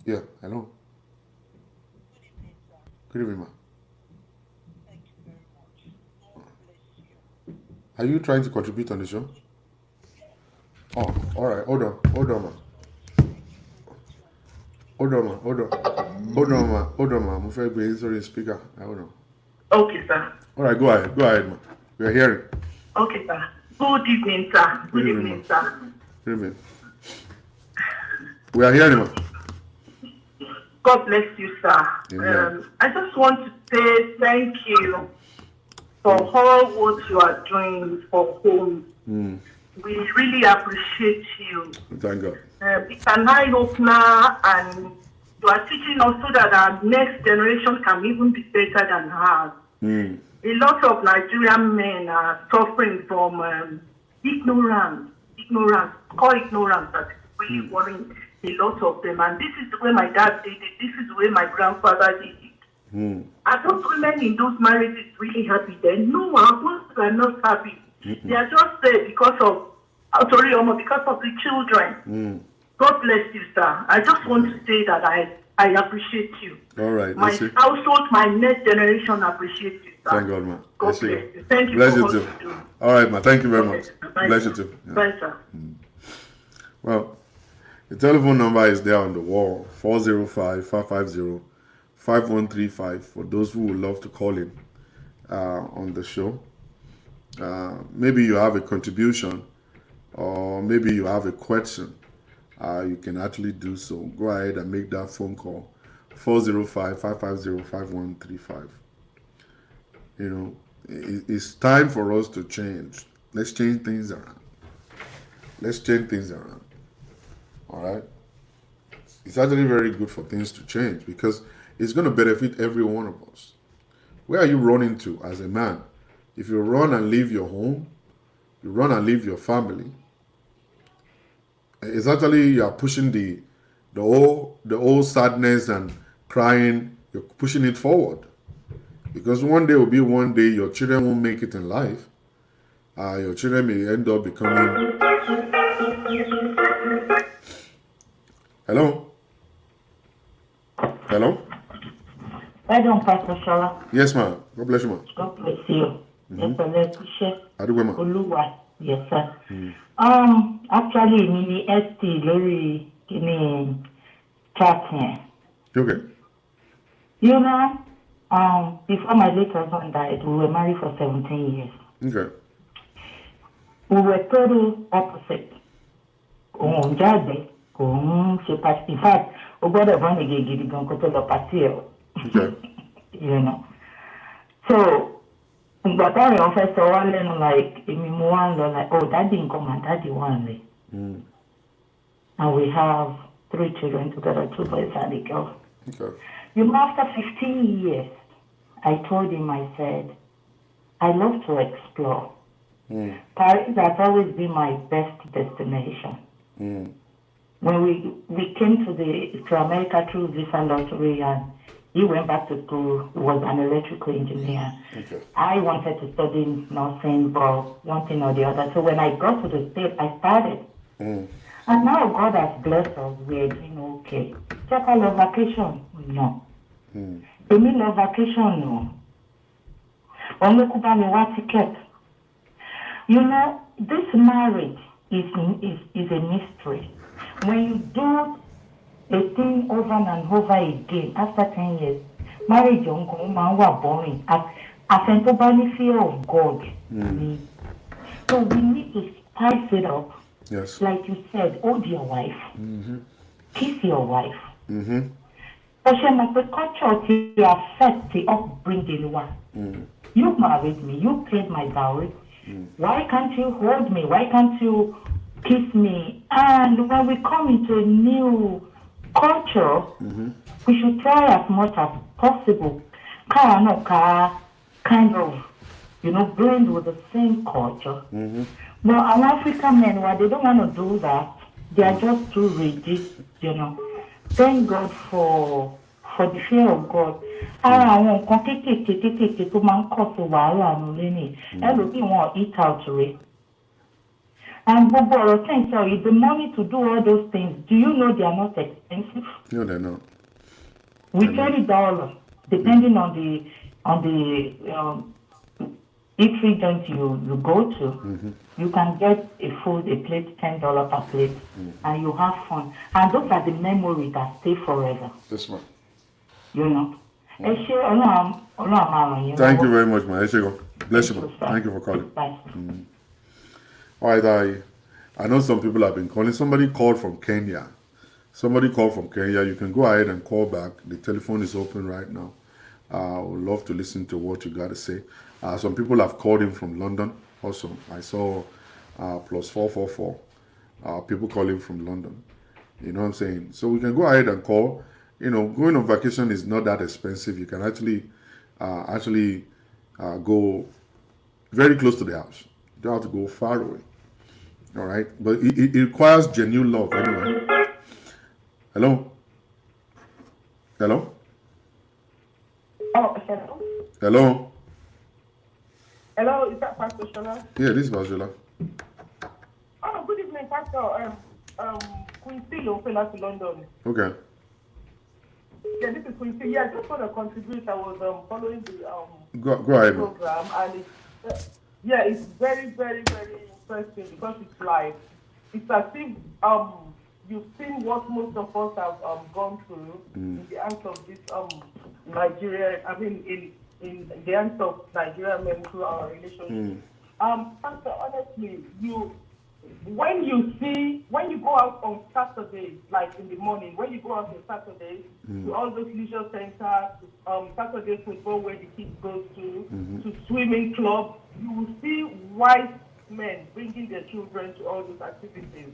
Yeah, hello. Good evening, ma. Are you trying to contribute on the show? Oh, all right. Hold on, ma. Hold on, ma. I'm afraid we're sorry, speaker. Hold on. Okay, sir. All right, go ahead, ma. We are hearing. Okay, sir. Good evening, sir. Good evening, sir. Good evening. We are hearing, ma. God bless you, sir. I just want to say thank you for all what you are doing for home. We really appreciate you. Thank God. It's an eye opener, and you are teaching us so that our next generation can even be better than ours. A lot of Nigerian men are suffering from ignorance. Call ignorance that is really worrying a lot of them. And this is the way my dad did it. This is the way my grandfather did it. Are those women in those marriages really happy then? No, our husbands are not happy. They are just there because of the children. God bless you, sir. I just want to say that I appreciate you. All right. My household, my next generation appreciates you, sir. Thank God, man. God bless you. Thank you bless for you what too. you do. All right, man. Thank you very much. Bye. Bless you too. Yeah. Bye, sir. Well, the telephone number is there on the wall, 405-550-5135 for those who would love to call in on the show. Maybe you have a contribution or maybe you have a question. You can actually do so. Go ahead and make that phone call, 405-550-5135. You know, it's time for us to change. Let's change things around. All right? It's actually very good for things to change because it's going to benefit every one of us. Where are you running to as a man? If you run and leave your home, you run and leave your family, it's actually you are pushing the old sadness and crying, you're pushing it forward. Because one day will be one day your children won't make it in life. Your children may end up becoming... Hello? Pardon, Pastor Shola. Yes, ma'am. God bless you, ma'am. God bless you. Yes, sir. Aduwe, Yes, sir. Actually, mini ST lórí kini chat here. Okay. You know, before my late husband died, we were married for 17 years. Okay. We were total opposite. In fact, we got a one again, party. Okay. You know. So, but I first of all, like, oh, that didn't come and daddy one. And we have 3 children together, 2 boys and a girl. Okay. You know, after 15 years, I told him, I said, I love to explore. Paris has always been my best destination. When we came to America through visa lottery, and he went back to school, he was an electrical engineer. Okay. I wanted to study nursing, but one thing or the other. So when I got to the States, I started. And now God has blessed us. We're doing okay. Check out love vacation? No. You mean love vacation? No. Only ticket. You know, this marriage is a mystery. When you do a thing over and over again, after 10 years, marriage is boring. A fear of God. So we need to spice it up. Yes. Like you said, hold your wife. Kiss your wife. But the culture to affect the upbringing one. You married me, you paid my dowry. Why can't you hold me? Why can't you kiss me? And when we come into a new culture, we should try as much as possible. Kind of, blend with the same culture. But an African men, why they don't want to do that, they are just too rigid, Thank God for the fear of God. Àwọn nǹkan kéékèèké tó máa ń kọ̀ sí wàhálà nílé ni ẹlòmíì wọn eat out rẹ̀. And gbogbo ọ̀rọ̀ tẹ̀ ń sọ yìí, the money to do all those things, do you know they are not expensive? No, they're not. With $20, depending on the eatery joint you go to, you can get a plate $10 per plate, and you have fun. And those are the memories that stay forever. Yes, ma'am. Thank you very much, man. Bless you, man. Thank you for calling. Bye. All right, I know some people have been calling. Somebody called from Kenya. You can go ahead and call back. The telephone is open right now. I would love to listen to what you got to say. Some people have called in from London also. I saw +444 people calling from London. You know what I'm saying? So we can go ahead and call. Going on vacation is not that expensive. You can actually go very close to the house. You don't have to go far away. All right, but it requires genuine love anyway. Hello, hello, Oh, hello. hello. Hello, is that Pastor Shola? Yeah, this is Bajola. Oh, good evening, Pastor. Quincy Lopela to London. Okay. Yeah, this is Quincy. Yeah, I just want to contribute. I was following the Go ahead, man. program, and yeah, it's very, very, very interesting because it's live. It's as if you've seen what most of us have gone through in the hands of this Nigeria. I mean, in the hands of Nigeria men through our relationship. Pastor, honestly, when you go out on Saturdays, like in the morning, when you go out on Saturdays to all those leisure centers, Saturday football where the kids go to swimming clubs, you will see white men bringing their children to all those activities.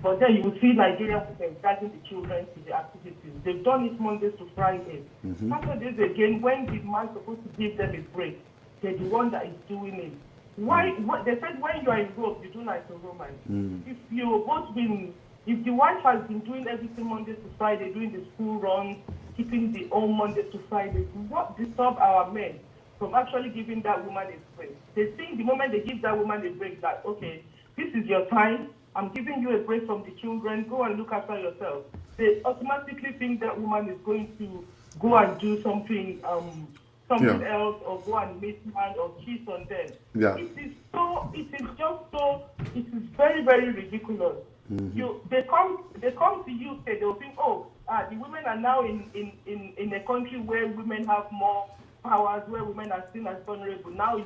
But then you will see Nigerian women dragging the children to the activities. They've done it Mondays to Fridays. Saturdays again, when the man's supposed to give them a break, they're the one that is doing it. Why? They said when you are in Rome, you do like a Roman. If the wife has been doing everything Monday to Friday, doing the school runs, keeping the home Monday to Friday, what disturb our men from actually giving that woman a break? They think the moment they give that woman a break, that okay, this is your time. I'm giving you a break from the children. Go and look after yourself. They automatically think that woman is going to go and do something else, or go and meet man or cheat on them. Yeah. It is very, very ridiculous. They come to you, they'll think, the women are now in a country where women have more powers, where women are seen as vulnerable. Now you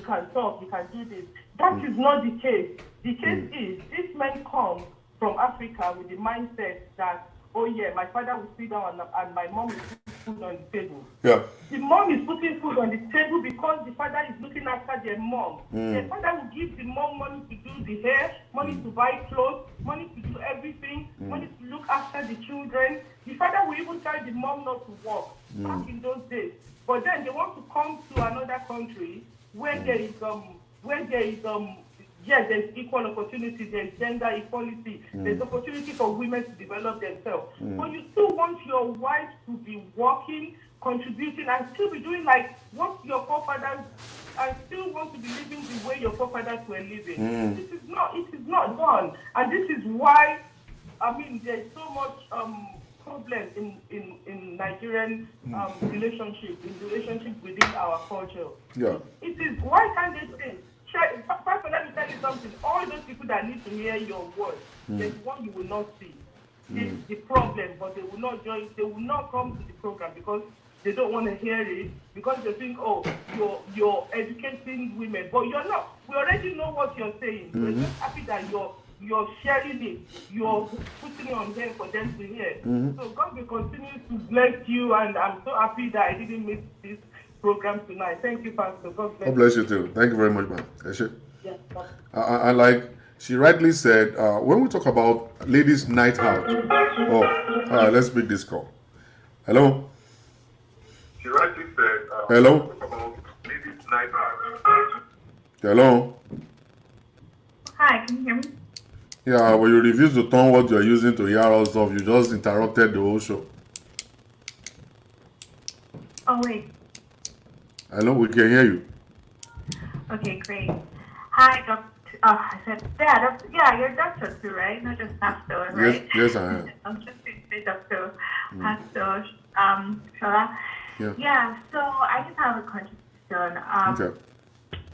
can talk, you can do this. That is not the case. The case is these men come from Africa with the mindset that, oh yeah, my father will sit down and my mom will put food on the table. Yeah. The mom is putting food on the table because the father is looking after their mom. The father will give the mom money to do the hair, money to buy clothes, money to do everything, money to look after the children. The father will even tell the mom not to work back in those days. But then they want to come to another country where there's equal opportunity, there's gender equality, there's opportunity for women to develop themselves. But you still want your wife to be working, contributing, and still be doing like what your forefathers, and still want to be living the way your forefathers were living. It is not done. And this is why, there's so much problem in Nigerian relationship within our culture. Yeah. It is, why can't they say, Pastor, let me tell you something. All those people that need to hear your words, there's one you will not see. It's the problem, but they will not join, they will not come to the program because they don't want to hear it, because they think, you're educating women. But you're not. We already know what you're saying. We're just happy that you're sharing it, you're putting it on there for them to hear. So God will continue to bless you, and I'm so happy that I didn't miss this program tonight. Thank you, Pastor. God bless. God bless you too. Thank you very much, man. Yes, I like she rightly said, when we talk about ladies' night out. Let's make this call. Hello. She rightly said, Hello. about ladies' night out. Hello. Hi, can you hear me? Yeah, when you refuse to turn what you're using to hear us off, you just interrupted the whole show. Oh, wait. Hello, we can hear you. Okay, great. Hi, Dr. I said, Dad, you're Dr. too, right? Not just Pastor, right? Yes, I am. I'm just going to say Dr. Pastor Shola. Yeah. So I just have a contribution. Okay.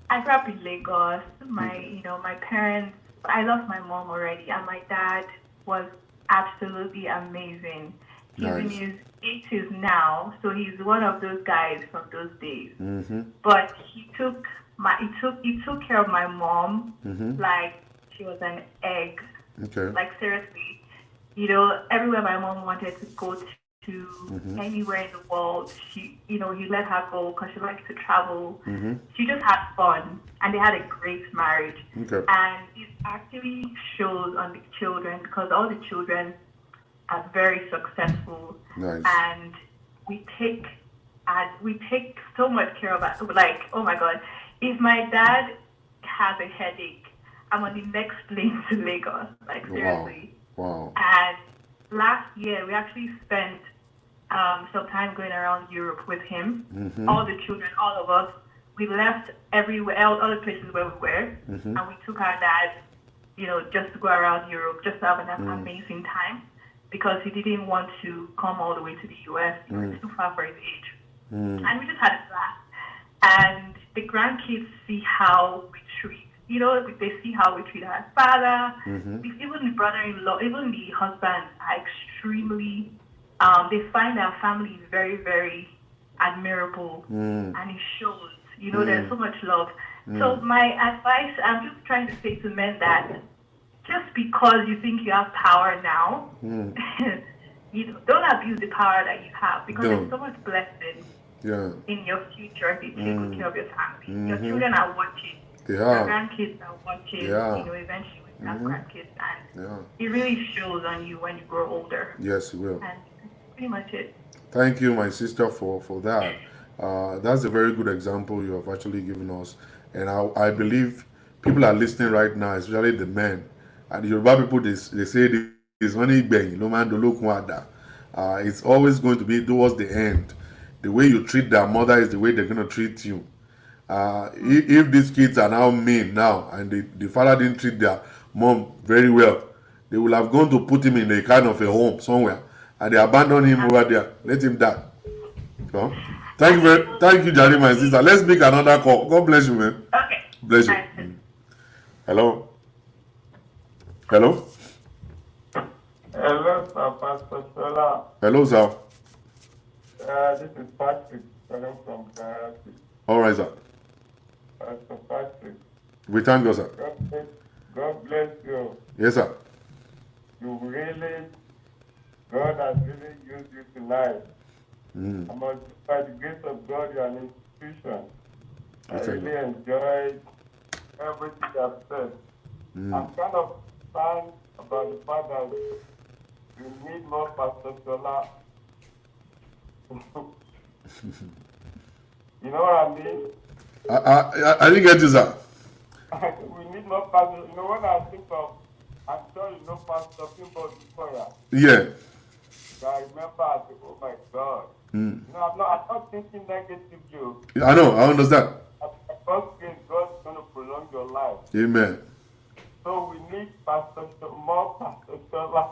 I grew up in Lagos. My parents, I lost my mom already, and my dad was absolutely amazing. He's in his 80s now, so he's one of those guys from those days. But he took care of my mom like she was an egg. Okay. Like seriously, everywhere my mom wanted to go to, to anywhere in the world. She, he let her go because she likes to travel. She just had fun, and they had a great marriage. Okay. And it actually shows on the children because all the children are very successful, Nice. and we take so much care of it. Like, oh my God, if my dad has a headache, I'm on the next plane to Lagos. Like, seriously. Wow. And last year, we actually spent some time going around Europe with him. All the children, all of us, we left everywhere, all the places where we were, and we took our dad, just to go around Europe, just to have an amazing time, because he didn't want to come all the way to the US. It's too far for his age. And we just had a blast. And the grandkids see how we treat, they see how we treat our father. Even the brother-in-law, even the husband are extremely, they find our family very, very admirable. And it shows, there's so much love. So my advice, I'm just trying to say to men that just because you think you have power now, don't abuse the power that you have, because there's so much blessing in your future if you take good care of your family. Your children are watching. They Your are. grandkids are watching. Eventually when you have grandkids, and it really shows on you when you grow older. Yes, it will. And that's pretty much it. Thank you, my sister, for that. That's a very good example you have actually given us. And I believe people are listening right now, especially the men. And the Yoruba people, they say it's only bang, no man do look wada. It's always going to be towards the end. The way you treat their mother is the way they're going to treat you. If these kids are now mean now, and the father didn't treat their mom very well, they will have gone to put him in a kind of a home somewhere, and they abandon him over there. Let him die. So, thank you, Johnny, my sister. Let's make another call. God bless you, man. Okay. Bless you. Bye. Hello. Hello. Hello, sir, Pastor Shola. Hello, sir. This is Patrick calling from Karachi. All right, sir. Pastor Patrick, We thank God, sir. God bless you. Yes, sir. God has really used you tonight. By the grace of God, you are an institution. I really enjoyed everything you have said. I'm kind of sad about the fact that we need more Pastor Shola. You know what I mean? I didn't get you, sir. We need more Pastor. You know what I think of? I'm sure you know Pastor Pimbo Victoria. Yeah. I remember, I said, oh my God. I'm not thinking negatively. I know. I understand. God's grace, God's going to prolong your life. Amen. So we need more Pastor Shola.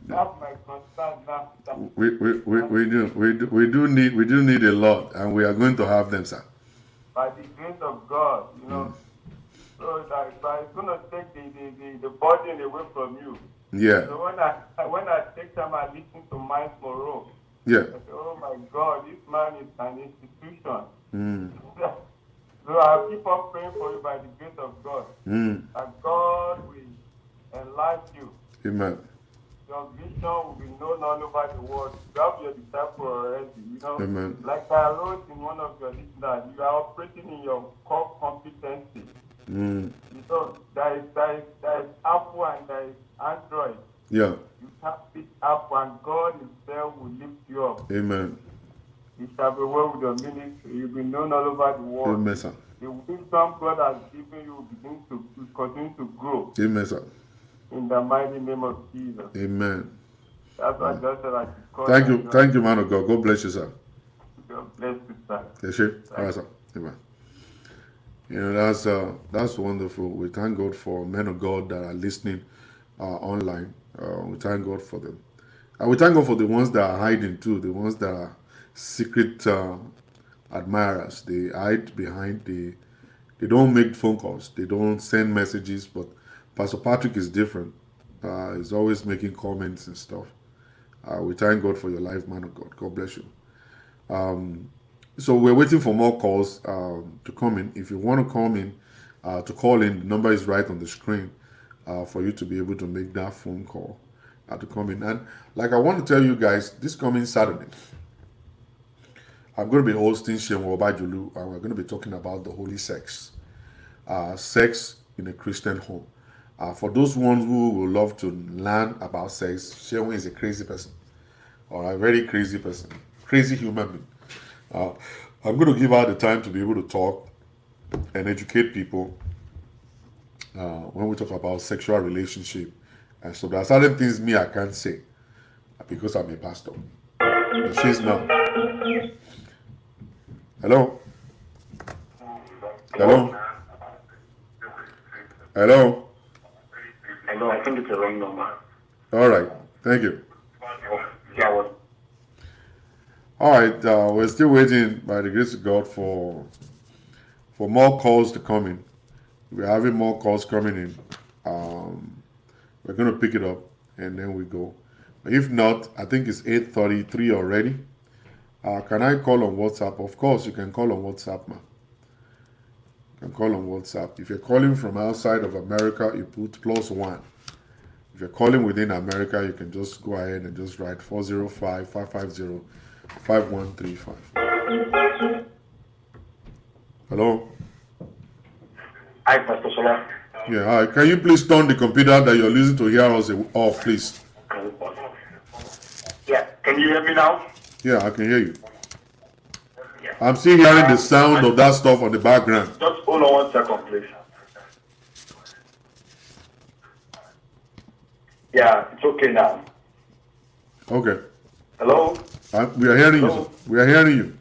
That's my concern now. We do need a lot, and we are going to have them, sir. By the grace of God, so that it's going to take the burden away from you. Yeah. So when I take time, I listen to Miles Moreau. Yeah. I say, oh my God, this man is an institution. So I keep on praying for you by the grace of God. That God will enlarge you. Amen. Your vision will be known all over the world. You have your disciple already, Amen. Like I wrote in one of your listeners, you are operating in your core competency. There is Apple and there is Android. Yeah. You tap this Apple and God Himself will lift you up. Amen. It shall be well with your ministry. You'll be known all over the world. Amen, sir. The wisdom God has given you will continue to grow. Amen, sir. In the mighty name of Jesus. Amen. That's what I just said I should call. Thank you, man of God. God bless you, sir. God bless you, sir. Yes, sir. All right, sir. Amen. That's wonderful. We thank God for men of God that are listening online. We thank God for them. And we thank God for the ones that are hiding too, the ones that are secret admirers. They hide behind, they don't make phone calls, they don't send messages, but Pastor Patrick is different. He's always making comments and stuff. We thank God for your life, man of God. God bless you. So we're waiting for more calls to come in. If you want to come in, to call in, the number is right on the screen for you to be able to make that phone call. to come in. And like I want to tell you guys, this coming Saturday, I'm going to be hosting Shemo Obajulu, and we're going to be talking about the holy sex. Sex in a Christian home. For those ones who would love to learn about sex, Shemo is a crazy person, or a very crazy person, crazy human being. I'm going to give her the time to be able to talk and educate people when we talk about sexual relationship. And so there are certain things I can't say because I'm a pastor. But she's not. Hello? Hello? Hello? Hello, I think it's a wrong number. All right. Thank you. Yeah, well, All right. We're still waiting, by the grace of God, for more calls to come in. We're having more calls coming in. We're going to pick it up, and then we go. If not, I think it's 8:33 already. Can I call on WhatsApp? Of course, you can call on WhatsApp, man. You can call on WhatsApp. If you're calling from outside of America, you put +1. If you're calling within America, you can just go ahead and just write 405-550-5135. Hello? hi, Pastor Sola. Yeah, hi. Can you please turn the computer that you're using to hear us off, please? Yeah, can you hear me now? Yeah, I can hear you. I'm still hearing the sound of that stuff on the background. Just hold on 1 second, please. Yeah, it's okay now. Okay. Hello? We are hearing you, sir. Hello? We are hearing you.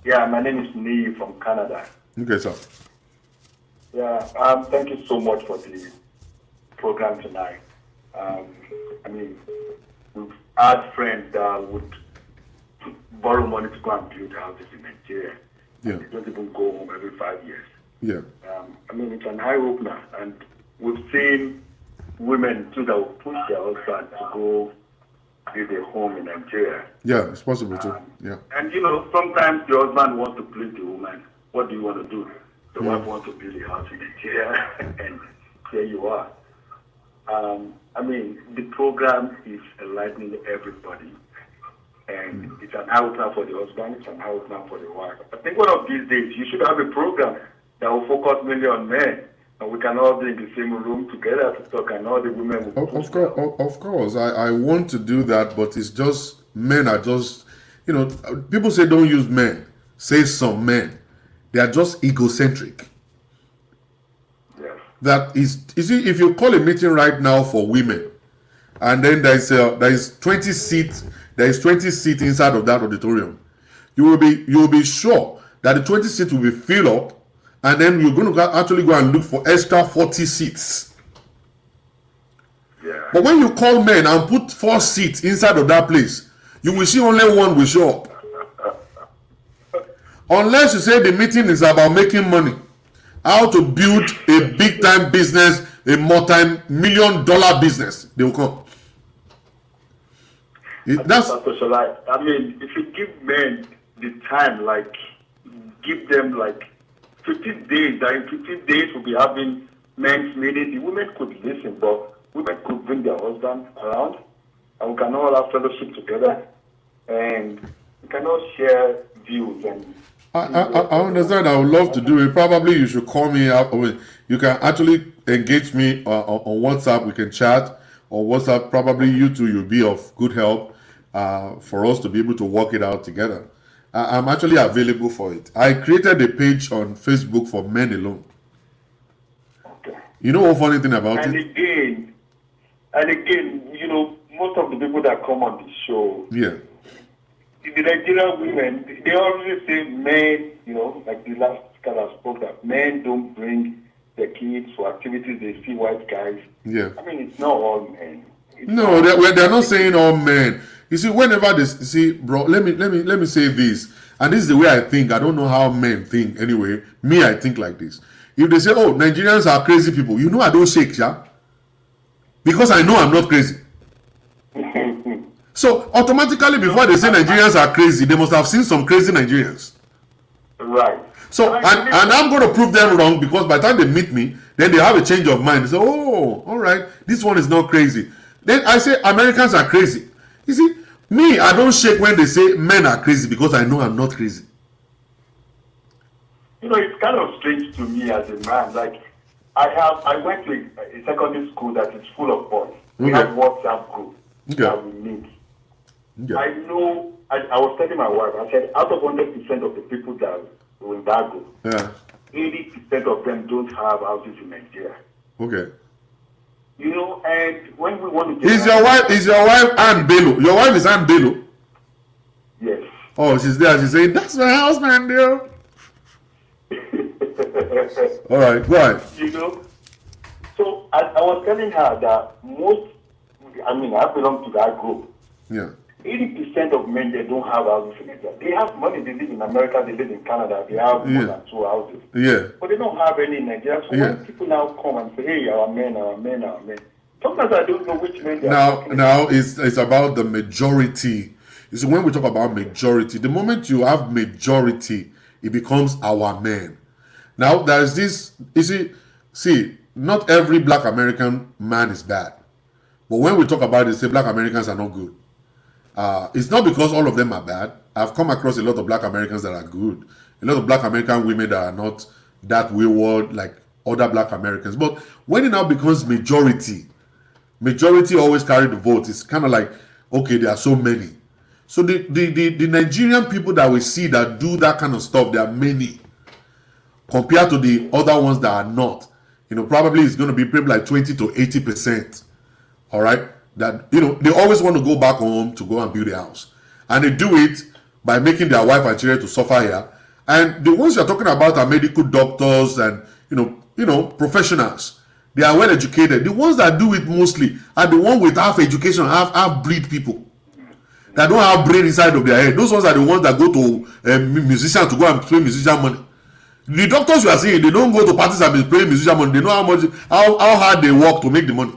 Yeah, my name is Nii from Canada. Okay, sir. Yeah, thank you so much for the program tonight. We've had friends that would borrow money to go and build houses in Nigeria. Yeah. They don't even go home every 5 years. Yeah. It's an eye opener, and we've seen women too that will push their husband to go build a home in Nigeria. Yeah, it's possible too. Yeah. And sometimes the husband wants to please the woman. What do you want to do? The wife wants to build a house in Nigeria, and here you are. The program is enlightening everybody, and it's an eye-opener for the husband, it's an eye-opener for the wife. I think one of these days you should have a program that will focus mainly on men, and we can all be in the same room together to talk, and all the women will Of course. I want to do that, but it's just men are just, people say don't use men. Say some men. They are just egocentric. Yes. That is, you see, if you call a meeting right now for women, and then there is 20 seats, inside of that auditorium, you will be sure that the 20 seats will be filled up, and then you're going to actually go and look for extra 40 seats. Yeah. But when you call men and put 4 seats inside of that place, you will see only one will show up. Unless you say the meeting is about making money, how to build a big time business, a multi-million-dollar business, they will come. That's if you give men the time, give them 15 days, that in 15 days we'll be having men's meeting, the women could listen, but women could bring their husband around, and we can all have fellowship together, and we can all share views. And I understand. I would love to do it. Probably you should call me up. You can actually engage me on WhatsApp. We can chat on WhatsApp. Probably you two, you'll be of good help for us to be able to work it out together. I'm actually available for it. I created a page on Facebook for men alone. Okay. You know what funny thing about and it? Again, most of the people that come on the show, Yeah. the Nigerian women, they always say men, like the last guy spoke, that men don't bring their kids for activities they see white guys. Yeah. It's not all men. No, they're not saying all men. You see, whenever they see, bro, let me say this, and this is the way I think. I don't know how men think anyway. Me, I think like this. If they say, "Oh, Nigerians are crazy people," I don't shake, yeah, because I know I'm not crazy. So automatically, before they say Nigerians are crazy, they must have seen some crazy Nigerians. Right. So and I'm going to prove them wrong, because by the time they meet me, then they have a change of mind. They say, "Oh, all right, this one is not crazy." Then I say Americans are crazy. You see, me, I don't shake when they say men are crazy because I know I'm not crazy. You know, it's kind of strange to me as a man. Like, I went to a secondary school that is full of boys. We have WhatsApp group that we meet. I know, I was telling my wife, I said, out of 100% of the people that were in that group, 80% of them don't have houses in Nigeria. Okay. You know, and when we want to get... Is your wife Ann Bello? Your wife is Ann Bello? Yes. Oh, she's there. She's saying, that's my house, man, dear. All right, go ahead. You know, so I was telling her that I belong to that group. Yeah. 80% of men, they don't have houses in Nigeria. They have money, they live in America, they live in Canada, they have more than 2 houses. Yeah. But they don't have any in Nigeria. So when people now come and say, hey, our men, sometimes I don't know which men they are. Now it's about the majority. You see, when we talk about majority, the moment you have majority, it becomes our men. Now, there's this, you see, not every black American man is bad. But when we talk about it, say black Americans are not good. It's not because all of them are bad. I've come across a lot of black Americans that are good. A lot of black American women that are not that wayward like other black Americans. But when it now becomes majority always carry the vote. It's kind of like, okay, there are so many. So the Nigerian people that we see that do that kind of stuff, there are many. Compared to the other ones that are not. You know, probably it's going to be probably like 20 to 80%. All right? That, you know, they always want to go back home to go and build a house. And they do it by making their wife and children to suffer here. And the ones you're talking about are medical doctors and, you know, professionals. They are well educated. The ones that do it mostly are the ones with half education, half breed people. That don't have brain inside of their head. Those ones are the ones that go to musicians to go and pay musician money. The doctors you are seeing, they don't go to parties and be paying musician money. They know how hard they work to make the money.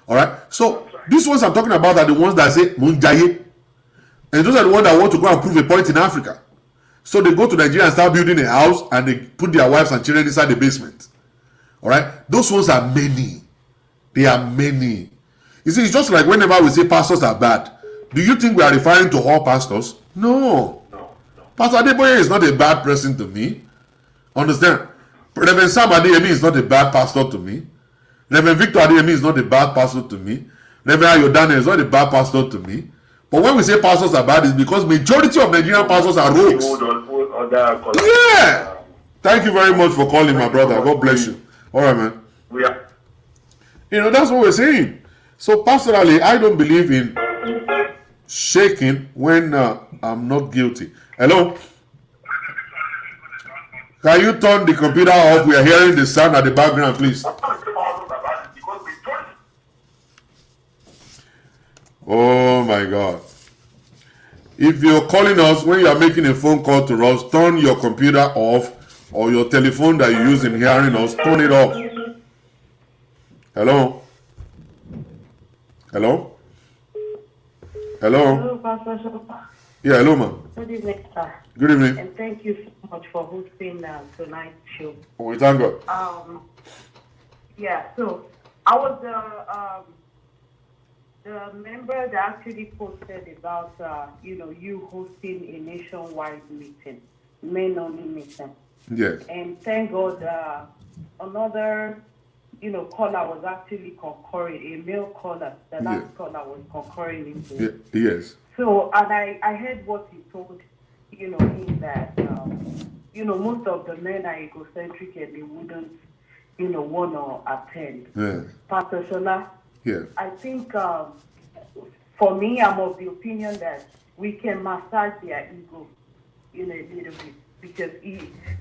All right. So these ones I'm talking about are the ones that say Munjaye, and those are the ones that want to go and prove a point in Africa. So they go to Nigeria and start building a house, and they put their wives and children inside the basement. All right. Those ones are many. They are many. You see, it's just like whenever we say pastors are bad. Do you think we are referring to all pastors? No. Pastor Adeboye is not a bad person to me. Understand? Reverend Sam Adeyemi is not a bad pastor to me. Reverend Victor Adeyemi is not a bad pastor to me. Reverend Ayodane is not a bad pastor to me. But when we say pastors are bad, it's because majority of Nigerian pastors are rogues. Yeah. Thank you very much for calling, my brother. God bless you. All right, man. Yeah. You know, that's what we're saying. So pastorally, I don't believe in shaking when I'm not guilty. Hello? Can you turn the computer off? We are hearing the sound at the background, please. Oh my God. If you're calling us, when you are making a phone call to us, turn your computer off, or your telephone that you use in hearing us, turn it off. Hello? Hello? Hello? Hello, Pastor Shopper. Yeah, hello, ma'am. Good evening, sir. Good evening. And thank you so much for hosting tonight's show. Oh, we thank God. Yeah, so I was the member that actually posted about, you hosting a nationwide meeting, men only meeting. Yes. And thank God another, caller was actually concurring, a male caller, the last caller was concurring into it. Yes. So, and I heard what he told, him that, most of the men are egocentric and they wouldn't, want to attend. Yes. Pastor Shola, Yes. I think for me, I'm of the opinion that we can massage their ego a little bit because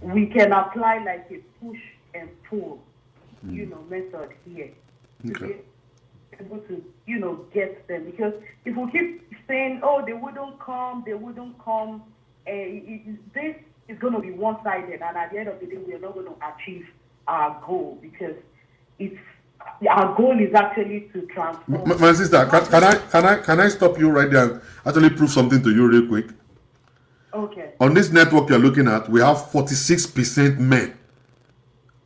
we can apply like a push and pull, method here to be able to, get them. Because if we keep saying, oh, they wouldn't come, this is going to be one-sided, and at the end of the day, we are not going to achieve our goal because our goal is actually to transform. My sister, can I stop you right there and actually prove something to you real quick? Okay. On this network you're looking at, we have 46% men.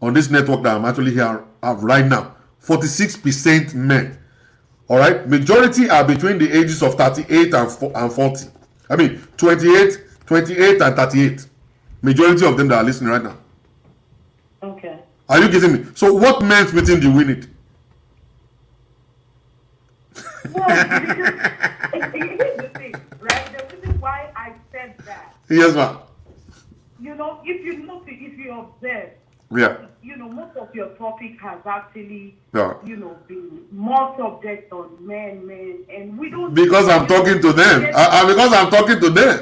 On this network that I'm actually here right now, 46% men. All right, majority are between the ages of 38 and 40. I mean, 28 and 38. Majority of them that are listening right now. Okay. Are you getting me? So what men's meeting do we need? Well, here's the thing, right? The reason why I said that, Yes, ma'am. you know, if you notice, if you observe, Yeah. you know, most of your topic has actually, Yeah. you know, been more subject on men, and we don't. Because I'm talking to them. Because I'm talking to them.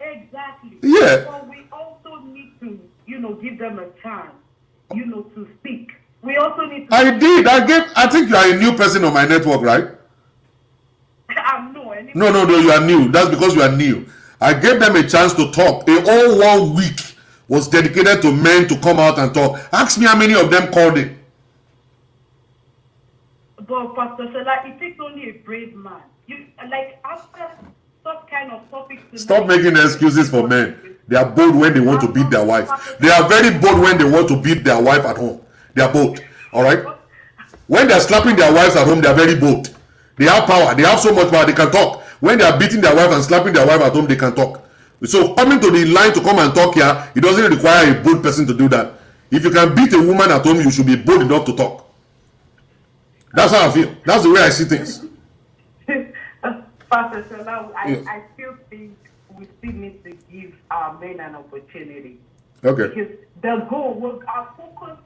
Exactly. Yeah. But we also need to, you know, give them a chance, you know, to speak. We also need to. I think you are a new person on my network, right? I'm no. No, you are new. That's because you are new. I gave them a chance to talk. A whole 1 week was dedicated to men to come out and talk. Ask me how many of them called it. But Pastor Shola, it takes only a brave man. You like after such kind of topics. Stop making excuses for men. They are bold when they want to beat their wife. They are very bold when they want to beat their wife at home. They are bold. All right. When they are slapping their wives at home, they are very bold. They have power. They have so much power. They can talk. When they are beating their wife and slapping their wife at home, they can talk. So coming to the line to come and talk here, it doesn't require a bold person to do that. If you can beat a woman at home, you should be bold enough to talk. That's how I feel. That's the way I see things. Pastor Shola, I still think we still need to give our men an opportunity. Okay. Because the goal, our focus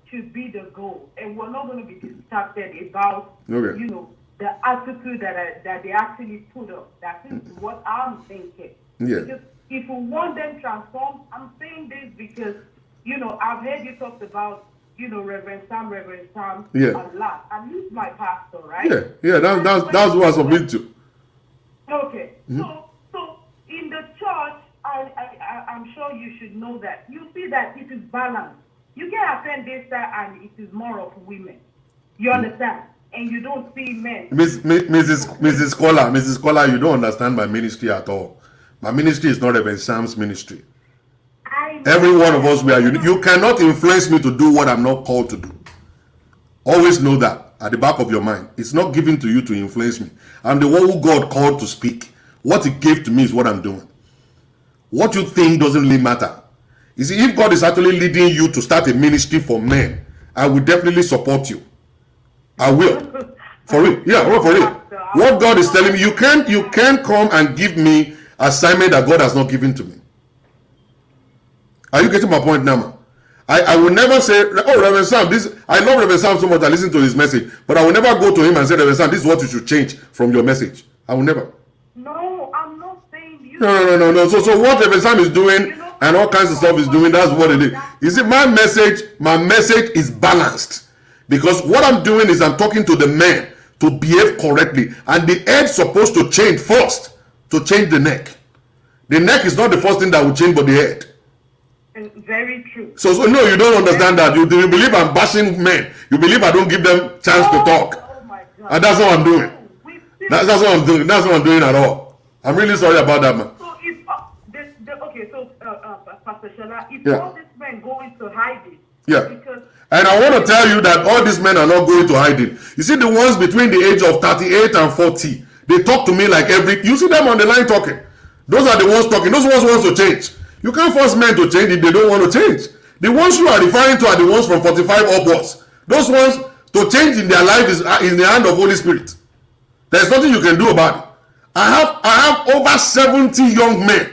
should be the goal, and we're not going to be distracted about, Okay. you know, the attitude that they actually put up. That is what I'm thinking. Yeah. Because if we want them transformed, I'm saying this because, you know, I've heard you talk about, you know, Reverend Sam Yeah. a lot. And he's my pastor, right? Yeah. That's who I submit to. Okay. So in the church, I'm sure you should know that. You see that it is balanced. You can attend this and it is more of women. You understand? And you don't see men. Mrs. Scholar, you don't understand my ministry at all. My ministry is not Reverend Sam's ministry. Every one of us, we are unique. You cannot influence me to do what I'm not called to do. Always know that at the back of your mind. It's not given to you to influence me. I'm the one who God called to speak. What He gave to me is what I'm doing. What you think doesn't really matter. You see, if God is actually leading you to start a ministry for men, I will definitely support you. I will. For real. Yeah, for real. What God is telling me, you can't come and give me assignment that God has not given to me. Are you getting my point now? I will never say, oh, Reverend Sam, I love Reverend Sam so much, I listen to his message, but I will never go to him and say, Reverend Sam, this is what you should change from your message. I will never. No, I'm not saying you. No. So what Reverend Sam is doing and all kinds of stuff is doing, that's what it is. You see, my message is balanced. Because what I'm doing is I'm talking to the men to behave correctly. And the head is supposed to change first to change the neck. The neck is not the first thing that will change, but the head. Very true. So no, you don't understand that. You believe I'm bashing men. You believe I don't give them chance to talk. Oh my God. And that's what I'm doing. That's what I'm doing. That's what I'm doing at all. I'm really sorry about that, man. So if Pastor Shola, if Yeah. all these men go into hiding, Yeah. because And I want to tell you that all these men are not going to hiding. You see the ones between the age of 38 and 40, they talk to me like you see them on the line talking. Those are the ones talking. Those ones want to change. You can't force men to change if they don't want to change. The ones you are referring to are the ones from 45 upwards. Those ones to change in their life is in the hand of Holy Spirit. There's nothing you can do about it. I have over 70 young men.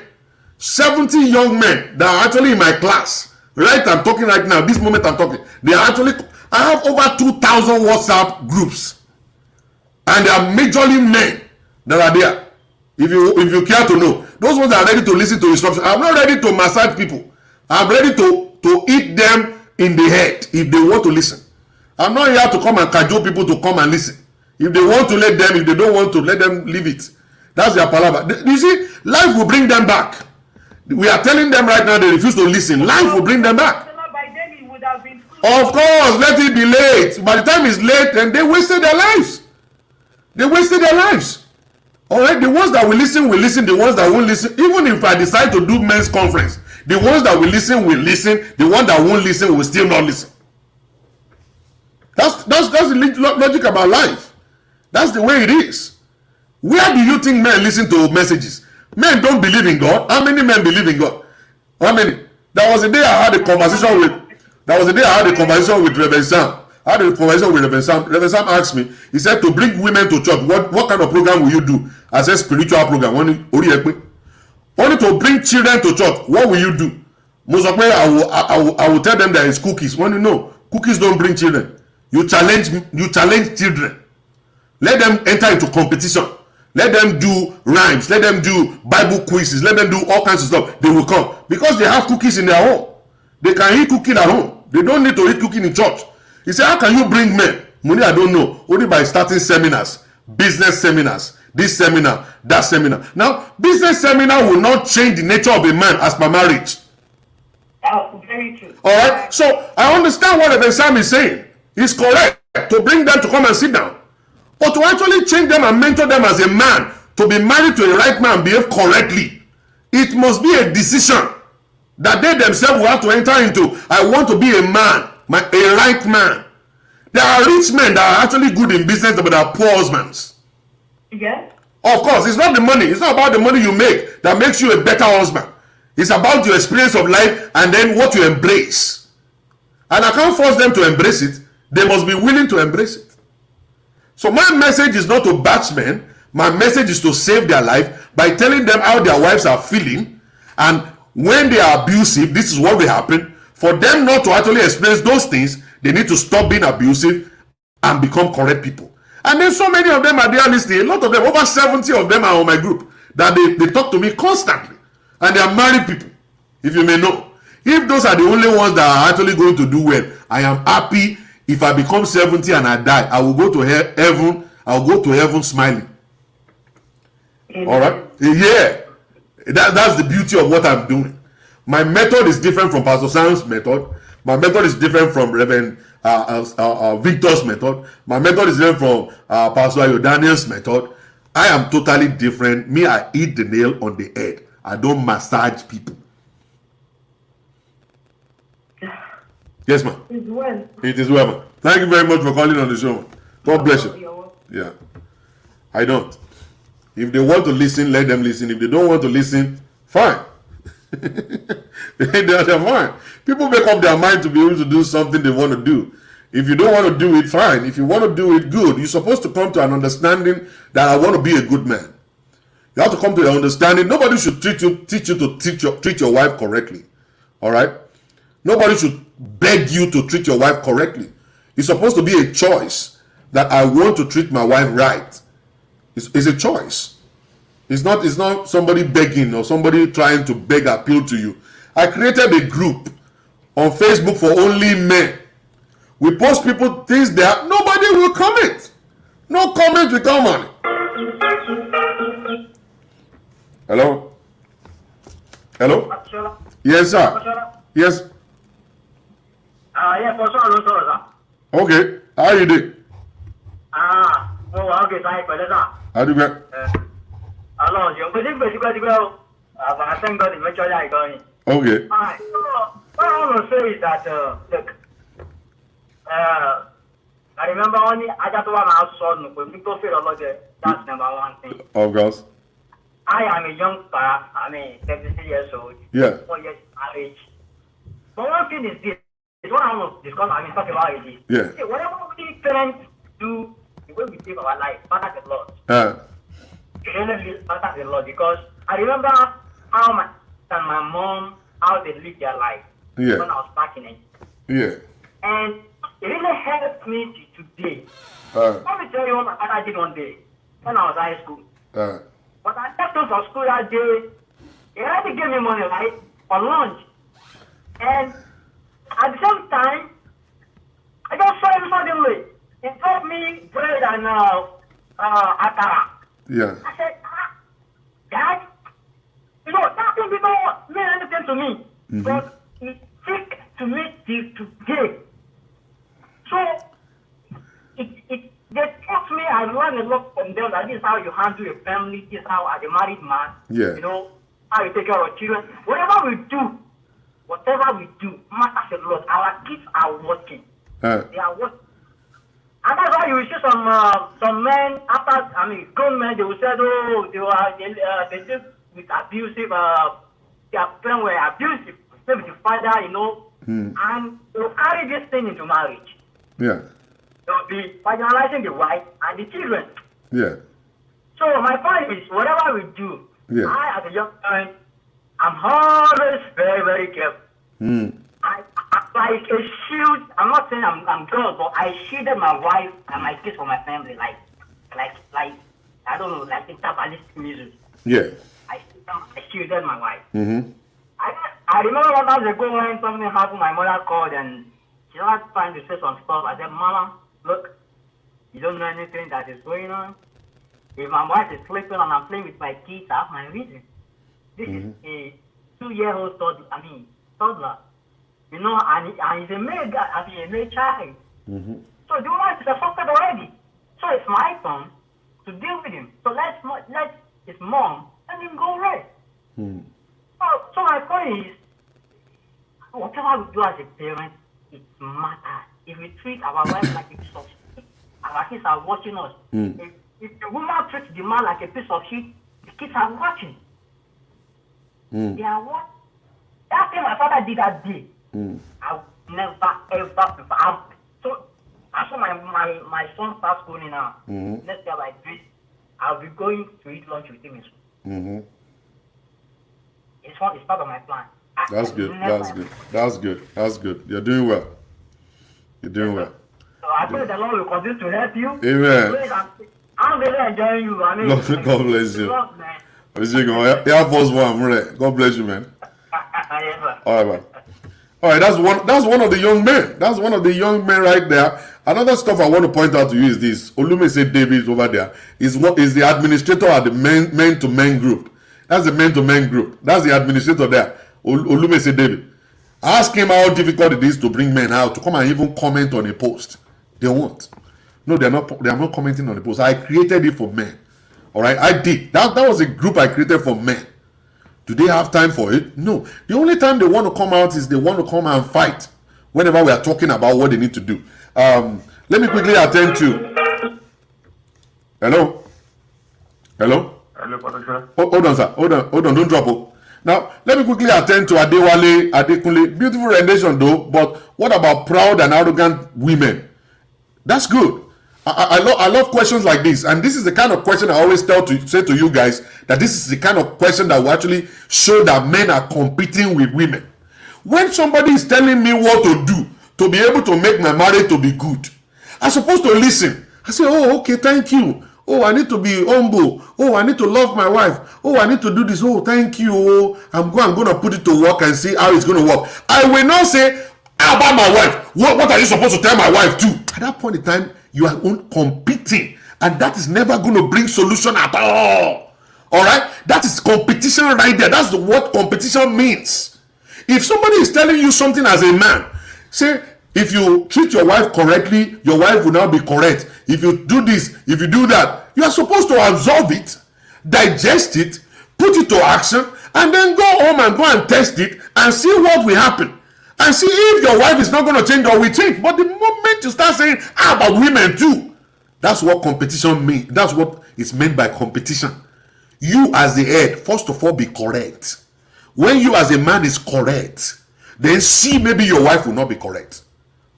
70 young men that are actually in my class. Right, I'm talking right now. This moment I'm talking. I have over 2,000 WhatsApp groups. And they are majorly men that are there. If you care to know. Those ones that are ready to listen to instructions. I'm not ready to massage people. I'm ready to eat them in the head if they want to listen. I'm not here to come and cajole people to come and listen. If they want to let them, if they don't want to, let them leave it. That's their palaver. You see, life will bring them back. We are telling them right now they refuse to listen. Life will bring them back. by then it would have been. Of course, let it be late. By the time it's late, then they wasted their lives. They wasted their lives. Alright, the ones that will listen, the ones that won't listen. Even if I decide to do men's conference, the ones that will listen, the ones that won't listen will still not listen. That's the logic about life. That's the way it is. Where do you think men listen to messages? Men don't believe in God. How many men believe in God? How many? There was a day I had a conversation with Reverend Sam. I had a conversation with Reverend Sam. Reverend Sam asked me, he said, to bring women to church, what kind of program will you do? I said, spiritual program. Only to bring children to church, what will you do? Most of I will tell them there is cookies. When you know, cookies don't bring children. You challenge children. Let them enter into competition. Let them do rhymes. Let them do Bible quizzes. Let them do all kinds of stuff. They will come. Because they have cookies in their home. They can eat cooking at home. They don't need to eat cooking in church. He said, how can you bring men? Money, I don't know. Only by starting seminars. Business seminars. This seminar. That seminar. Now, business seminar will not change the nature of a man as per marriage. Very true. Alright? So, I understand what the Sam is saying. It's correct to bring them to come and sit down. But to actually change them and mentor them as a man to be married to a right man and behave correctly, it must be a decision that they themselves will have to enter into. I want to be a man, a right man. There are rich men that are actually good in business but are poor husbands. Yes. Of course, it's not the money. It's not about the money you make that makes you a better husband. It's about your experience of life and then what you embrace. And I can't force them to embrace it. They must be willing to embrace it. So my message is not to bash men. My message is to save their life by telling them how their wives are feeling. And when they are abusive, this is what will happen. For them not to actually experience those things, they need to stop being abusive and become correct people. And then so many of them are there listening. A lot of them, over 70 of them are on my group, that they talk to me constantly. And they are married people, if you may know. If those are the only ones that are actually going to do well, I am happy. If I become 70 and I die, I will go to heaven. I will go to heaven smiling. All right? Yeah. That's the beauty of what I'm doing. My method is different from Pastor Sam's method. My method is different from Reverend Victor's method. My method is different from Pastor Ayo Daniel's method. I am totally different. Me, I hit the nail on the head. I don't massage people. Yes, ma'am. It's well. It is well, ma'am. Thank you very much for calling on the show, man. God bless you. Yeah. I don't. If they want to listen, let them listen. If they don't want to listen, fine. They're fine. People make up their mind to be able to do something they want to do. If you don't want to do it, fine. If you want to do it, good. You're supposed to come to an understanding that I want to be a good man. You have to come to an understanding. Nobody should teach you to treat your wife correctly. All right? Nobody should beg you to treat your wife correctly. It's supposed to be a choice that I want to treat my wife right. It's a choice. It's not somebody begging or somebody trying to beg, appeal to you. I created a group on Facebook for only men. We post people things there. Nobody will comment. No comment will come on it. Hello? Hello? Yes, sir. Yes. Yeah, for sure, sir. Okay. How are you doing? Okay, thank you, sir. How do you get? Hello, you're going to go. I thank God eventually I go in. Okay. Alright, so what I want to say is that, look, I remember only I just want to son when people feel about it. That's number one thing. Of course. I am a young star. I mean, 33 years old. Yeah. 4 years marriage. But one thing is this. It's what I want to discuss. I mean, talk about it. Yeah. See, whatever we parents do, the way we live our life matters a lot. It really matters a lot because I remember how my mom, how they live their life when I was back in it. Yeah. And it really helped me to today. Let me tell you what my father did one day when I was high school. But I left him for school that day. He had to give me money, right, for lunch. And at the same time, I just saw him suddenly. He brought me bread and akara. Yeah. I said, Dad, you know, that thing did not mean anything to me. Mm-hmm. But it took to me till today. So, they taught me, I learned a lot from them, that this is how you handle your family, this is how, as a married man, you know, how you take care of children. Whatever we do matters a lot. Our kids are working. They are working. And that's why you will see some men after, grown men, they will say, oh, they live with abusive, their parents were abusive, maybe the father, and they will carry this thing into marriage. Yeah. They will be marginalizing the wife and the children. Yeah. So my point is, whatever we do, Yeah. I, as a young parent, I'm always very, very careful. I like a shield. I'm not saying I'm God, but I shielded my wife and my kids from my family, like I don't know, like interballistic missiles. Yeah. I shielded my wife. Mm-hmm. I remember one time ago when something happened, my mother called and she was trying to say some stuff. I said, Mama, look, you don't know anything that is going on. If my wife is sleeping and I'm playing with my kids, I have my reason. This is a 2-year-old toddler. And he's a male guy, a male child. So the woman is affected already. So it's my turn to deal with him. So let his mom let him go rest. So my point is, whatever we do as a parent, it matters. If we treat our wife like a piece of shit, our kids are watching us. If the woman treats the man like a piece of shit, the kids are watching. They are watching. That thing my father did that day, I would never ever before. So after my son starts schooling now, next year by this, I'll be going to eat lunch with him in school. It's part of my plan. That's good. That's good. You're doing well. So I pray the Lord will continue to help you. Amen. I'm really enjoying you. God bless you. Love, man. Air Force One, right? God bless you, man. Yes, sir. All right, man. All right, that's one of the young men. That's one of the young men right there. Another stuff I want to point out to you is this. Olumese David over there is the administrator at the men to men group. That's the men to men group. That's the administrator there. Olumese David. Ask him how difficult it is to bring men out to come and even comment on a post. They won't. No, they are not commenting on the post. I created it for men. All right, I did. That was a group I created for men. Do they have time for it? No. The only time they want to come out is they want to come and fight whenever we are talking about what they need to do. Let me quickly attend to. Hello? Hello, Pastor Sir. Hold on, sir. Hold on. Don't drop it. Now, let me quickly attend to Adewale Adekunle. Beautiful rendition, though. But what about proud and arrogant women? That's good. I love questions like this, and this is the kind of question I always say to you guys that this is the kind of question that will actually show that men are competing with women. When somebody is telling me what to do to be able to make my marriage to be good, I'm supposed to listen. I say, oh, okay, thank you. Oh, I need to be humble. Oh, I need to love my wife. Oh, I need to do this. Oh, thank you. Oh, I'm going to put it to work and see how it's going to work. I will not say, how about my wife? What are you supposed to tell my wife too? At that point in time, you are competing, and that is never going to bring solution at all. All right, that is competition right there. That's what competition means. If somebody is telling you something as a man, say, if you treat your wife correctly, your wife will now be correct. If you do this, if you do that, you are supposed to absorb it, digest it, put it to action, and then go home and go and test it and see what will happen. And see if your wife is not going to change or will change. But the moment you start saying, how about women too? That's what competition means. That's what is meant by competition. You as the head, first of all, be correct. When you as a man is correct, then see maybe your wife will not be correct.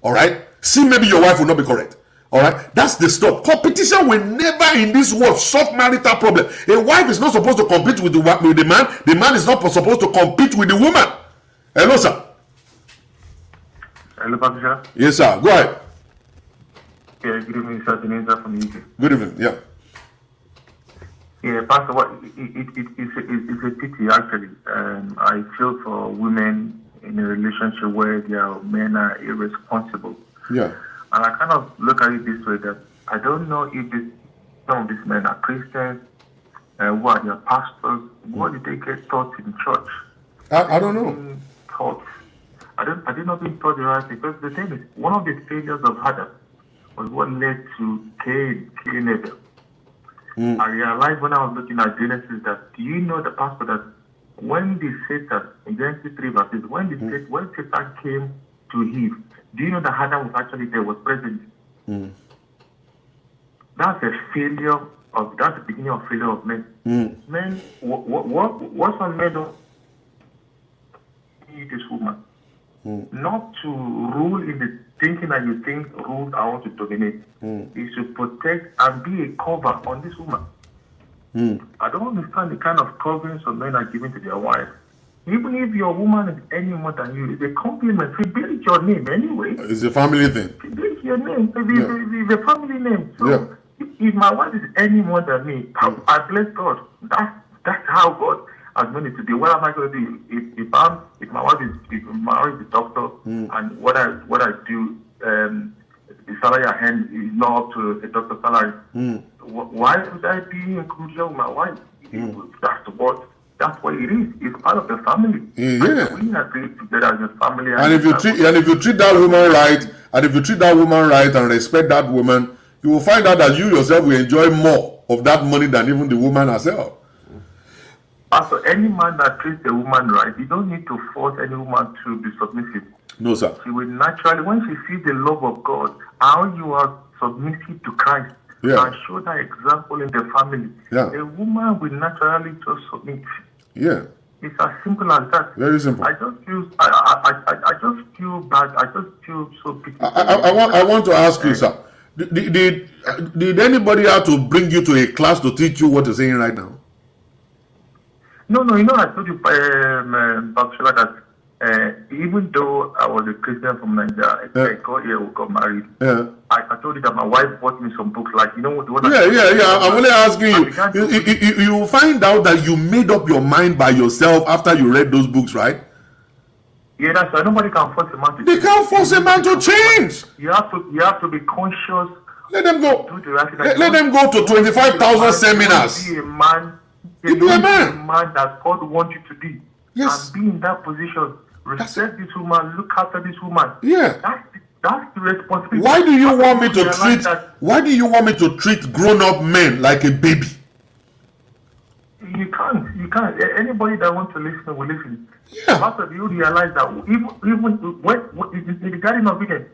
All right? See maybe your wife will not be correct. All right? That's the stop. Competition will never in this world solve marital problem. A wife is not supposed to compete with the man. The man is not supposed to compete with the woman. Hello, sir. Hello, Pastor Sir. Yes, sir. Go ahead. Yeah, good evening, sir. Denisa from UK. Good evening. Yeah. Yeah, Pastor, it's a pity, actually. I feel for women in a relationship where their men are irresponsible. Yeah. And I kind of look at it this way, that I don't know if some of these men are Christians, who are their pastors. What did they get taught in church? I don't know. I did not being taught the right, because the thing is, one of the failures of Adam was what led to Cain killing Abel. I realized when I was looking at Genesis that, do you know, the pastor, that when the Satan, in Genesis 3 verses, when Satan came to Eve, do you know that Adam was actually there, was present? that's a failure of, that's the beginning of failure of men. Men, what some men don't need this woman. Not to rule in the thinking that you think rules I want to dominate. Is to protect and be a cover on this woman. I don't understand the kind of covering some men are giving to their wives. Even if your woman is any more than you, it's a compliment. It builds your name anyway. It's a family thing. It builds your name. It's a family name. So if my wife is any more than me, I bless God. That's how God has made it to be. What am I going to do? If my wife is a doctor, and what I do, the salary I hand is not up to a doctor's salary. Why would I be included with my wife? That's what it is. It's part of the family. Yeah. We agree together as a family. And if you treat that woman right, and respect that woman, you will find out that you yourself will enjoy more of that money than even the woman herself. Also, any man that treats a woman right, you don't need to force any woman to be submissive. No, sir. She will naturally, when she sees the love of God, how you are submissive to Christ, and show that example in the family, a woman will naturally just submit. Yeah. It's as simple as that. Very simple. I just feel bad. I just feel so pity. I want to ask you, sir. Did anybody have to bring you to a class to teach you what you're saying right now? No. I told you, Dr. that even though I was a Christian from Nigeria, I got here, we got married. Yeah. I told you that my wife bought me some books, like, the one. I'm only asking you. You will find out that you made up your mind by yourself after you read those books, right? Yeah, that's why nobody can force a man to change. They can't force a man to change. You have to be conscious. Let them go. Let them go to 25,000 seminars. Be a man. Be a man that God wants you to be. Yes. And be in that position. Respect this woman. Look after this woman. Yeah. That's the responsibility. Why do you want me to treat grown-up men like a baby? You can't. Anybody that wants to listen will listen. Yeah. After you realize that even when in the Garden of Eden,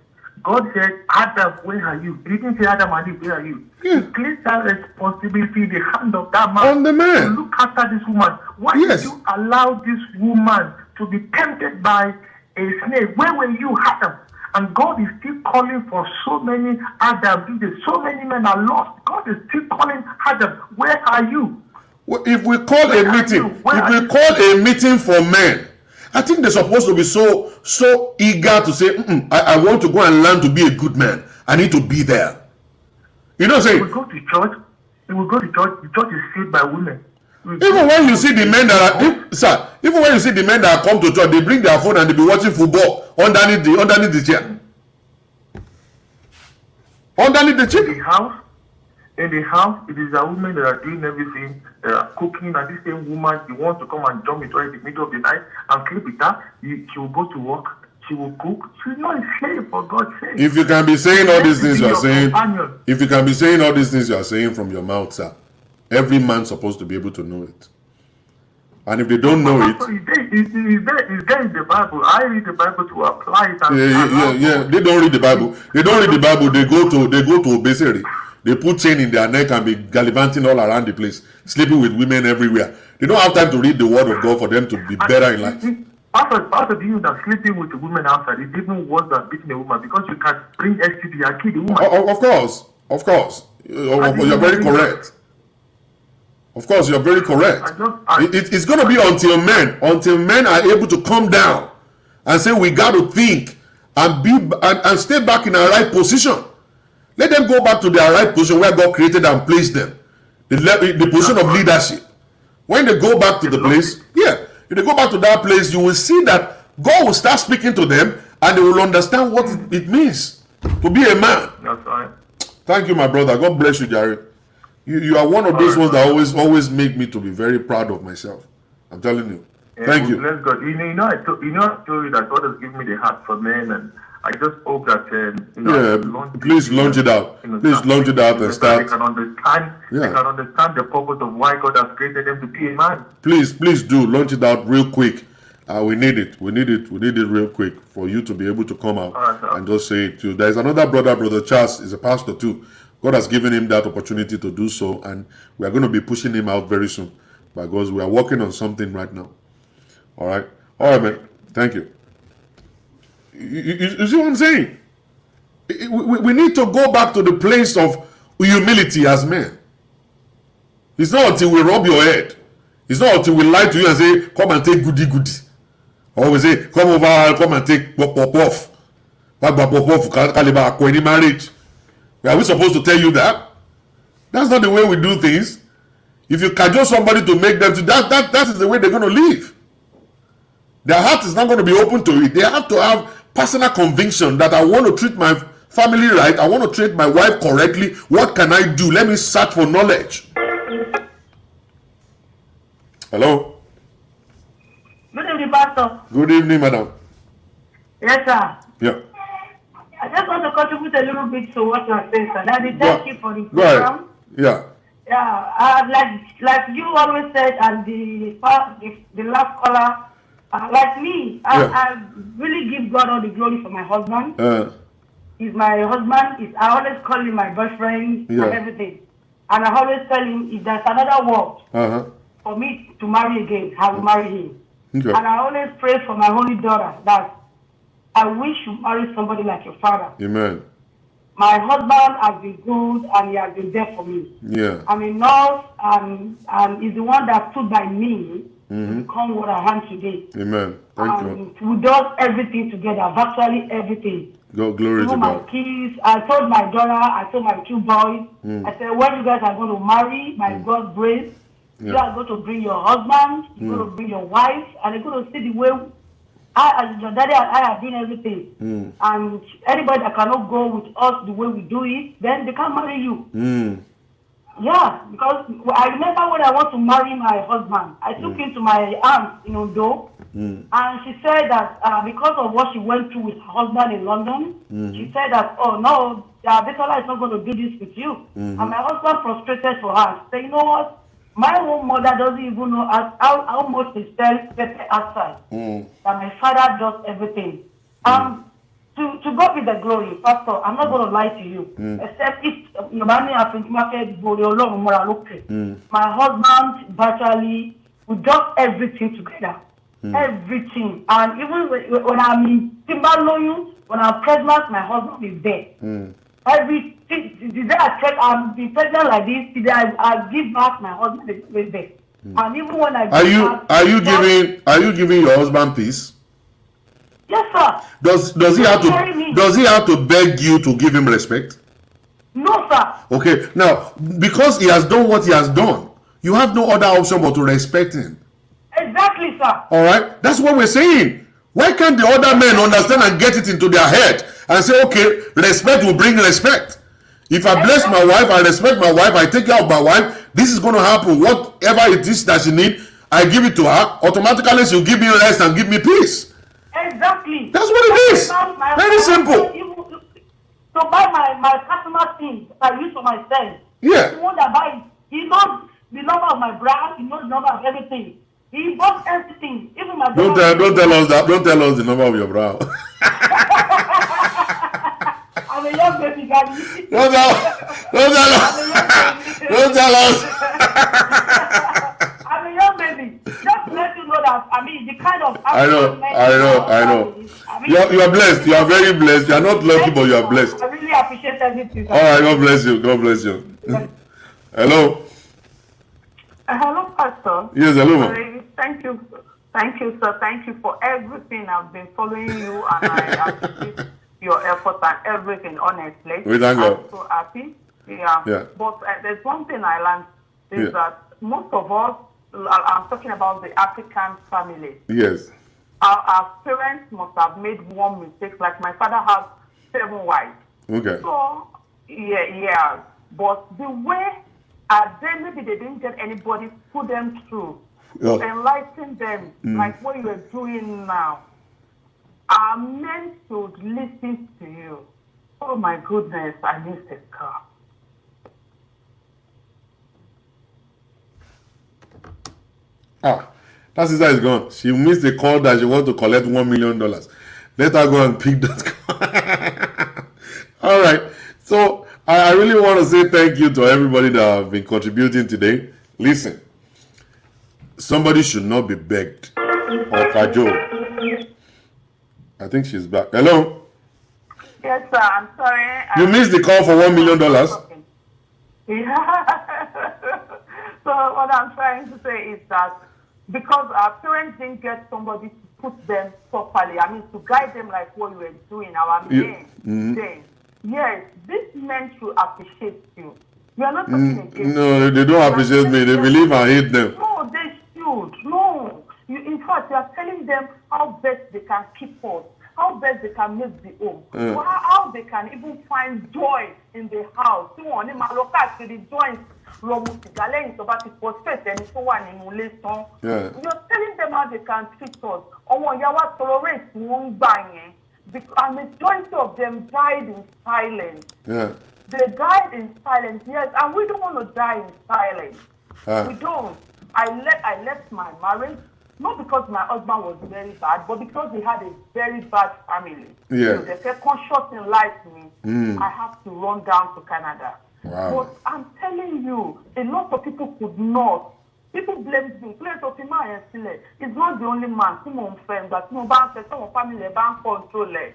God said, Adam, where are you? He didn't say, Adam and Eve, where are you? Yeah. He placed that responsibility in the hand of that man. On the man. To look after this woman. Why did you allow this woman to be tempted by a snake? Where were you, Adam? And God is still calling for so many Adam. So many men are lost. God is still calling Adam. Where are you? Well, if we call a meeting for men, I think they're supposed to be so eager to say, I want to go and learn to be a good man. I need to be there. You know what I'm saying? We go to church. The church is filled by women. Even when you see the men that come to church, they bring their phone and they be watching football underneath the chair. Underneath the chair. In the house, it is a woman that are doing everything. They are cooking, and this same woman, you want to come and jump into her in the middle of the night and sleep with her. She will go to work. She will cook. She's not a slave, for God's sake. If you can be saying all these things you are saying, from your mouth, sir, every man's supposed to be able to know it. And if they don't know it, it's there in the Bible. I read the Bible to apply it. Yeah. They don't read the Bible. They go to obesity. They put chain in their neck and be gallivanting all around the place, sleeping with women everywhere. They don't have time to read the word of God for them to be better in life. Part of you that sleeping with the women outside is even worse than beating a woman, because you can bring STD and kill the woman. Of course. You're very correct. Of course, you're very correct. It's going to be until men are able to come down and say, we got to think and stay back in our right position. Let them go back to their right position where God created and placed them. The position of leadership. When they go back to the place, if they go back to that place, you will see that God will start speaking to them and they will understand what it means to be a man. That's right. Thank you, my brother. God bless you, Jared. You are one of those ones that always make me to be very proud of myself. I'm telling you. Thank you. Bless God. I told you that God has given me the heart for men, and I just hope that please launch it out. Please launch it out and start. They can understand the purpose of why God has created them to be a man. Please do launch it out real quick. We need it real quick for you to be able to come out and just say it too. There's another brother Charles is a pastor too. God has given him that opportunity to do so, and we are going to be pushing him out very soon because we are working on something right now. All right, man. Thank you. You see what I'm saying? We need to go back to the place of humility as men. It's not until we rub your head. It's not until we lie to you and say, come and take goody. Or we say, come over, come and take pop. Marriage. Are we supposed to tell you that? That's not the way we do things. If you cajole somebody to make them to that is the way they're going to live. Their heart is not going to be open to it. They have to have personal conviction that I want to treat my family right. I want to treat my wife correctly. What can I do? Let me search for knowledge. Hello? Good evening, Pastor. Good evening, madam. Yes, sir. Yeah. I just want to contribute a little bit to what you are saying, sir. Daddy, thank you for the program. Yeah. Yeah, like you always said, and the last caller, like me, I really give God all the glory for my husband. He's my husband. I always call him my boyfriend and everything. And I always tell him, if there's another world for me to marry again, I will marry him. Okay. And I always pray for my only daughter that I wish you marry somebody like your father. Amen. My husband has been good and he has been there for me. Yeah. I'm a nurse and he's the one that stood by me to become what I am today. Amen. Thank you. We do everything together, virtually everything. Glory to God. My kids, I told my daughter, I told my two boys, I said, when you guys are going to marry, by God's grace, you are going to bring your husband, you're going to bring your wife, and you're going to see the way as your daddy and I are doing everything. And anybody that cannot go with us the way we do it, then they can't marry you. Yeah, because I remember when I want to marry my husband, I took him to my aunt in Ondo, and she said that because of what she went through with her husband in London, she said that, oh no, Betola is not going to do this with you. And my husband frustrated for her. She said, you know what? My own mother doesn't even know how much they sell pepper outside. That my father does everything. To God be the glory, Pastor. I'm not going to lie to you. Except if my husband virtually, we do everything together. Everything. And even when I'm in Timberloin, when I'm pregnant, my husband is there. Everything. The day I check, I'm pregnant like this. The day I give back, my husband is there. And even when I are you giving your husband peace? Yes, sir. Does he have to beg you to give him respect? No, sir. Okay. Now, because he has done what he has done, you have no other option but to respect him. Exactly, sir. All right. That's what we're saying. Why can't the other men understand and get it into their head and say, okay, respect will bring respect. If I bless my wife, I respect my wife, I take care of my wife, this is going to happen. Whatever it is that she needs, I give it to her. Automatically, she'll give me rest and give me peace. Exactly. That's what it is. Very simple. To buy my customer things I use for myself. Yeah. The one that buys, he knows the number of my brand, he knows the number of everything. He bought everything. Even my don't tell us that. Don't tell us the number of your brow. I'm a young baby, Daddy. Don't tell us. I'm a young baby. Just to let you know that, I mean, the kind of... I know. You are blessed. You are very blessed. You are not lucky, but you are blessed. I really appreciate everything. All right, God bless you. God bless you. Hello. Hello, Pastor. Yes, hello. Thank you, sir. Thank you for everything. I've been following you, and I appreciate your efforts and everything. Honestly, we thank God. I'm so happy. Yeah. But there's one thing I learned is that most of us, I'm talking about the African family. Yes. Our parents must have made one mistake. Like my father has 7 wives. Okay. So yeah. But the way. Then maybe they didn't get anybody to put them through, to enlighten them, like what you are doing now. Our men should listen to you. Oh my goodness, I missed a car. That sister is gone. She missed a call that she wants to collect $1 million. Let her go and pick that car. All right. So I really want to say thank you to everybody that have been contributing today. Listen, somebody should not be begged or cajoled. I think she's back. Hello? Yes, sir. I'm sorry. You missed the call for $1 million. Yeah. So what I'm trying to say is that because our parents didn't get somebody to put them properly, I mean, to guide them like what you were doing, our men, then, yes, these men should appreciate you. We are not talking against No, they don't appreciate me. They believe I hate them. No, they should. No. In fact, you are telling them how best they can keep us, how best they can make the home, how they can even find joy in the house. You're telling them how they can treat us. And the majority of them died in silence. Yeah. They died in silence, yes, and we don't want to die in silence. We don't. I left my marriage, not because my husband was very bad, but because he had a very bad family. Yeah. So they said, conscious in life me, I have to run down to Canada. Wow. But I'm telling you, a lot of people could not. People blame me. It's not the only man. That no family control it.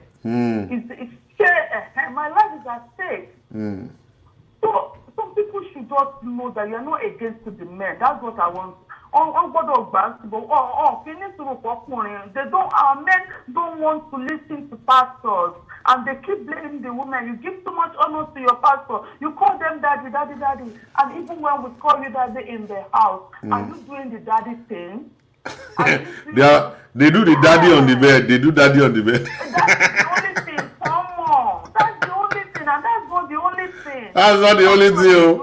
My life is at stake. So some people should just know that you're not against the men. That's what I want. They don't. Our men don't want to listen to pastors, and they keep blaming the women. You give too much honor to your pastor. You call them daddy, daddy, daddy, and even when we call you daddy in the house, are you doing the daddy thing? They do the daddy on the bed. They do daddy on the bed. That's the only thing. Come on. That's the only thing, and that's not the only thing. That's not the only thing.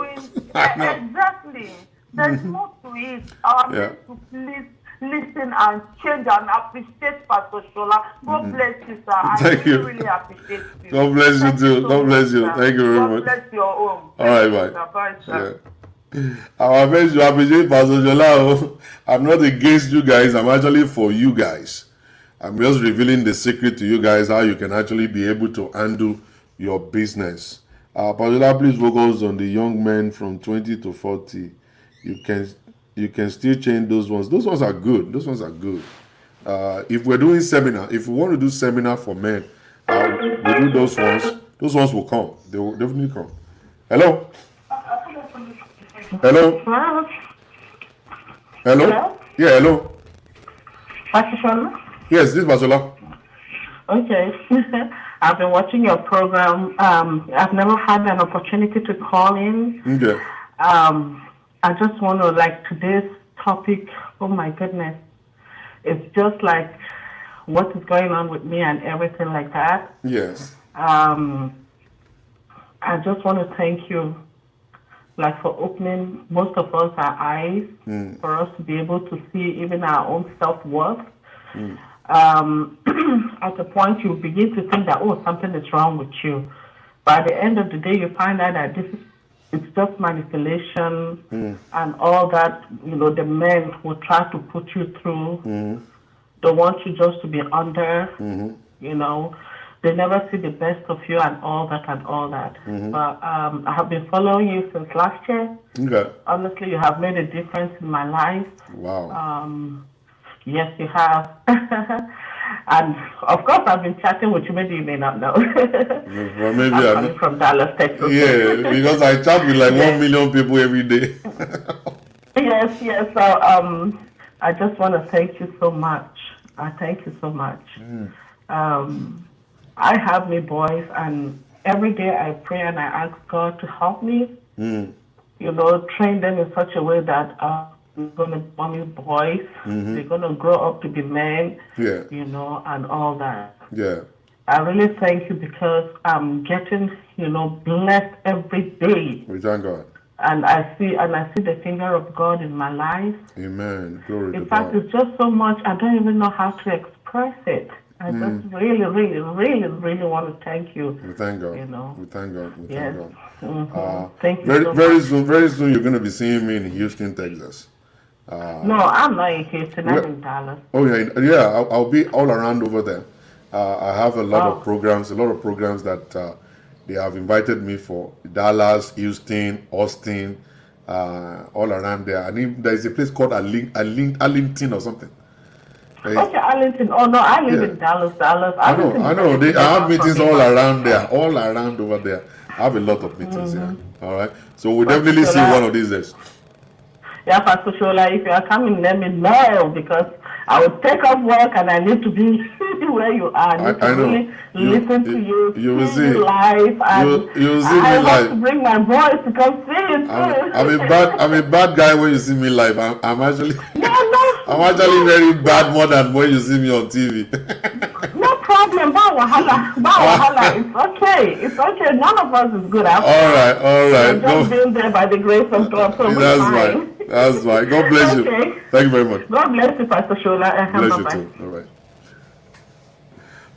Exactly. There's more to it. Our men to please listen and change and appreciate Pastor Shola. God bless you, sir. Thank you. Really appreciate you. God bless you too. God bless you. Thank you very much. God bless your home. All right, bye. Bye, sir. Our friends, you appreciate Pastor Shola. I'm not against you guys. I'm actually for you guys. I'm just revealing the secret to you guys, how you can actually be able to handle your business. Pastor Shola, please focus on the young men from 20 to 40. You can still change those ones. Those ones are good. Those ones are good. If we're doing seminar, if we want to do seminar for men, we do those ones. Those ones will come. They will definitely come. Hello? Hello? Hello? Hello? Yeah, hello. Pastor Shola? Yes, this is Basola. Okay. I've been watching your program. I've never had an opportunity to call in. Okay. I just want to, like, today's topic, oh my goodness, it's just like what is going on with me and everything like that. Yes. I just want to thank you, like, for opening most of us our eyes, for us to be able to see even our own self-worth. At a point you begin to think that, oh, something is wrong with you. But at the end of the day, you find out that it's just manipulation and all that, the men will try to put you through. They want you just to be under, They never see the best of you and all that. But I have been following you since last year. Okay. Honestly, you have made a difference in my life. Wow. Yes, you have. And of course, I've been chatting with you. Maybe you may not know. Well, maybe I'm coming from Dallas, Texas. Yeah, because I chat with like 1 million people every day. Yes. So I just want to thank you so much. I thank you so much. I have my boys, and every day I pray and I ask God to help me. Train them in such a way that they're going to be boys. They're going to grow up to be men. Yeah. And all that. Yeah. I really thank you because I'm getting, blessed every day. We thank God. And I see the finger of God in my life. Amen. Glory to God. In fact, it's just so much, I don't even know how to express it. I just really, really, really, really want to thank you. We thank God. We thank God. We thank God. Thank you very, so very much. soon, very soon, you're going to be seeing me in Houston, Texas. No, I'm not in Houston. I'm in Dallas. Oh I'll be all around over there. I have a lot of programs that They have invited me for Dallas, Houston, Austin, all around there. And there is a place called Arlington or something. Okay, Arlington. Oh no, I live in Dallas. I know. I have meetings all around there, all around over there. I have a lot of meetings here. All right. So we'll definitely see one of these days. Yeah, Pastor Shola, if you are coming, let me know, because I will take off work and I need to be where you are. I need to really listen to you, you will see live, and you will see I me want live. to bring my voice to come see it. I'm a bad guy when you see me live. I'm actually I'm actually very bad more than when you see me on TV. No problem, Bawahala. It's okay. It's okay. None of us is good after. All right. We're just being there by the grace of God. So that's right. That's right. God bless you. Thank you very much. God bless you, Pastor Shola. Bless you too. All right.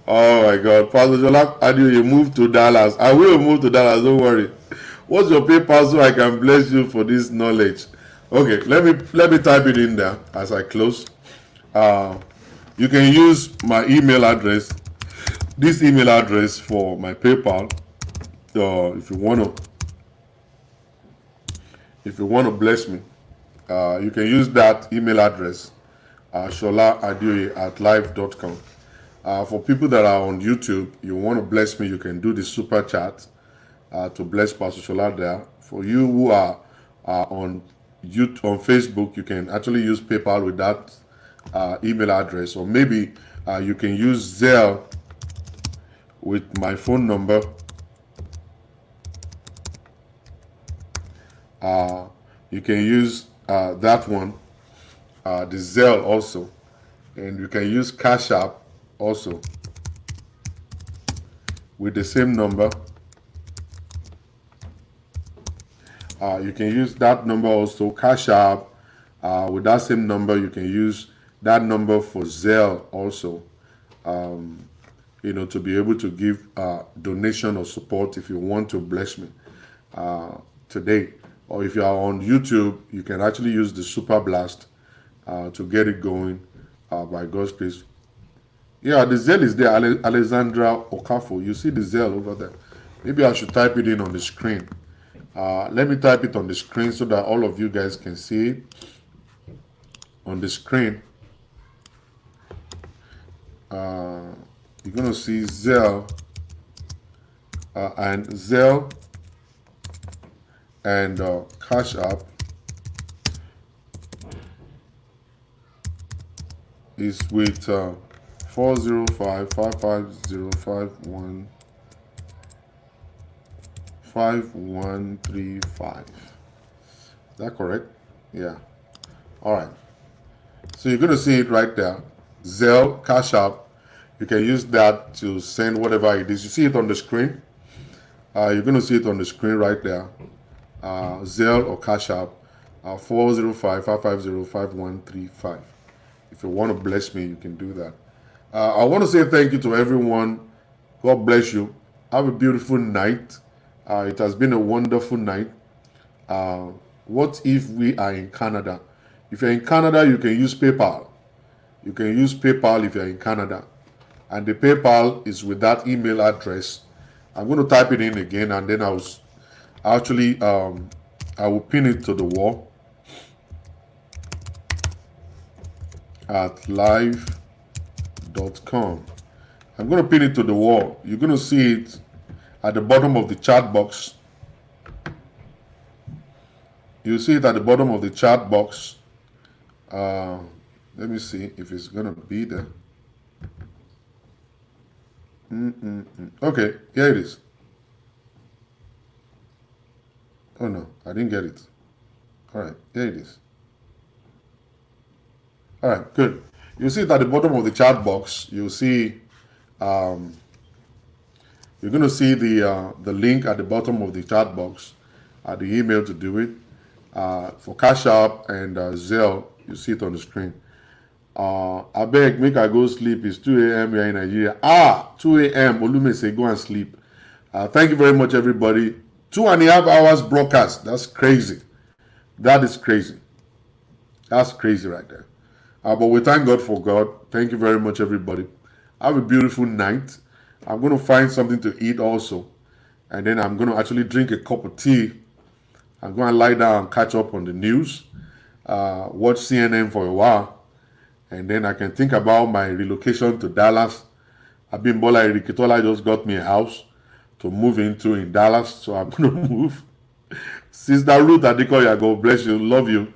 Oh my God, Pastor Shola, how do you move to Dallas? I will move to Dallas. Don't worry. What's your PayPal so I can bless you for this knowledge? Okay, let me type it in there as I close. You can use my email address, this email address for my PayPal. If you want to bless me, you can use that email address, sholaadioye@live.com. For people that are on YouTube, you want to bless me, you can do the super chat to bless Pastor Shola there. For you who are on Facebook, you can actually use PayPal with that email address, or maybe you can use Zelle with my phone number. You can use that one, the Zelle also, and you can use Cash App also with the same number. You can use that number also, Cash App, with that same number. You can use that number for Zelle also, to be able to give donation or support if you want to bless me today. Or if you are on YouTube, you can actually use the Super Blast to get it going by God's grace. Yeah, the Zelle is there, Alexandra Okafo. You see the Zelle over there. Maybe I should type it in on the screen. Let me type it on the screen so that all of you guys can see it on the screen. You're going to see Zelle and Cash App is with 405-550-5135. Is that correct? Yeah. All right. So you're going to see it right there. Zelle, Cash App. You can use that to send whatever it is. You see it on the screen. You're going to see it on the screen right there. Zelle or Cash App, 405-550-5135. If you want to bless me, you can do that. I want to say thank you to everyone. God bless you. Have a beautiful night. It has been a wonderful night. What if we are in Canada? If you're in Canada, you can use PayPal. You can use PayPal if you're in Canada. And the PayPal is with that email address. I'm going to type it in again, and then I will pin it to the wall at live.com. I'm going to pin it to the wall. You're going to see it at the bottom of the chat box. You'll see it at the bottom of the chat box. Let me see if it's going to be there. Okay, here it is. Oh no, I didn't get it. All right, here it is. All right, good. You see it at the bottom of the chat box. You'll see, you're going to see the link at the bottom of the chat box, the email to do it. For Cash App and Zelle, you see it on the screen. I beg, make I go sleep. It's 2 a.m. here in Nigeria. 2 a.m. Olume say go and sleep. Thank you very much, everybody. 2.5 hours broadcast. That's crazy. That is crazy. That's crazy right there. But we thank God for God. Thank you very much, everybody. Have a beautiful night. I'm going to find something to eat also. and then I'm going to actually drink a cup of tea. I'm going to lie down and catch up on the news, watch CNN for a while, and then I can think about my relocation to Dallas. Abimbola Irikitola just got me a house to move into in Dallas, so I'm going to move. Sister Ruth Adekoya, God bless you, love you.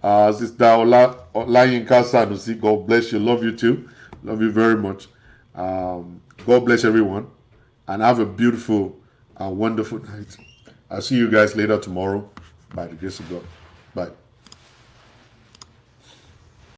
Sister Olayinka Sanusi, God bless you, love you too, love you very much. God bless everyone, and have a beautiful and wonderful night. I'll see you guys later tomorrow by the grace of God. Bye.